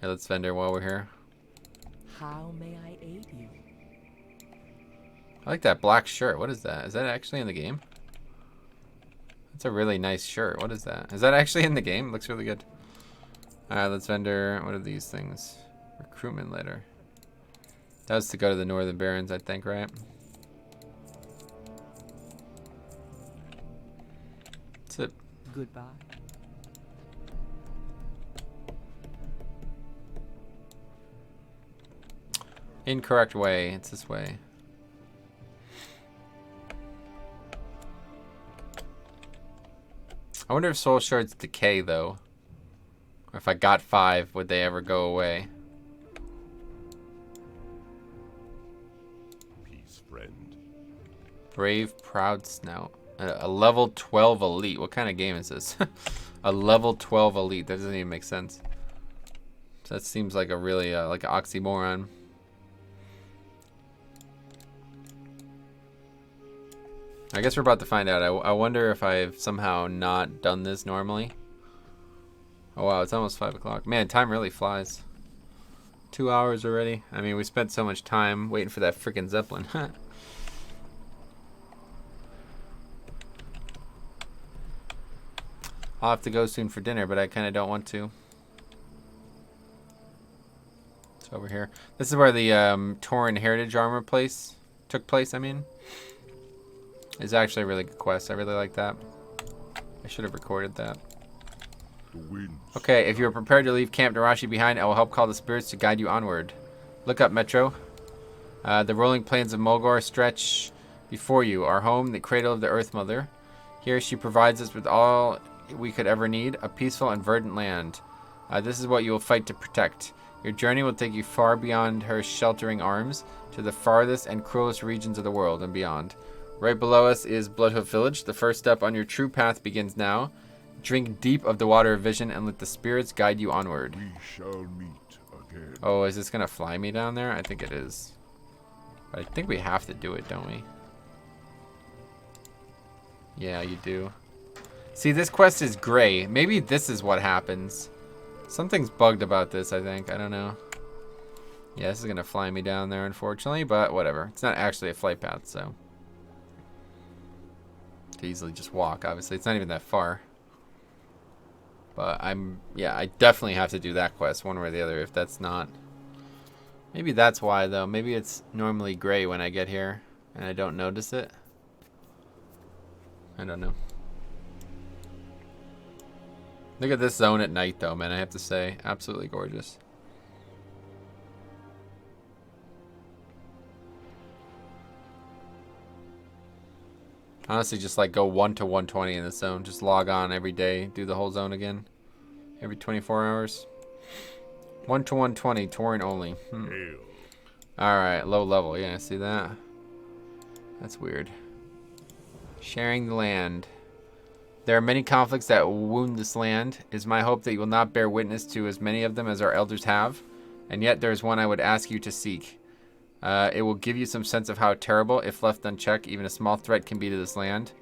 Here, let's vendor while we're here. How may I aid you? I like that black shirt. What is that? Is that actually in the game? That's a really nice shirt. What is that? Is that actually in the game? It looks really good. Alright, let's vendor. What are these things? Recruitment letter. That was to go to the Northern Barrens, I think, right? That's it. Goodbye. Incorrect way. It's this way. I wonder if soul shards decay, though. Or if I got 5, would they ever go away? Peace, friend. Brave, proud snout. A level 12 elite. What kind of game is this? A level 12 elite. That doesn't even make sense. So that seems like a really, like an oxymoron. I guess we're about to find out. I wonder if I've somehow not done this normally. Oh wow, it's almost 5 o'clock. Man, time really flies. 2 hours already. I mean, we spent so much time waiting for that freaking Zeppelin. I'll have to go soon for dinner, but I kind of don't want to. It's over here. This is where the Tauren Heritage Armor took place, I mean. It's actually a really good quest. I really like that. I should have recorded that. Okay, if you are prepared to leave Camp Narashi behind, I will help call the spirits to guide you onward. Look up, Metro. The rolling plains of Mulgore stretch before you. Our home, the cradle of the Earth Mother. Here she provides us with all we could ever need, a peaceful and verdant land. This is what you will fight to protect. Your journey will take you far beyond her sheltering arms, to the farthest and cruelest regions of the world and beyond. Right below us is Bloodhoof Village. The first step on your true path begins now. Drink deep of the water of vision and let the spirits guide you onward. We shall meet again. Oh, is this gonna fly me down there? I think it is. But I think we have to do it, don't we? Yeah, you do. See, this quest is gray. Maybe this is what happens. Something's bugged about this, I think. I don't know. Yeah, this is gonna fly me down there, unfortunately, but whatever. It's not actually a flight path, so. To easily just walk, obviously. It's not even that far. But yeah, I definitely have to do that quest one way or the other if that's not. Maybe that's why, though. Maybe it's normally gray when I get here and I don't notice it. I don't know. Look at this zone at night, though, man. I have to say, absolutely gorgeous. Honestly, just like go 1 to 120 in this zone. Just log on every day, do the whole zone again. Every 24 hours. 1 to 120, Tauren only. Alright, low level. Yeah, see that? That's weird. Sharing the land. There are many conflicts that wound this land. It is my hope that you will not bear witness to as many of them as our elders have. And yet there is one I would ask you to seek. It will give you some sense of how terrible, if left unchecked, even a small threat can be to this land.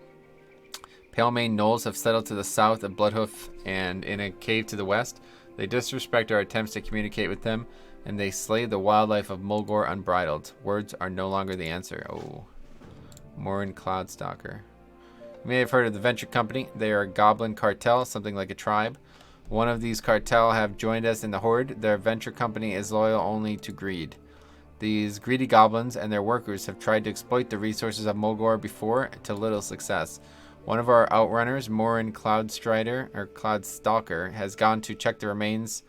Pale Mane gnolls have settled to the south of Bloodhoof and in a cave to the west. They disrespect our attempts to communicate with them, and they slay the wildlife of Mulgore unbridled. Words are no longer the answer. Oh. Morin Cloudstalker. You may have heard of the Venture Company. They are a goblin cartel, something like a tribe. One of these cartel have joined us in the Horde. Their Venture Company is loyal only to greed. These greedy goblins and their workers have tried to exploit the resources of Mulgore before, to little success. One of our outrunners, Morin Cloudstalker, has gone to check the remains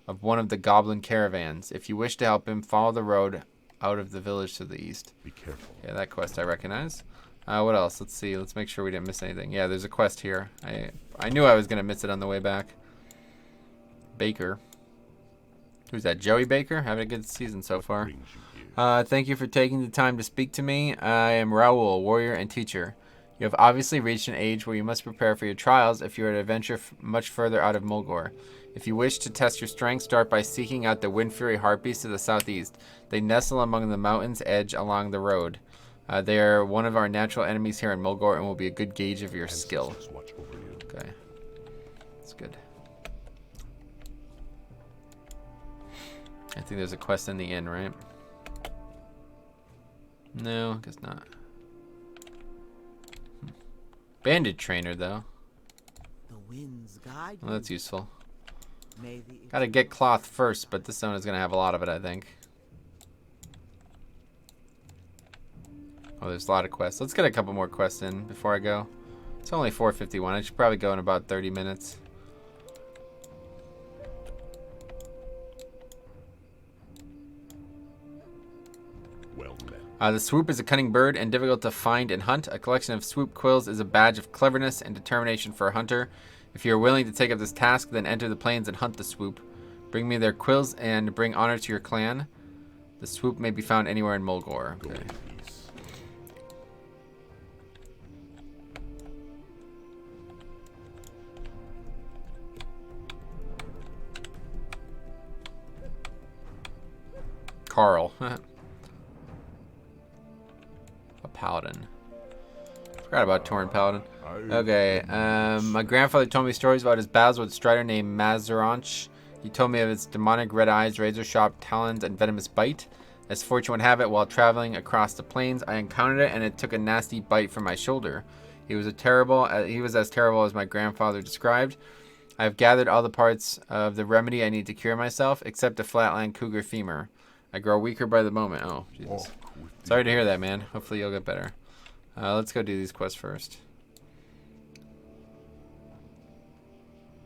of one of the goblin caravans. If you wish to help him, follow the road out of the village to the east. Be careful. Yeah, that quest I recognize. What else? Let's see. Let's make sure we didn't miss anything. Yeah, there's a quest here. I knew I was going to miss it on the way back. Baker. Who's that? Joey Baker? Having a good season so far. Thank you for taking the time to speak to me. I am Raoul, warrior and teacher. You have obviously reached an age where you must prepare for your trials if you are to venture much further out of Mulgore. If you wish to test your strength, start by seeking out the Wind Fury Harpies to the southeast. They nestle among the mountain's edge along the road. They are one of our natural enemies here in Mulgore and will be a good gauge of your skill. Okay. That's good. I think there's a quest in the inn, right? No, I guess not. Bandit trainer, though. The winds guide Well, that's useful. May the Gotta get cloth first, but this zone is gonna have a lot of it, I think. Oh, there's a lot of quests. Let's get a couple more quests in before I go. It's only 4:51. I should probably go in about 30 minutes. Well met. The swoop is a cunning bird and difficult to find and hunt. A collection of swoop quills is a badge of cleverness and determination for a hunter. If you are willing to take up this task, then enter the plains and hunt the swoop. Bring me their quills and bring honor to your clan. The swoop may be found anywhere in Mulgore. Okay. Carl. A paladin. Forgot about Torn Paladin. Okay, my grandfather told me stories about his battles with a strider named Mazaranch. He told me of his demonic red eyes, razor-sharp talons, and venomous bite. As fortune would have it, while traveling across the plains, I encountered it, and it took a nasty bite from my shoulder. He was as terrible as my grandfather described. I have gathered all the parts of the remedy I need to cure myself, except a flatland cougar femur. I grow weaker by the moment. Oh, Jesus. Sorry to hear that, man. Hopefully you'll get better. Let's go do these quests first.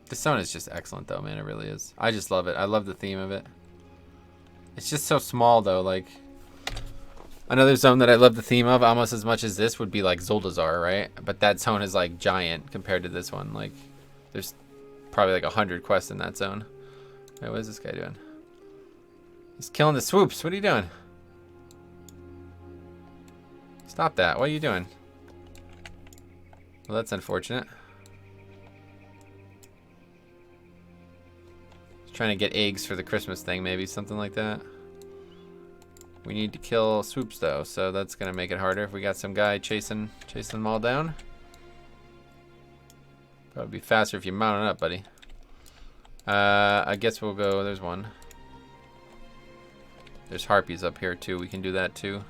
This zone is just excellent, though, man. It really is. I just love it. I love the theme of it. It's just so small, though. Like, another zone that I love the theme of almost as much as this would be, like, Zuldazar, right? But that zone is, like, giant compared to this one. Like, there's probably, like, 100 quests in that zone. Wait, what is this guy doing? He's killing the swoops. What are you doing? Stop that. What are you doing? Well, that's unfortunate. He's trying to get eggs for the Christmas thing, maybe. Something like that. We need to kill swoops, though, so that's going to make it harder if we got some guy chasing them all down. Probably be faster if you mount it up, buddy. I guess we'll go... There's one. There's harpies up here, too. We can do that, too.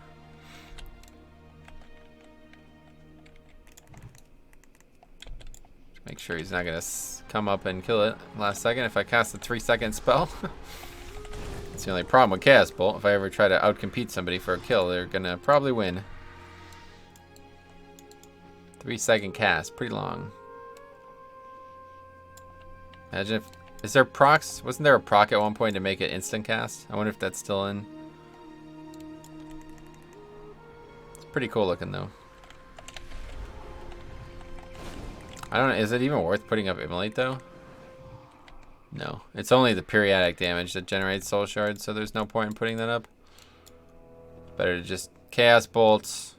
Make sure he's not going to come up and kill it last second if I cast a 3-second spell. That's the only problem with Chaos Bolt. If I ever try to outcompete somebody for a kill, they're going to probably win. 3-second cast. Pretty long. Imagine if... Is there procs? Wasn't there a proc at one point to make it instant cast? I wonder if that's still in. It's pretty cool looking, though. I don't know. Is it even worth putting up Immolate, though? No. It's only the periodic damage that generates soul shards, so there's no point in putting that up. Better to just Chaos Bolts,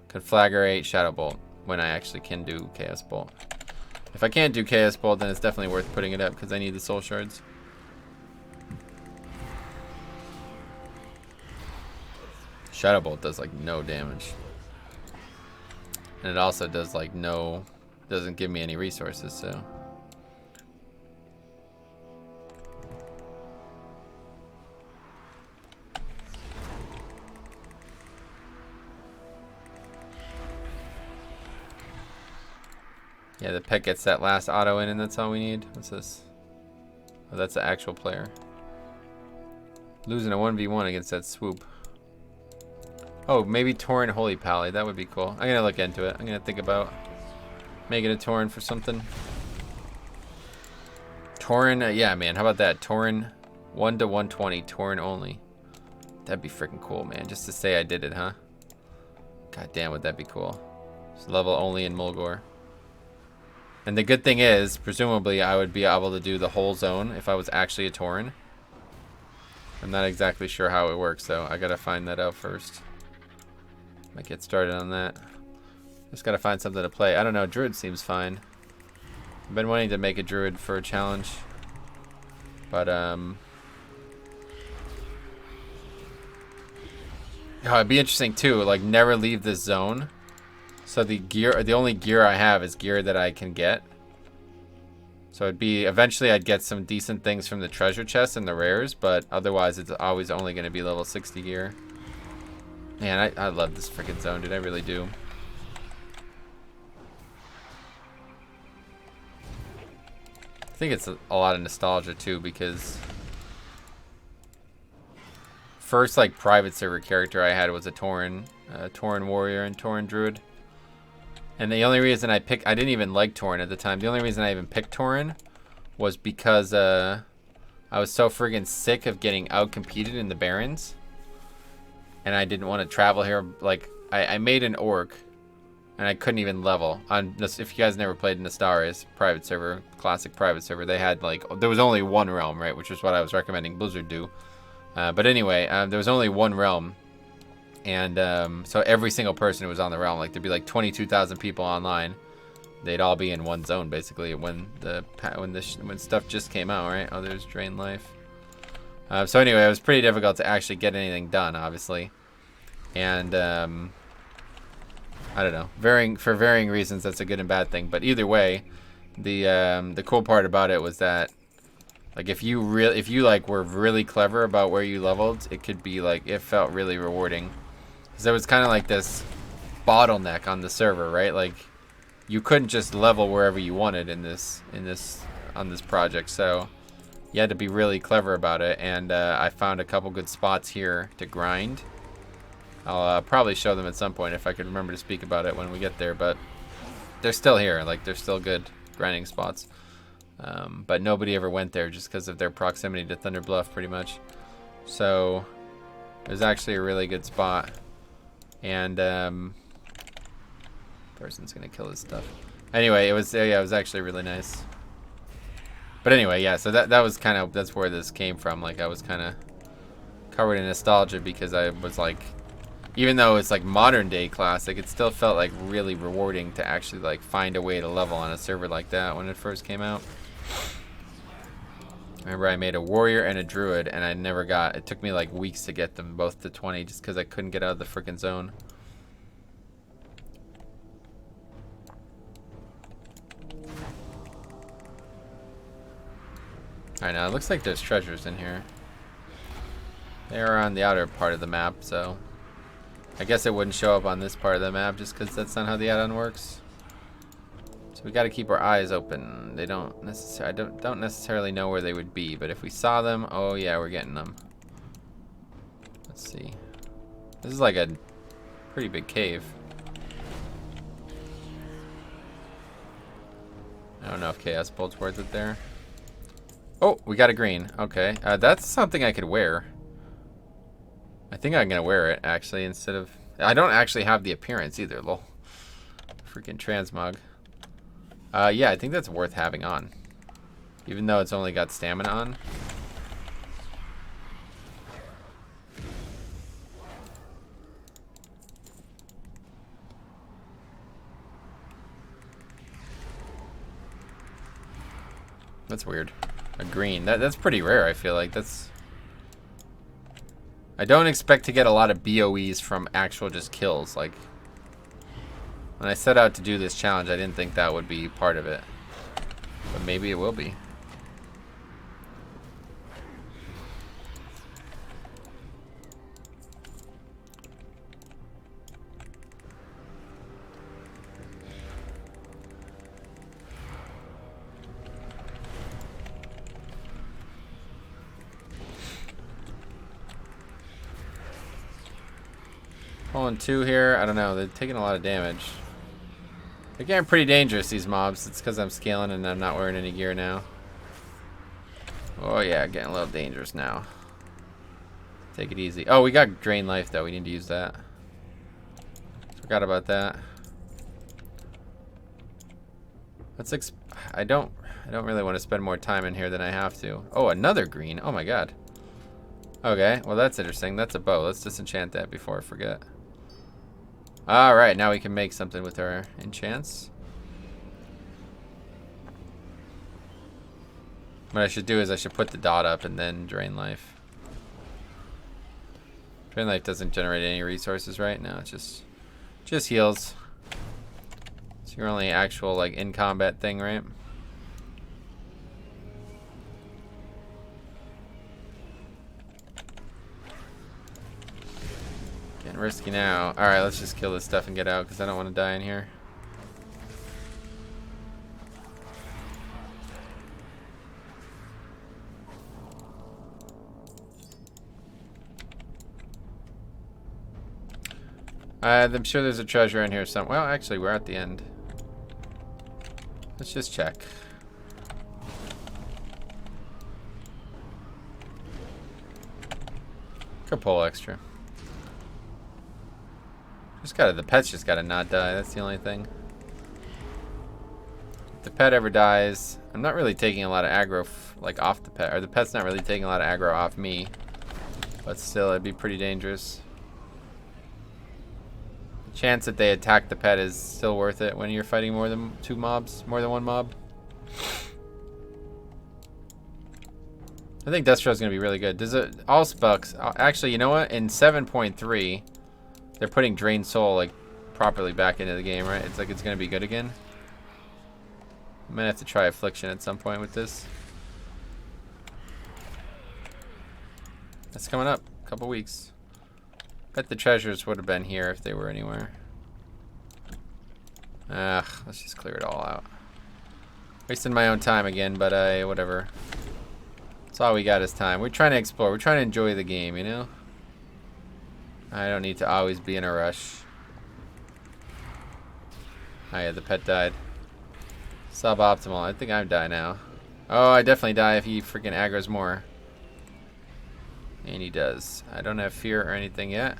Conflagrate, Shadow Bolt, when I actually can do Chaos Bolt. If I can't do Chaos Bolt, then it's definitely worth putting it up, because I need the soul shards. Shadow Bolt does, like, no damage. And it also does, like, no... Doesn't give me any resources, so... Yeah, the pet gets that last auto in, and that's all we need. What's this? Oh, that's the actual player. Losing a 1v1 against that swoop. Oh, maybe Tauren Holy Pally. That would be cool. I'm gonna look into it. I'm gonna think about making a Tauren for something. Tauren, yeah, man. How about that? Tauren 1 to 120, Tauren only. That'd be freaking cool, man. Just to say I did it, huh? God damn, would that be cool? It's level only in Mulgore. And the good thing is, presumably, I would be able to do the whole zone if I was actually a Tauren. I'm not exactly sure how it works, though. I gotta find that out first. Might get started on that. Just gotta find something to play. I don't know, Druid seems fine. I've been wanting to make a Druid for a challenge. But, oh, it'd be interesting, too. Like, never leave this zone. So the only gear I have is gear that I can get. So it'd be, eventually I'd get some decent things from the treasure chest and the rares, but otherwise it's always only going to be level 60 gear. Man, I love this freaking zone, dude. I really do. I think it's a lot of nostalgia too, because first like private server character I had was a Tauren warrior and Tauren druid. And the only reason I didn't even like Tauren at the time. The only reason I even picked Tauren was because I was so friggin' sick of getting out-competed in the Barrens. And I didn't want to travel here. Like, I made an orc, and I couldn't even level. If you guys never played Nestaris, private server, classic private server, they had, like, there was only one realm, right? Which is what I was recommending Blizzard do. But anyway, there was only one realm. And so every single person who was on the realm, like there'd be like 22,000 people online. They'd all be in one zone basically when stuff just came out, right? Oh, there's Drain Life. So anyway, it was pretty difficult to actually get anything done, obviously. And I don't know, for varying reasons, that's a good and bad thing. But either way, the cool part about it was that, like, if you like were really clever about where you leveled, it could be like, it felt really rewarding. Because there was kind of like this bottleneck on the server, right? Like, you couldn't just level wherever you wanted on this project, so you had to be really clever about it. And I found a couple good spots here to grind. I'll probably show them at some point if I could remember to speak about it when we get there, but they're still here. Like, they're still good grinding spots. But nobody ever went there just because of their proximity to Thunder Bluff, pretty much. So it was actually a really good spot. And person's gonna kill his stuff. Anyway, it was actually really nice. But anyway, yeah. So that's where this came from. Like, I was kind of covered in nostalgia because I was like, even though it's like modern day classic, it still felt like really rewarding to actually like find a way to level on a server like that when it first came out. I remember I made a warrior and a druid, and it took me like weeks to get them both to 20 just because I couldn't get out of the freaking zone. Alright, now it looks like there's treasures in here. They are on the outer part of the map, so I guess it wouldn't show up on this part of the map just because that's not how the add-on works. So we got to keep our eyes open. They don't necessarily know where they would be, but if we saw them, oh yeah, we're getting them. Let's see. This is like a pretty big cave. I don't know if Chaos Bolt's worth it there. Oh, we got a green. Okay, that's something I could wear. I think I'm gonna wear it actually instead of. I don't actually have the appearance either, lol. Freaking transmog. Yeah, I think that's worth having on. Even though it's only got stamina on. That's weird. A green. That's pretty rare, I feel like. I don't expect to get a lot of BOEs from actual just kills. Like, when I set out to do this challenge, I didn't think that would be part of it. But maybe it will be. Pulling 2 here. I don't know. They're taking a lot of damage. They're getting pretty dangerous, these mobs. It's because I'm scaling and I'm not wearing any gear now. Oh yeah, getting a little dangerous now. Take it easy. Oh, we got drain life though. We need to use that. Forgot about that. I don't really want to spend more time in here than I have to. Oh, another green. Oh my god. Okay, well that's interesting. That's a bow. Let's disenchant that before I forget. Alright, now we can make something with our enchants. What I should do is I should put the dot up and then drain life. Drain life doesn't generate any resources, right? No, it just heals. It's your only actual like in combat thing, right? Getting risky now. Alright, let's just kill this stuff and get out because I don't want to die in here. I'm sure there's a treasure in here somewhere. Well, actually, we're at the end. Let's just check. Could pull extra. The pet's just gotta not die. That's the only thing. If the pet ever dies, I'm not really taking a lot of aggro like off the pet, or the pet's not really taking a lot of aggro off me. But still, it'd be pretty dangerous. The chance that they attack the pet is still worth it when you're fighting more than more than one mob. I think Destro's gonna be really good. Does it all specs? Actually, you know what? In 7.3. They're putting Drain Soul like properly back into the game, right? It's like it's gonna be good again. I might have to try Affliction at some point with this. That's coming up, a couple weeks. Bet the treasures would have been here if they were anywhere. Let's just clear it all out. Wasting my own time again, but whatever. That's all we got is time. We're trying to explore. We're trying to enjoy the game, you know? I don't need to always be in a rush. Oh yeah, the pet died. Suboptimal. I think I'm die now. Oh, I definitely die if he freaking aggro's more. And he does. I don't have fear or anything yet.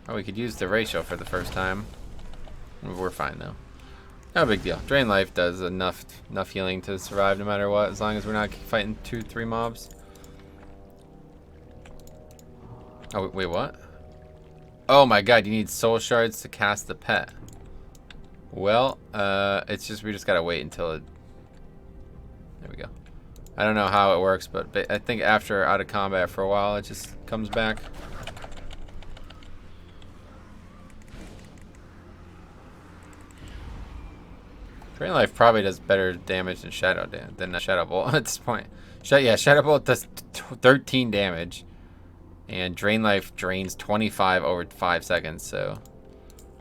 Oh, we could use the ratio for the first time. We're fine though. No big deal. Drain life does enough healing to survive no matter what, as long as we're not fighting 2-3 mobs. Oh, wait, what? Oh my god, you need soul shards to cast the pet. Well, it's just, we just gotta wait until it... There we go. I don't know how it works, but I think after out of combat for a while, it just comes back. Drain life probably does better damage than Shadow Bolt at this point. Yeah, Shadow Bolt does 13 damage. And Drain Life drains 25 over 5 seconds, so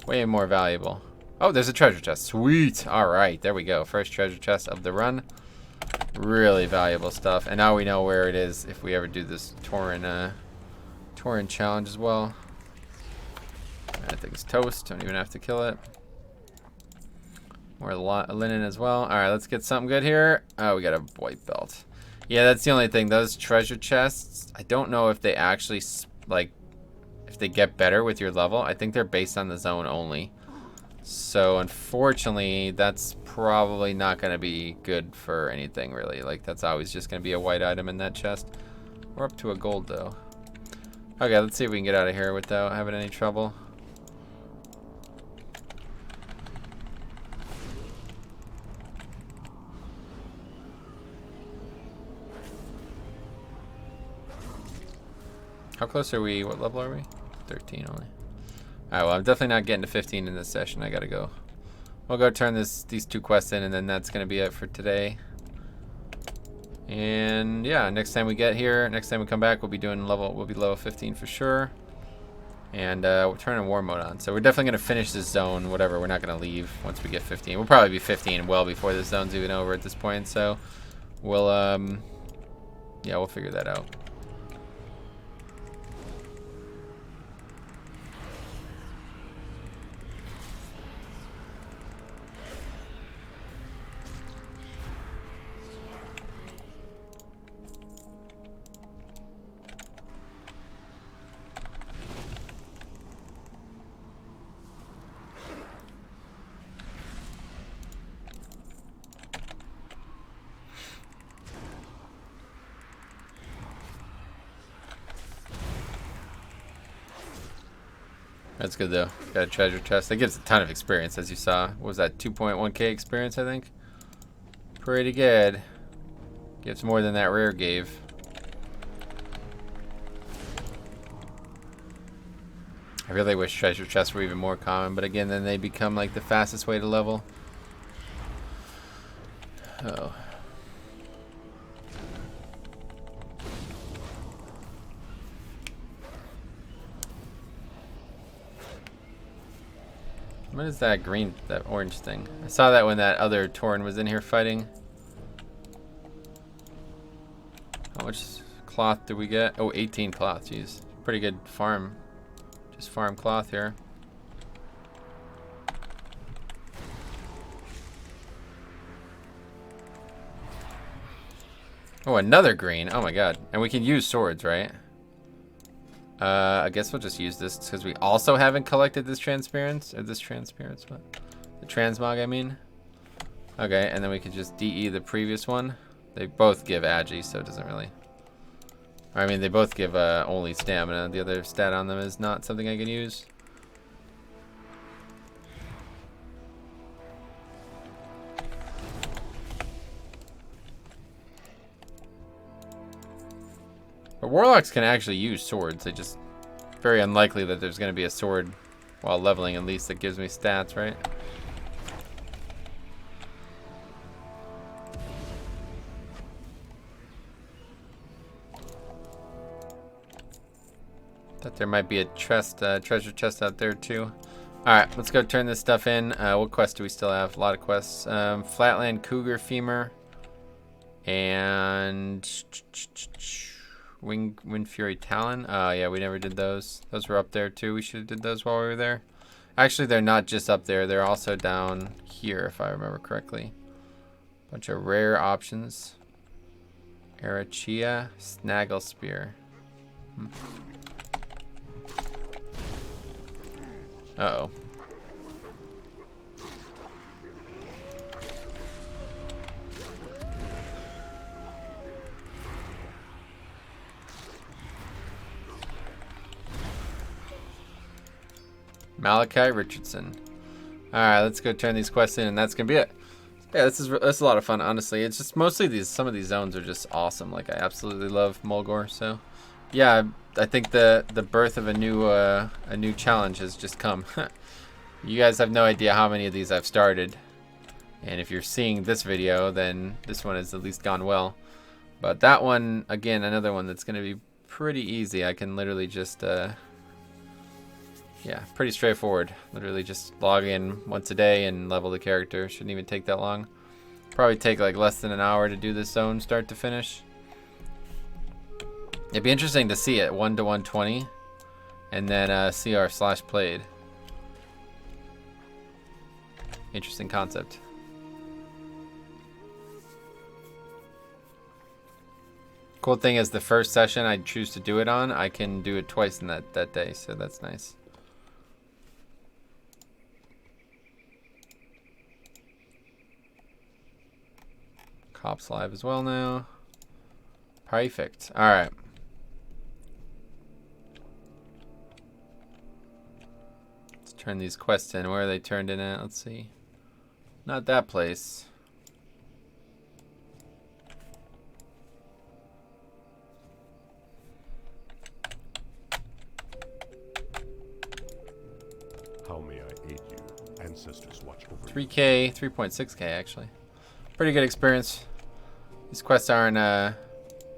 way more valuable. Oh, there's a treasure chest. Sweet. All right, there we go. First treasure chest of the run. Really valuable stuff. And now we know where it is if we ever do this Tauren challenge as well. That thing's toast. Don't even have to kill it. More linen as well. All right, let's get something good here. Oh, we got a white belt. Yeah, that's the only thing. Those treasure chests, I don't know if they actually, like, if they get better with your level. I think they're based on the zone only. So, unfortunately, that's probably not going to be good for anything, really. Like, that's always just going to be a white item in that chest. We're up to a gold, though. Okay, let's see if we can get out of here without having any trouble. How close are we? What level are we? 13 only. Alright, well, I'm definitely not getting to 15 in this session. I gotta go. We'll go turn these 2 quests in, and then that's gonna be it for today. And yeah, next time we get here, next time we come back, we'll be level 15 for sure. And we're turning war mode on. So we're definitely gonna finish this zone, whatever. We're not gonna leave once we get 15. We'll probably be 15 well before this zone's even over at this point. So we'll yeah, we'll figure that out. That's good though. Got a treasure chest. That gives a ton of experience, as you saw. What was that, 2.1k experience, I think? Pretty good. Gives more than that rare gave. I really wish treasure chests were even more common, but again, then they become like the fastest way to level. Oh. What is that green, that orange thing? I saw that when that other Tauren was in here fighting. How much cloth did we get? Oh, 18 cloth, jeez. Pretty good farm. Just farm cloth here. Oh, another green. Oh my god. And we can use swords, right? I guess we'll just use this because we also haven't collected this transparent, or this transparent, what? The transmog, I mean. Okay, and then we could just DE the previous one. They both give agi, so it doesn't really. I mean, they both give only stamina. The other stat on them is not something I can use. But warlocks can actually use swords. They just very unlikely that there's going to be a sword while leveling, at least that gives me stats, right? Thought there might be a treasure chest out there too. All right, let's go turn this stuff in. What quest do we still have? A lot of quests. Flatland Cougar Femur and Wind Fury Talon. Oh yeah, we never did those. Those were up there too. We should have did those while we were there. Actually, they're not just up there. They're also down here, if I remember correctly. Bunch of rare options. Arachia, Snaggle Spear. Uh-oh. Malachi Richardson. Alright, let's go turn these quests in, and that's gonna be it. Yeah, this is a lot of fun, honestly. It's just mostly some of these zones are just awesome. Like, I absolutely love Mulgore, so yeah, I think the birth of a new challenge has just come. You guys have no idea how many of these I've started, and if you're seeing this video, then this one has at least gone well. But that one, again, another one that's gonna be pretty easy. I can literally just yeah, pretty straightforward. Literally just log in once a day and level the character. Shouldn't even take that long. Probably take like less than an hour to do this zone start to finish. It'd be interesting to see it 1 to 120 and then CR/played. Interesting concept. Cool thing is the first session I choose to do it on, I can do it twice in that day, so that's nice. Cops live as well now. Perfect. All right. Let's turn these quests in. Where are they turned in at? Let's see. Not that place. How may I aid you? Ancestors watch over 3K, 3.6K actually. Pretty good experience. These quests aren't, that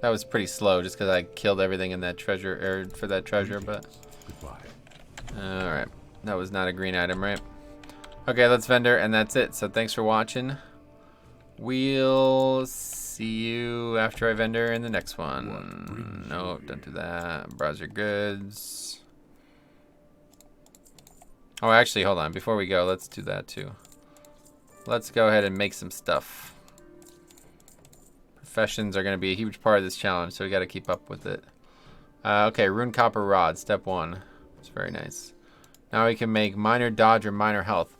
was pretty slow just because I killed everything in that treasure, for that treasure, but. Goodbye. Alright. That was not a green item, right? Okay, let's vendor, and that's it. So thanks for watching. We'll see you after I vendor in the next one. No, don't do that. Browse your goods. Oh, actually, hold on. Before we go, let's do that too. Let's go ahead and make some stuff. Professions are going to be a huge part of this challenge, so we got to keep up with it. Okay, rune copper rod, step 1. It's very nice. Now we can make minor dodge or minor health.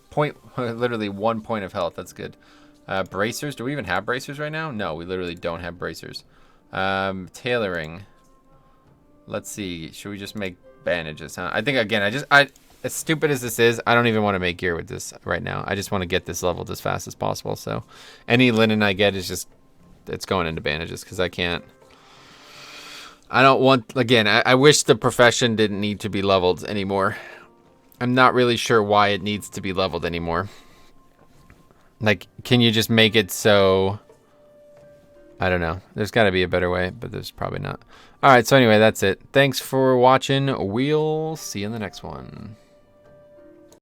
Literally 1 point of health. That's good. Bracers. Do we even have bracers right now? No, we literally don't have bracers. Tailoring. Let's see. Should we just make bandages? Huh? I think again. as stupid as this is, I don't even want to make gear with this right now. I just want to get this leveled as fast as possible. So any linen I get is just, it's going into bandages because I can't. I don't want, again, I wish the profession didn't need to be leveled anymore. I'm not really sure why it needs to be leveled anymore. Like, can you just make it so... I don't know. There's got to be a better way, but there's probably not. All right, so anyway, that's it. Thanks for watching. We'll see you in the next one.